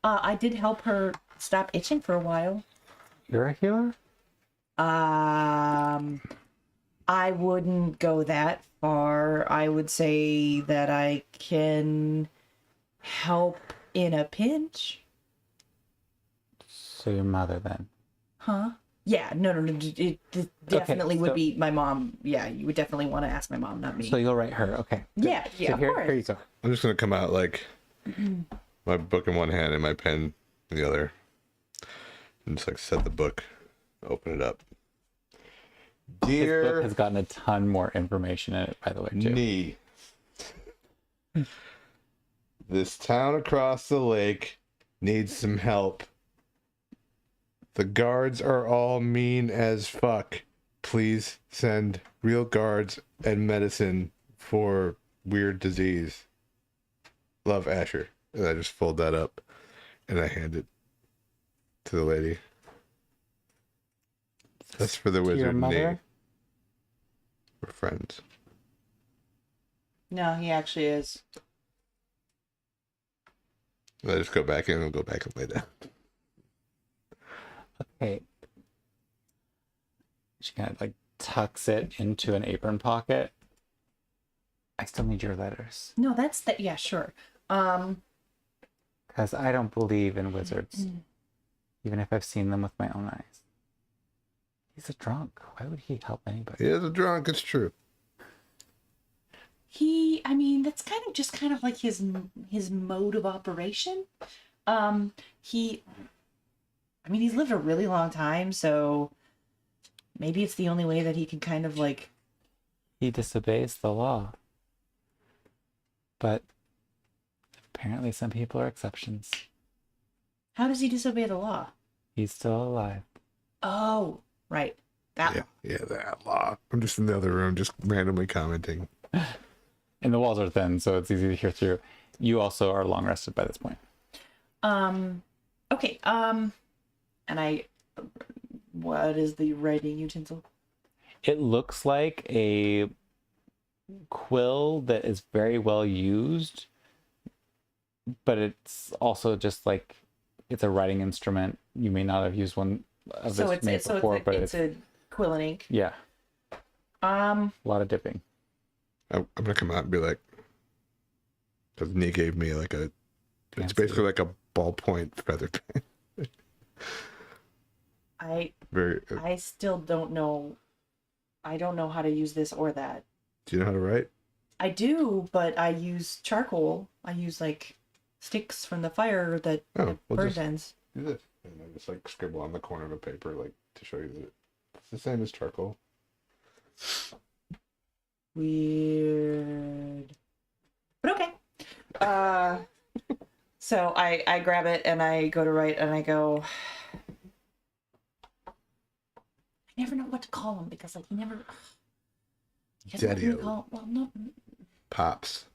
I did help her stop itching for a while. You're a healer? I wouldn't go that far. I would say that I can help in a pinch. So your mother then? Huh? Yeah, no. It definitely would so- be my mom. Yeah, you would definitely want to ask my mom, not me. So you'll write her, okay. Yeah, So yeah, of here course. you go. I'm just gonna come out like my book in one hand and my pen in the other, and just like set the book, open it up. His Dear book has gotten a ton more information in it, by the way, too. Nee, this town across the lake needs some help. The guards are all mean as fuck. Please send real guards and medicine for weird disease. Love, Asher. And I just fold that up and I hand it to the lady. That's for the To your wizard Nee. mother? We're friends. No, he actually is. And I just go back in and go back and lay down. Okay. She kind of like tucks it into an apron pocket. I still need your letters. No, that's that. Yeah, sure. Because I don't believe in wizards. Even if I've seen them with my own eyes. He's a drunk. Why would he help anybody? He is a drunk, it's true. I mean, that's kind of like his mode of operation. He's lived a really long time, so maybe it's the only way that he can kind of like. He disobeys the law. But apparently some people are exceptions. How does he disobey the law? He's still alive. Oh, right. That. Yeah, that law. I'm just in the other room, just randomly commenting. And the walls are thin, so it's easy to hear through. You also are long rested by this point. Okay. What is the writing utensil? It looks like a quill that is very well used, but it's also just like it's a writing instrument. You may not have used one of this before, but it's a quill and ink. Yeah. A lot of dipping. I'm gonna come out and be like, because Nee gave me like it's Fancy. basically like a ballpoint feather pen. I still don't know. I don't know how to use this or that. Do you know how to write? I do, but I use charcoal. I use like sticks from the fire that burns ends. Do this, and I just like scribble on the corner of a paper, like to show you that it's the same as charcoal. Weird. But okay. So I grab it and I go to write and I go. I never know what to call him because like he never. He doesn't let me Daddy-o. call. Well, no. Pops.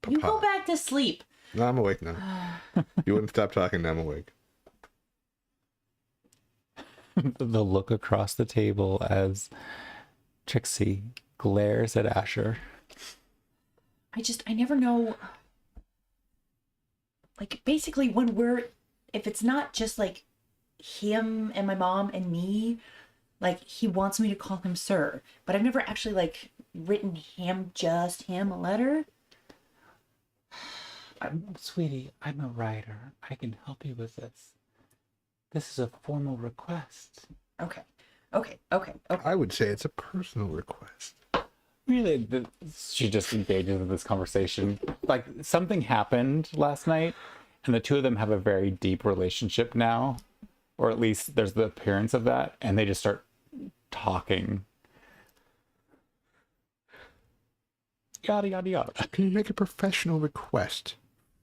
You go Papa. back to sleep. No, I'm awake now. You wouldn't stop talking. Now I'm awake. The look across the table as Trixie glares at Asher. I never know. Like, basically, if it's not just like him and my mom and me, like, he wants me to call him sir. But I've never actually, like, written just him a letter. Sweetie, I'm a writer. I can help you with this. This is a formal request. Okay. I would say it's a personal request. Really, she just engages in this conversation. Like, something happened last night, and the two of them have a very deep relationship now. Or at least there's the appearance of that, and they just start talking. Yada, yada, yada. Can you make a professional request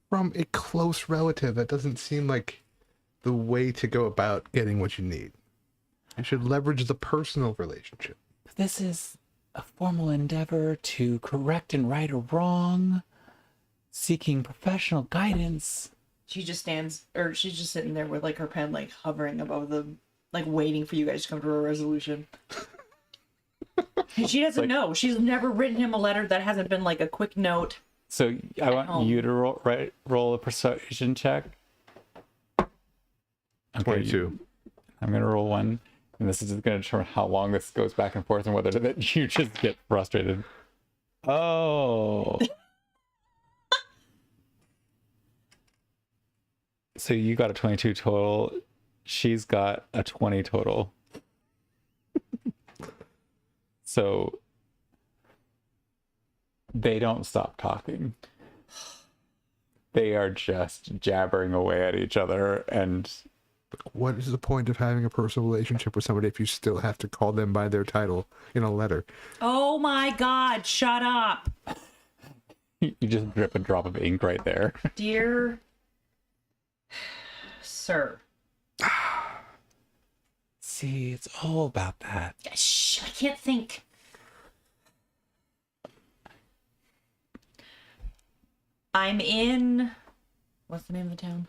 from a close relative? That doesn't seem like the way to go about getting what you need. You should leverage the personal relationship. This is a formal endeavor to correct and right a wrong, seeking professional guidance. She just she's just sitting there with, like, her pen, like, hovering above the, like, waiting for you guys to come to a resolution. And she doesn't know. She's never written him a letter that hasn't been, like, a quick note. So I want you to roll a persuasion check. Okay, 22. I'm going to roll one. And this is just going to determine how long this goes back and forth and whether that you just get frustrated. Oh. So you got a 22 total. She's got a 20 total. So they don't stop talking. They are just jabbering away at each other. And What is the point of having a personal relationship with somebody if you still have to call them by their title in a letter? Oh my God, shut up. you just drip a drop of ink right there. Dear sir. See, it's all about that. Shh, I can't think. I'm in... What's the name of the town?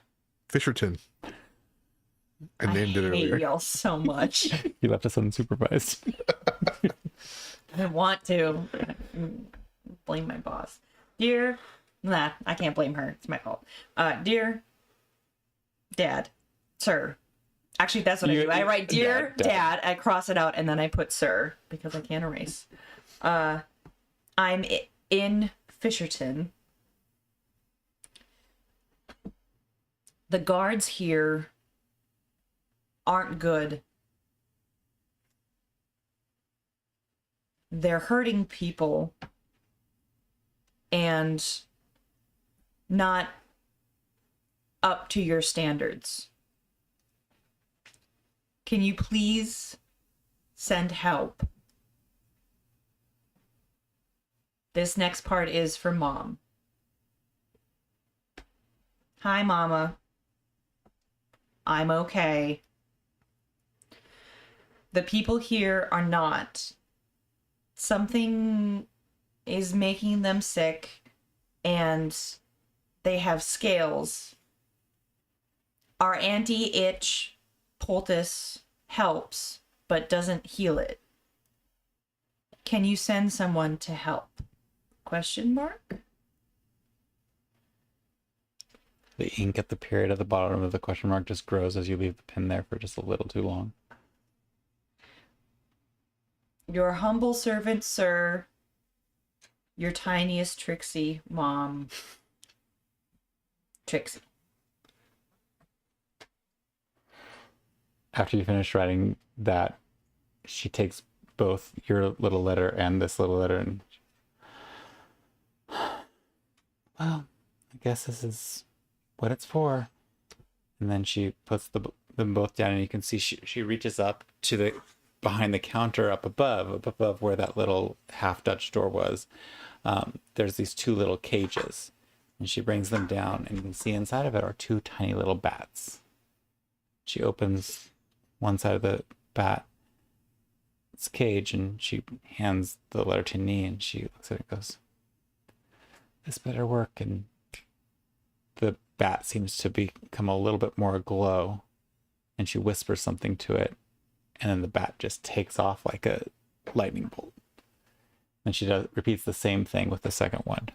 Fisherton. I named it I hate earlier. y'all so much. You left us unsupervised. I didn't want to. Blame my boss. Dear... Nah, I can't blame her. It's my fault. Dear... Dad. Sir. Actually, that's what I do. I write Dear Dad, I cross it out, and then I put Sir, because I can't erase. I'm in Fisherton. The guards here aren't good. They're hurting people. and not up to your standards. Can you please send help? This next part is for Mom. Hi, Mama. I'm okay. The people here are not. Something is making them sick, and they have scales. Our anti-itch poultice helps, but doesn't heal it. Can you send someone to help? Question mark? The ink at the period at the bottom of the question mark just grows as you leave the pin there for just a little too long. Your humble servant, sir. Your tiniest Trixie, Mom. Trixie. After you finish writing that, she takes both your little letter and this little letter and... Well, I guess this is what it's for. And then she puts them both down, and you can see she reaches up to the behind the counter up above where that little half Dutch door was. There's these two little cages, and she brings them down, and you can see inside of it are two tiny little bats. She opens one side of the bat's cage, and she hands the letter to Nee, and she looks at it and goes, "This better work." And the bat seems to become a little bit more aglow, and she whispers something to it, and then the bat just takes off like a lightning bolt. And she repeats the same thing with the second one.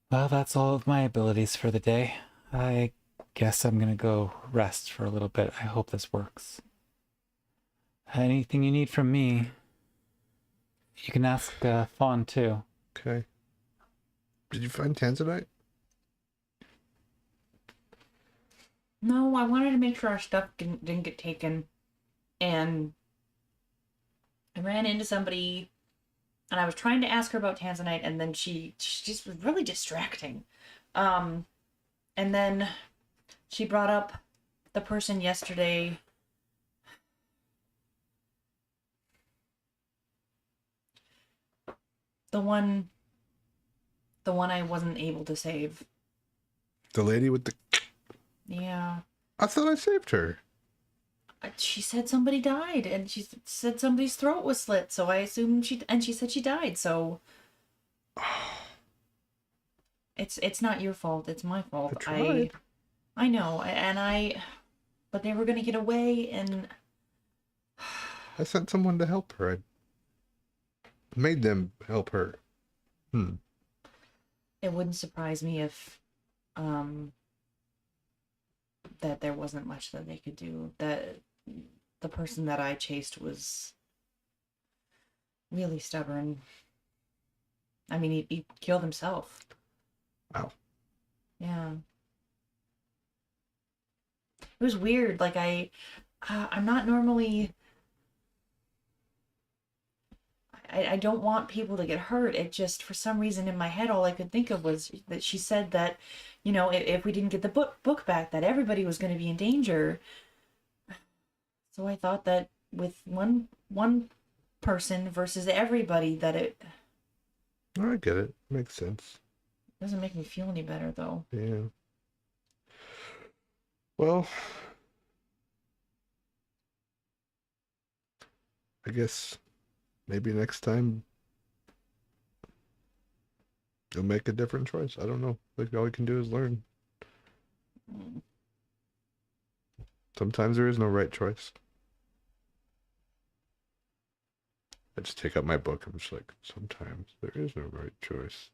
Well, that's all of my abilities for the day. I guess I'm gonna go rest for a little bit. I hope this works. Anything you need from me, you can ask Fawn too. Okay. Did you find Tanzanite? No, I wanted to make sure our stuff didn't get taken. And I ran into somebody, and I was trying to ask her about Tanzanite, and then she just was really distracting. And then she brought up the person yesterday. The one I wasn't able to save. The lady with the... Yeah. I thought I saved her. She said somebody died, and she said somebody's throat was slit, so I assumed she said she died, so... It's not your fault, it's my fault. I tried. I know, but they were gonna get away, and... I sent someone to help her. I made them help her. It wouldn't surprise me if, that there wasn't much that they could do. That the person that I chased was really stubborn. I mean, he killed himself. Wow. Yeah. It was weird. Like, I'm not normally... I don't want people to get hurt. It just, for some reason in my head, all I could think of was that she said that, you know, if we didn't get the book back, that everybody was going to be in danger. So I thought that with one person versus everybody, that it... I get it. Makes sense. Doesn't make me feel any better, though. Yeah. Well, I guess maybe next time you'll make a different choice. I don't know. Like, all we can do is learn. Sometimes there is no right choice. I just take out my book. I'm just like, sometimes there is no right choice.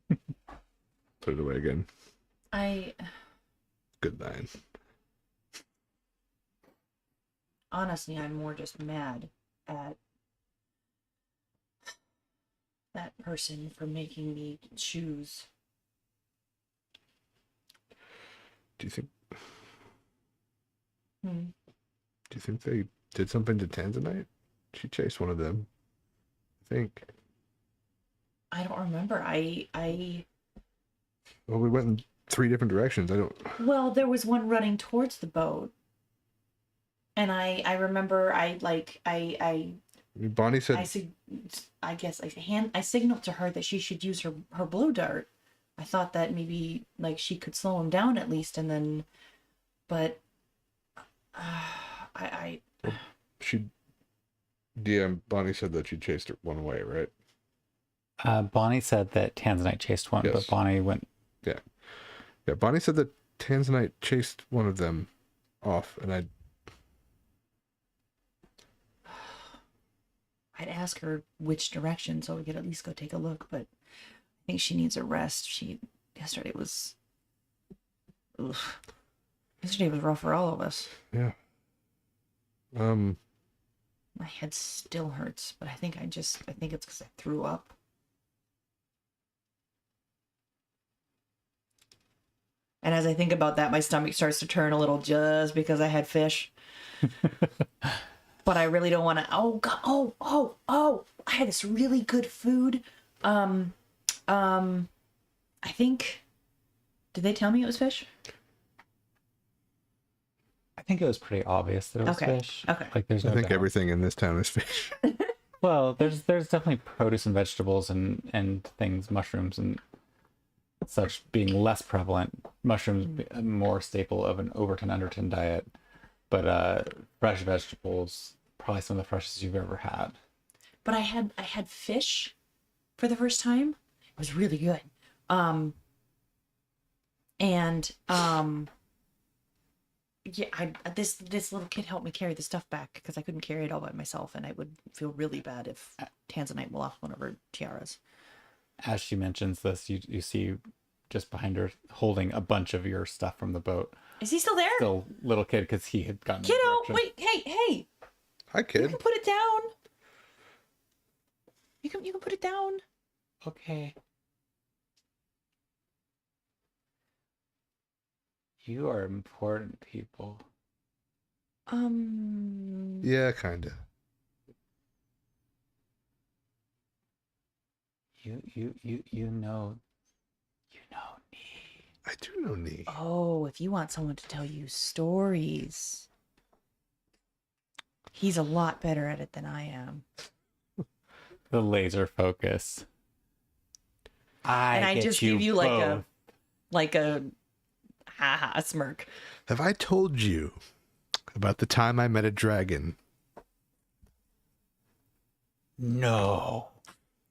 Put it away again. Good line. Honestly, I'm more just mad at that person for making me choose. Do you think Hmm. Do you think they did something to Tanzanite? She chased one of them, I think. I don't remember. Well, we went in 3 different directions. I don't. Well, there was one running towards the boat. And I remember Bonnie said. I signaled to her that she should use her blow dart. I thought that maybe like she could slow him down at least, and then, but Bonnie said that she chased one away, right? Bonnie said that Tanzanite chased one, Yes. but Bonnie went. Yeah. Bonnie said that Tanzanite chased one of them off, and I'd ask her which direction so we could at least go take a look, but I think she needs a rest. Yesterday was rough for all of us. yeah. My head still hurts, but I think it's because I threw up. And as I think about that, my stomach starts to turn a little just because I had fish. But I really don't want to. Oh God! Oh! I had this really good food. I think. Did they tell me it was fish? I think it was pretty obvious that it was Okay. fish. Okay. Like there's no I think doubt. everything in this town is fish. Well, there's definitely produce and vegetables and things, mushrooms and such being less prevalent. Mushrooms more staple of an Overton Underton diet, but fresh vegetables probably some of the freshest you've ever had. But I had fish for the first time. It was really good. Yeah, this little kid helped me carry the stuff back because I couldn't carry it all by myself, and I would feel really bad if Tanzanite lost one of her tiaras. As she mentions this, you see just behind her holding a bunch of your stuff from the boat. Is he still there? Still little kid because he had gotten the Kiddo, direction. wait, hey, Hi, you kid. can put it down. You can put it down. Okay. You are important people. Yeah, kinda. You know me. I do know Nee. Oh, if you want someone to tell you stories, he's a lot better at it than I am. The laser focus. And I get just give you like both. a haha smirk. Have I told you about the time I met a dragon? No.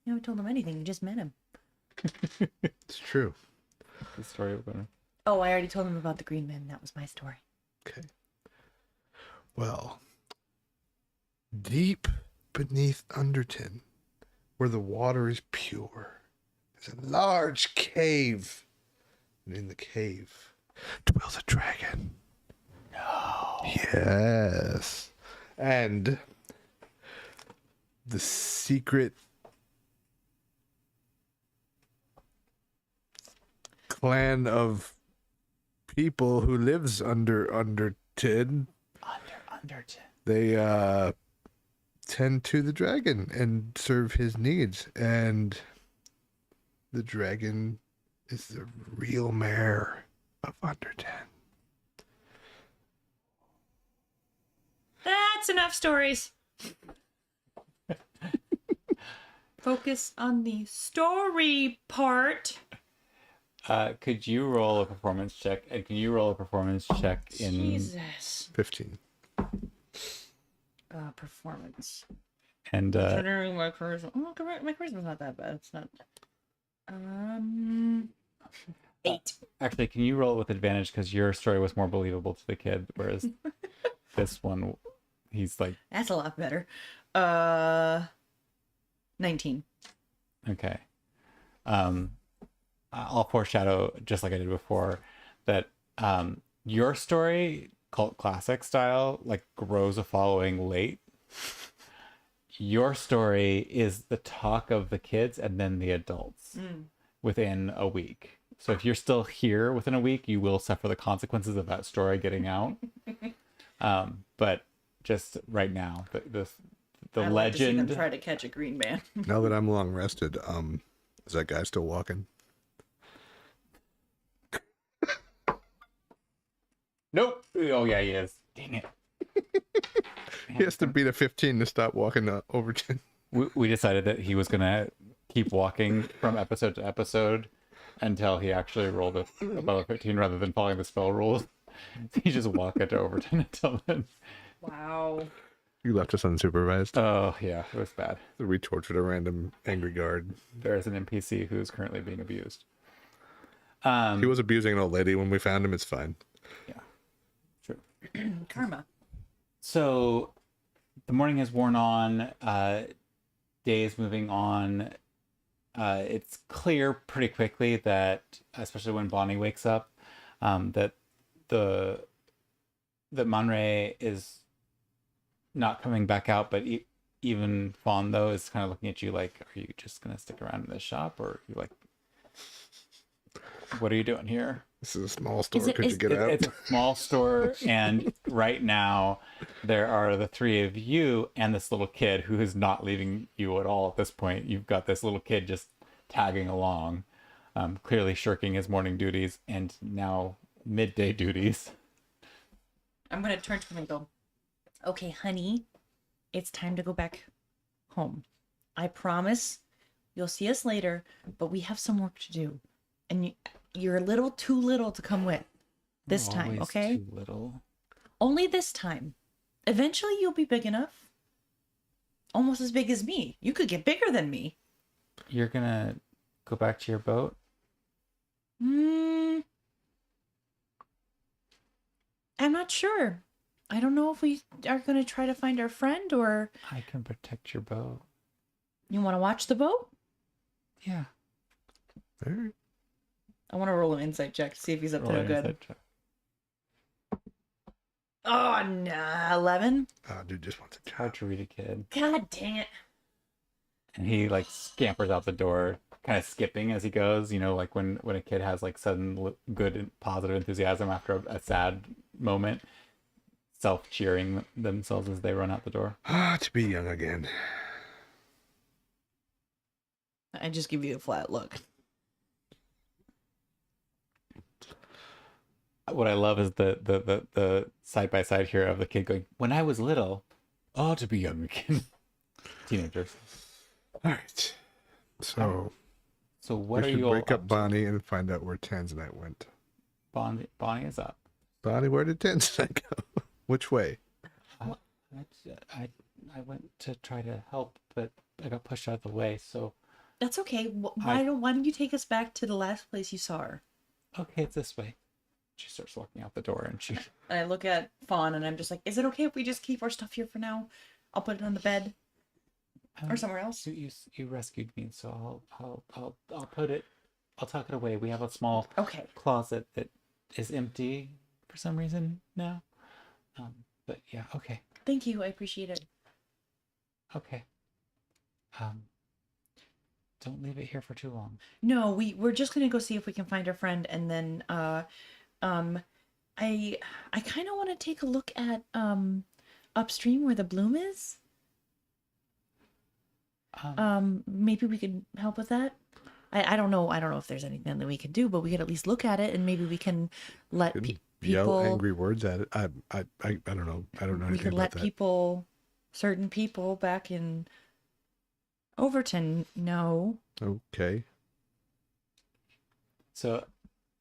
You haven't told him anything. You just met him. It's true. The story of winter. Oh, I already told him about the green men. That was my story. Okay. Well, deep beneath Underton, where the water is pure, there's a large cave. And in the cave dwells a dragon. No. Yes. And the secret clan of people who lives under Underton. Underton. They tend to the dragon and serve his needs, and the dragon is the real mayor of Underton. That's enough stories. Focus on the story part. Could you roll a performance check? And can you roll a performance check in Jesus. 15. Performance. and Considering my charisma. Oh, my charisma's not that bad. It's not. 8. actually, can you roll with advantage because your story was more believable to the kid, whereas this one, he's like, That's a lot better. 19. okay. I'll foreshadow, just like I did before, that your story, cult classic style, like grows a following late. Your story is the talk of the kids and then the adults within a week. So if you're still here within a week, you will suffer the consequences of that story getting out. But just right now, the I'd like to see them legend. try to catch a green man. Now that I'm long rested, Is that guy still walking? Nope. Oh yeah, he is. Dang it. He has to beat a 15 to stop walking to Overton. We decided that he was gonna keep walking from episode to episode until he actually rolled above a 15 rather than following the spell rules. He just walked it to Overton until then. Wow. You left us unsupervised. Oh yeah, it was bad. We tortured a random angry guard. There is an NPC who's currently being abused. He was abusing an old lady when we found him. It's fine. Yeah, true. Karma. So the morning has worn on. Day is moving on. It's clear pretty quickly that, especially when Bonnie wakes up, that that Monray is not coming back out. But even Fawn though is kind of looking at you like, "Are you just gonna stick around in the shop, or are you like, what are you doing here?" This is a small store. Could you get out? It's a small store, and right now there are the three of you and this little kid who is not leaving you at all at this point. You've got this little kid just tagging along, clearly shirking his morning duties and now midday duties. I'm gonna turn to him and go, okay, honey, it's time to go back home. I promise you'll see us later, but we have some work to do. And you're a little too little to come with this time, Always okay? Too little. Only this time. Eventually you'll be big enough. Almost as big as me. You could get bigger than me. You're gonna go back to your boat? I'm not sure. I don't know if we are going to try to find our friend or... I can protect your boat. You want to watch the boat? Yeah. All right. I want to roll an insight check to see if he's up to Roll no an good. insight check. Oh, nah. 11? Oh, dude just wants a It's hard job. to read a kid. God dang it. And he like scampers out the door, kind of skipping as he goes, you know, like when a kid has like sudden good and positive enthusiasm after a sad moment, self-cheering themselves as they run out the door. Ah, to be young again. I just give you a flat look. What I love is the side by side here of the kid going, "When I was little, oh, to be young again." Teenagers. All right. So So what we are should you all wake up to? Bonnie and find out where Tanzanite went. Bonnie is up. Bonnie, where did Tanzanite go? Which way? I went to try to help, but I got pushed out of the way. So That's okay. Why don't you take us back to the last place you saw her? okay, it's this way. She starts walking out the door, and she. And I look at Fawn and I'm just like, is it okay if we just keep our stuff here for now? I'll put it on the bed or somewhere else. You rescued me, so I'll put it. I'll tuck it away. We have a small Okay. closet that is empty for some reason now. But yeah, okay, Thank you. I appreciate it. okay. Don't leave it here for too long. No, we're just gonna go see if we can find our friend, and then I kind of want to take a look at upstream where the bloom is. Maybe we could help with that. I don't know. I don't know if there's anything that we can do, but we could at least look at it, and maybe we can let Could people yell angry words at it. I don't know. I don't know we anything could about let that. people, certain people back in Overton know. Okay. So,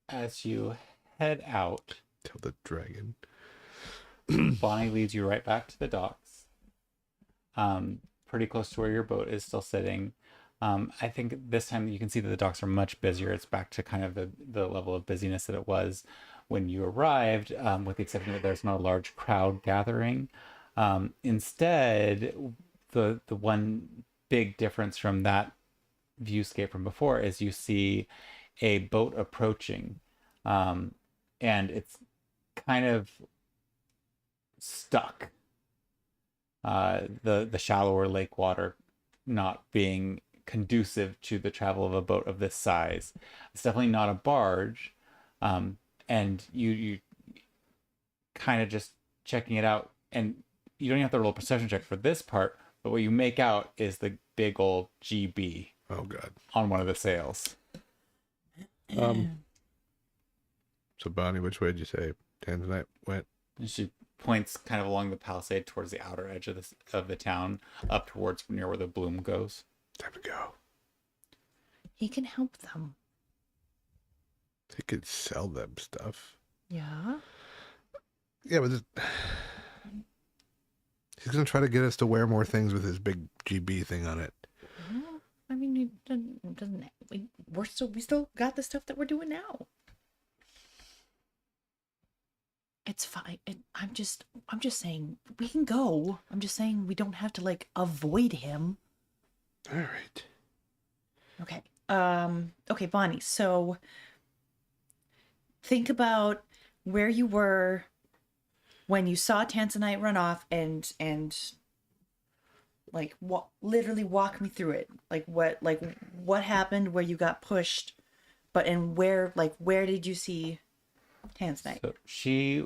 as you head out, Tell the dragon. Bonnie leads you right back to the docks. Pretty close to where your boat is still sitting. I think this time you can see that the docks are much busier. It's back to kind of the level of busyness that it was when you arrived, with the exception that there's not a large crowd gathering. Instead, the one big difference from that viewscape from before is you see a boat approaching, and it's kind of stuck. The shallower lake water not being conducive to the travel of a boat of this size. It's definitely not a barge, and you kind of just checking it out, and you don't even have to roll a perception check for this part, but what you make out is the big old GB Oh God. on one of the sails. So Bonnie, which way did you say Tanzanite went? And she points kind of along the palisade towards the outer edge of the town, up towards near where the bloom goes. Time to go. He can help them. He could sell them stuff. Yeah. Yeah, but he's gonna try to get us to wear more things with his big GB thing on it. Well, I mean, we still got the stuff that we're doing now. It's fine. I'm just saying we can go. I'm just saying we don't have to like avoid him. All right. Okay. Okay, Bonnie. So think about where you were when you saw Tanzanite run off, and like literally walk me through it. Like what happened, where you got pushed, and where did you see Tanzanite? So she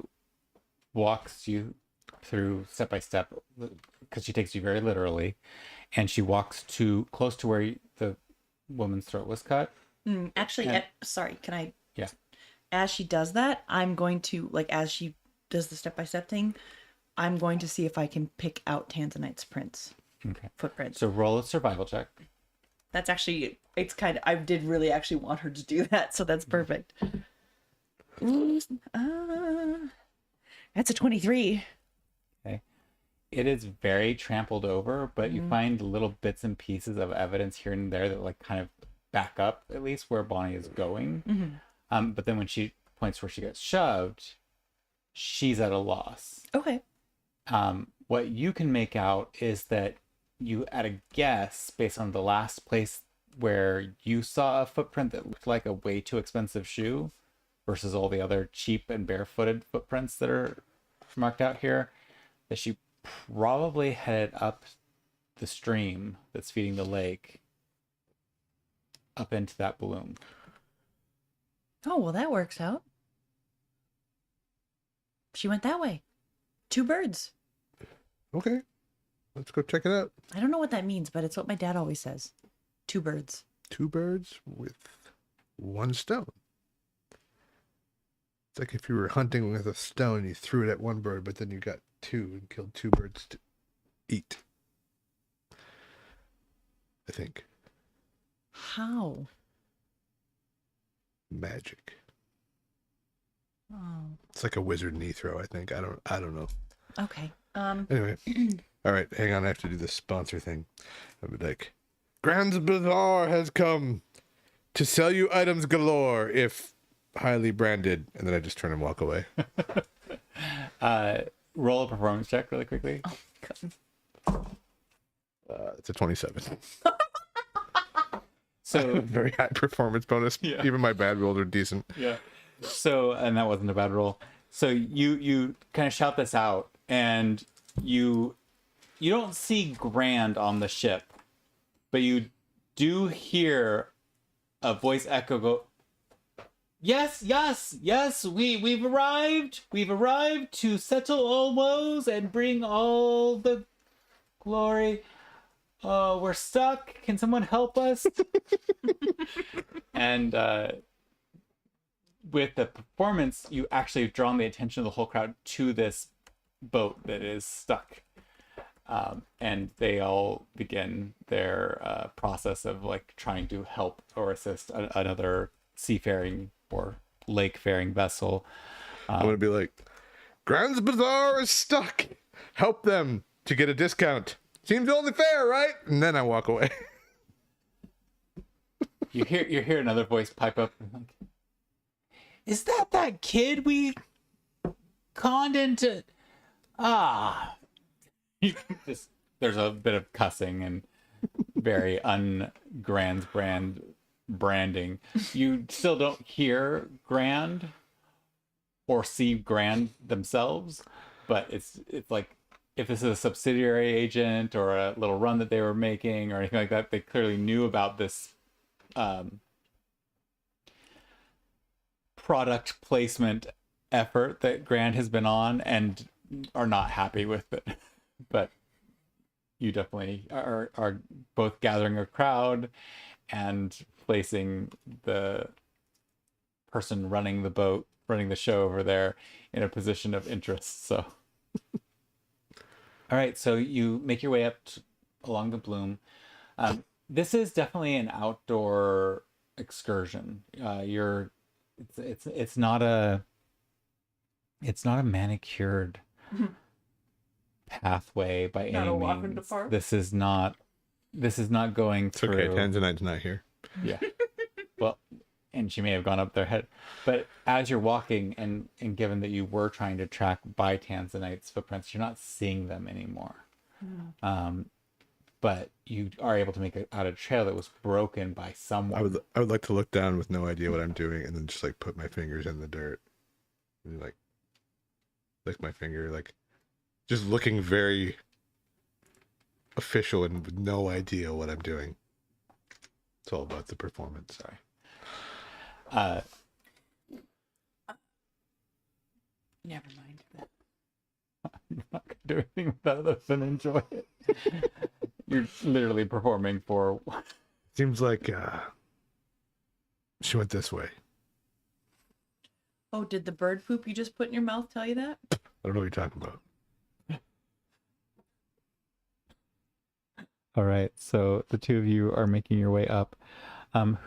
walks you through step by step, because she takes you very literally, and she walks to close to where the woman's throat was cut. Actually, sorry, can I? Yeah. As she does that, I'm going to, like, as she does the step-by-step thing, I'm going to see if I can pick out Tanzanite's footprints. So roll a survival check. That's actually, it's kind of, I did really actually want her to do that, so that's perfect. That's a 23. Okay. It is very trampled over, but you find little bits and pieces of evidence here and there that like kind of back up at least where Bonnie is going. But then when she points where she gets shoved, she's at a loss. Okay. What you can make out is that you, at a guess, based on the last place where you saw a footprint that looked like a way too expensive shoe versus all the other cheap and barefooted footprints that are marked out here, that she probably headed up the stream that's feeding the lake up into that bloom. Oh, well, that works out. She went that way. 2 birds. Okay. Let's go check it out. I don't know what that means, but it's what my dad always says. 2 birds. 2 birds with 1 stone. It's like if you were hunting with a stone, you threw it at 1 bird, but then you got 2 and killed 2 birds to eat. I think. How? Magic. Oh. It's like a wizard knee throw, I think. I don't know. Okay. Anyway. All right, hang on. I have to do this sponsor thing. I'll be like, Grand's Bazaar has come to sell you items galore if highly branded. And then I just turn and walk away. Roll a performance check really quickly. God. It's a 27. So Very high performance bonus. Yeah. Even my bad rolls are decent. yeah. So, and that wasn't a bad roll. So you kind of shout this out, and you don't see Grand on the ship, but you do hear a voice echo go, yes, we've arrived to settle all woes and bring all the glory. We're stuck. Can someone help us? And with the performance, you actually have drawn the attention of the whole crowd to this boat that is stuck. And they all begin their process of like trying to help or assist another seafaring or lake-faring vessel. I'm going to be like, Grand's Bazaar is stuck. Help them to get a discount. Seems only fair, right? And then I walk away. You hear another voice pipe up. Like, is that kid we conned into? You just, there's a bit of cussing and very branding. You still don't hear Grand or see Grand themselves, but it's like if this is a subsidiary agent or a little run that they were making or anything like that, they clearly knew about this product placement effort that Grand has been on and are not happy with it. But you definitely are both gathering a crowd and placing the person running the boat, running the show over there in a position of interest. So, all right, so you make your way up along the Bloom. This is definitely an outdoor excursion. It's not a manicured pathway by Not any a means. walk in the park? This is not going It's through. okay. Tanzanite's not here. Yeah. Well, and she may have gone up their head. But as you're walking, and given that you were trying to track by Tanzanite's footprints, you're not seeing them anymore. But you are able to make out a trail that was broken by someone. I would like to look down with no idea what I'm doing, and then just like put my fingers in the dirt, and like lick my finger, like just looking very official and with no idea what I'm doing. It's all about the performance. Sorry. Never mind. You're not gonna do anything with that other than enjoy it. You're literally performing for. Seems like she went this way. Oh, did the bird poop you just put in your mouth tell you that? I don't know what you're talking about. All right, so the two of you are making your way up. I'm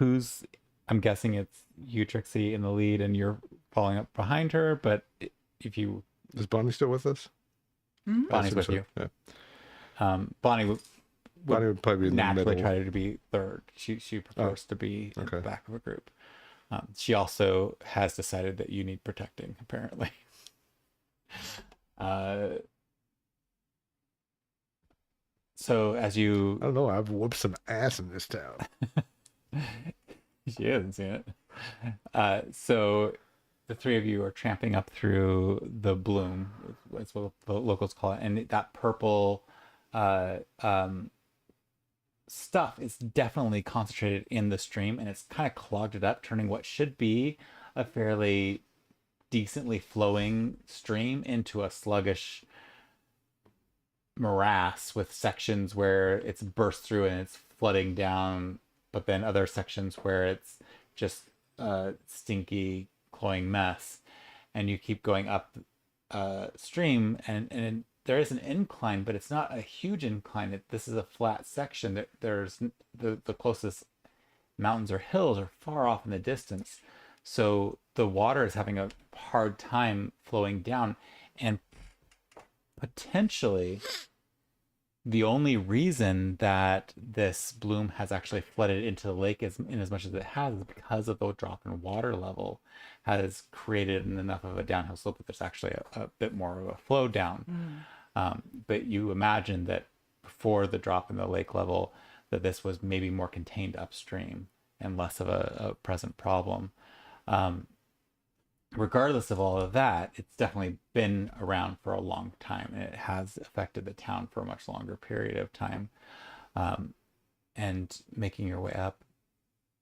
guessing it's you, Trixie, in the lead, and you're following up behind her. But if you, Is Bonnie still with us? Hmm? I Bonnie's assume with so, you. Yeah. Bonnie would Bonnie would probably be in the naturally middle. try to be third. She prefers to be in the okay. back of a group. She also has decided that you need protecting, apparently. So as you, I don't know. I've whooped some ass in this town. she hasn't seen it. So the three of you are tramping up through the Bloom. That's what the locals call it, and that purple stuff is definitely concentrated in the stream, and it's kind of clogged it up, turning what should be a fairly decently flowing stream into a sluggish morass with sections where it's burst through and it's flooding down, but then other sections where it's just a stinky, cloying mess. And you keep going up stream, and there is an incline, but it's not a huge incline. This is a flat section. There's the closest mountains or hills are far off in the distance. So the water is having a hard time flowing down, and potentially the only reason that this Bloom has actually flooded into the lake in as much as it has is because of the drop in water level has created enough of a downhill slope that there's actually a bit more of a flow down. But you imagine that before the drop in the lake level, that this was maybe more contained upstream and less of a present problem. Regardless of all of that, it's definitely been around for a long time, and it has affected the town for a much longer period of time. And making your way up,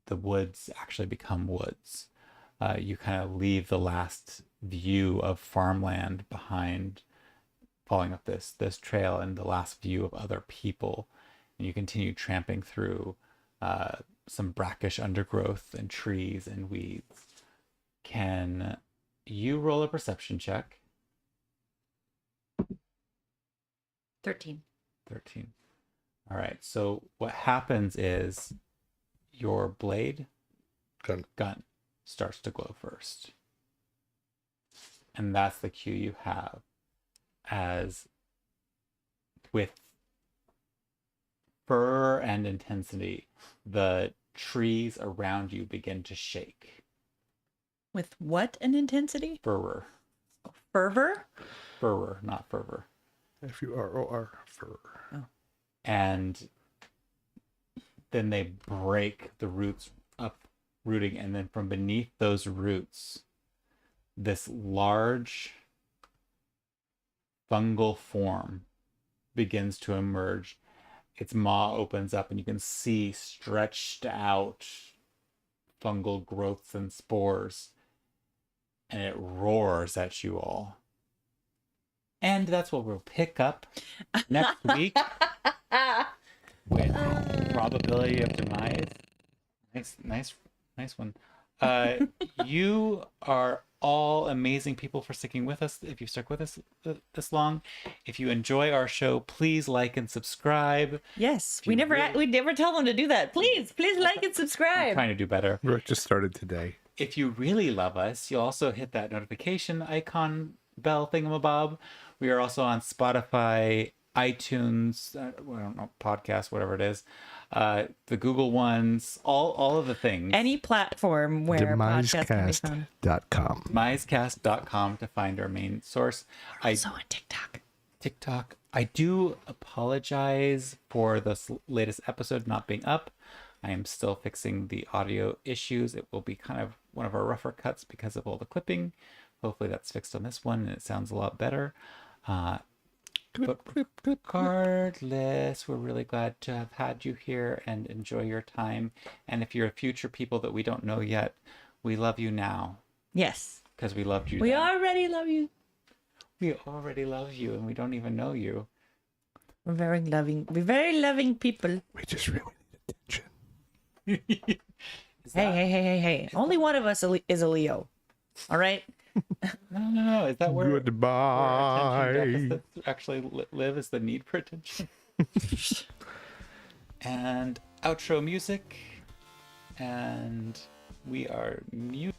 the woods actually become woods. You kind of leave the last view of farmland behind, following up this trail, and the last view of other people. And you continue tramping through some brackish undergrowth and trees and weeds. Can you roll a perception check? 13. 13. All right. So what happens is your blade gun starts to glow first. And that's the cue you have, as with fervor and intensity, the trees around you begin to shake. With what an intensity? Fervor. Fervor? Fervor, not fervor. F-U-R-O-R. Fur. And then they break, the roots uprooting, and then from beneath those roots, this large fungal form begins to emerge. Its maw opens up, and you can see stretched out fungal growths and spores, and it roars at you all. And that's what we'll pick up next week with probability of demise Nice one. You are all amazing people for sticking with us. If you stuck with us this long, if you enjoy our show, please like and subscribe. Yes, you we never really- we never tell them to do that. Please like and I'm subscribe. trying to do better. Brooke just started today. If you really love us, you'll also hit that notification icon bell thingamabob. We are also on Spotify, iTunes, I don't know, podcast, whatever it is, the Google ones, all of the things. Any platform where podcasts can be found. Demisecast.com. Misecast.com to find our main source. Also on TikTok. I do apologize for this latest episode not being up. I am still fixing the audio issues. It will be kind of one of our rougher cuts because of all the clipping. Hopefully that's fixed on this one and it sounds a lot better. But regardless, we're really glad to have had you here and enjoy your time. And if you're future people that we don't know yet, we love you now Yes. because we loved you We then. already love you. We already love you and we don't even know you. We're very loving people. We just really need attention. Hey. Only one of us is a Leo. All right? No. Is that where our Goodbye. attention deficits actually live? Is the need for attention? And outro music. And we are mute.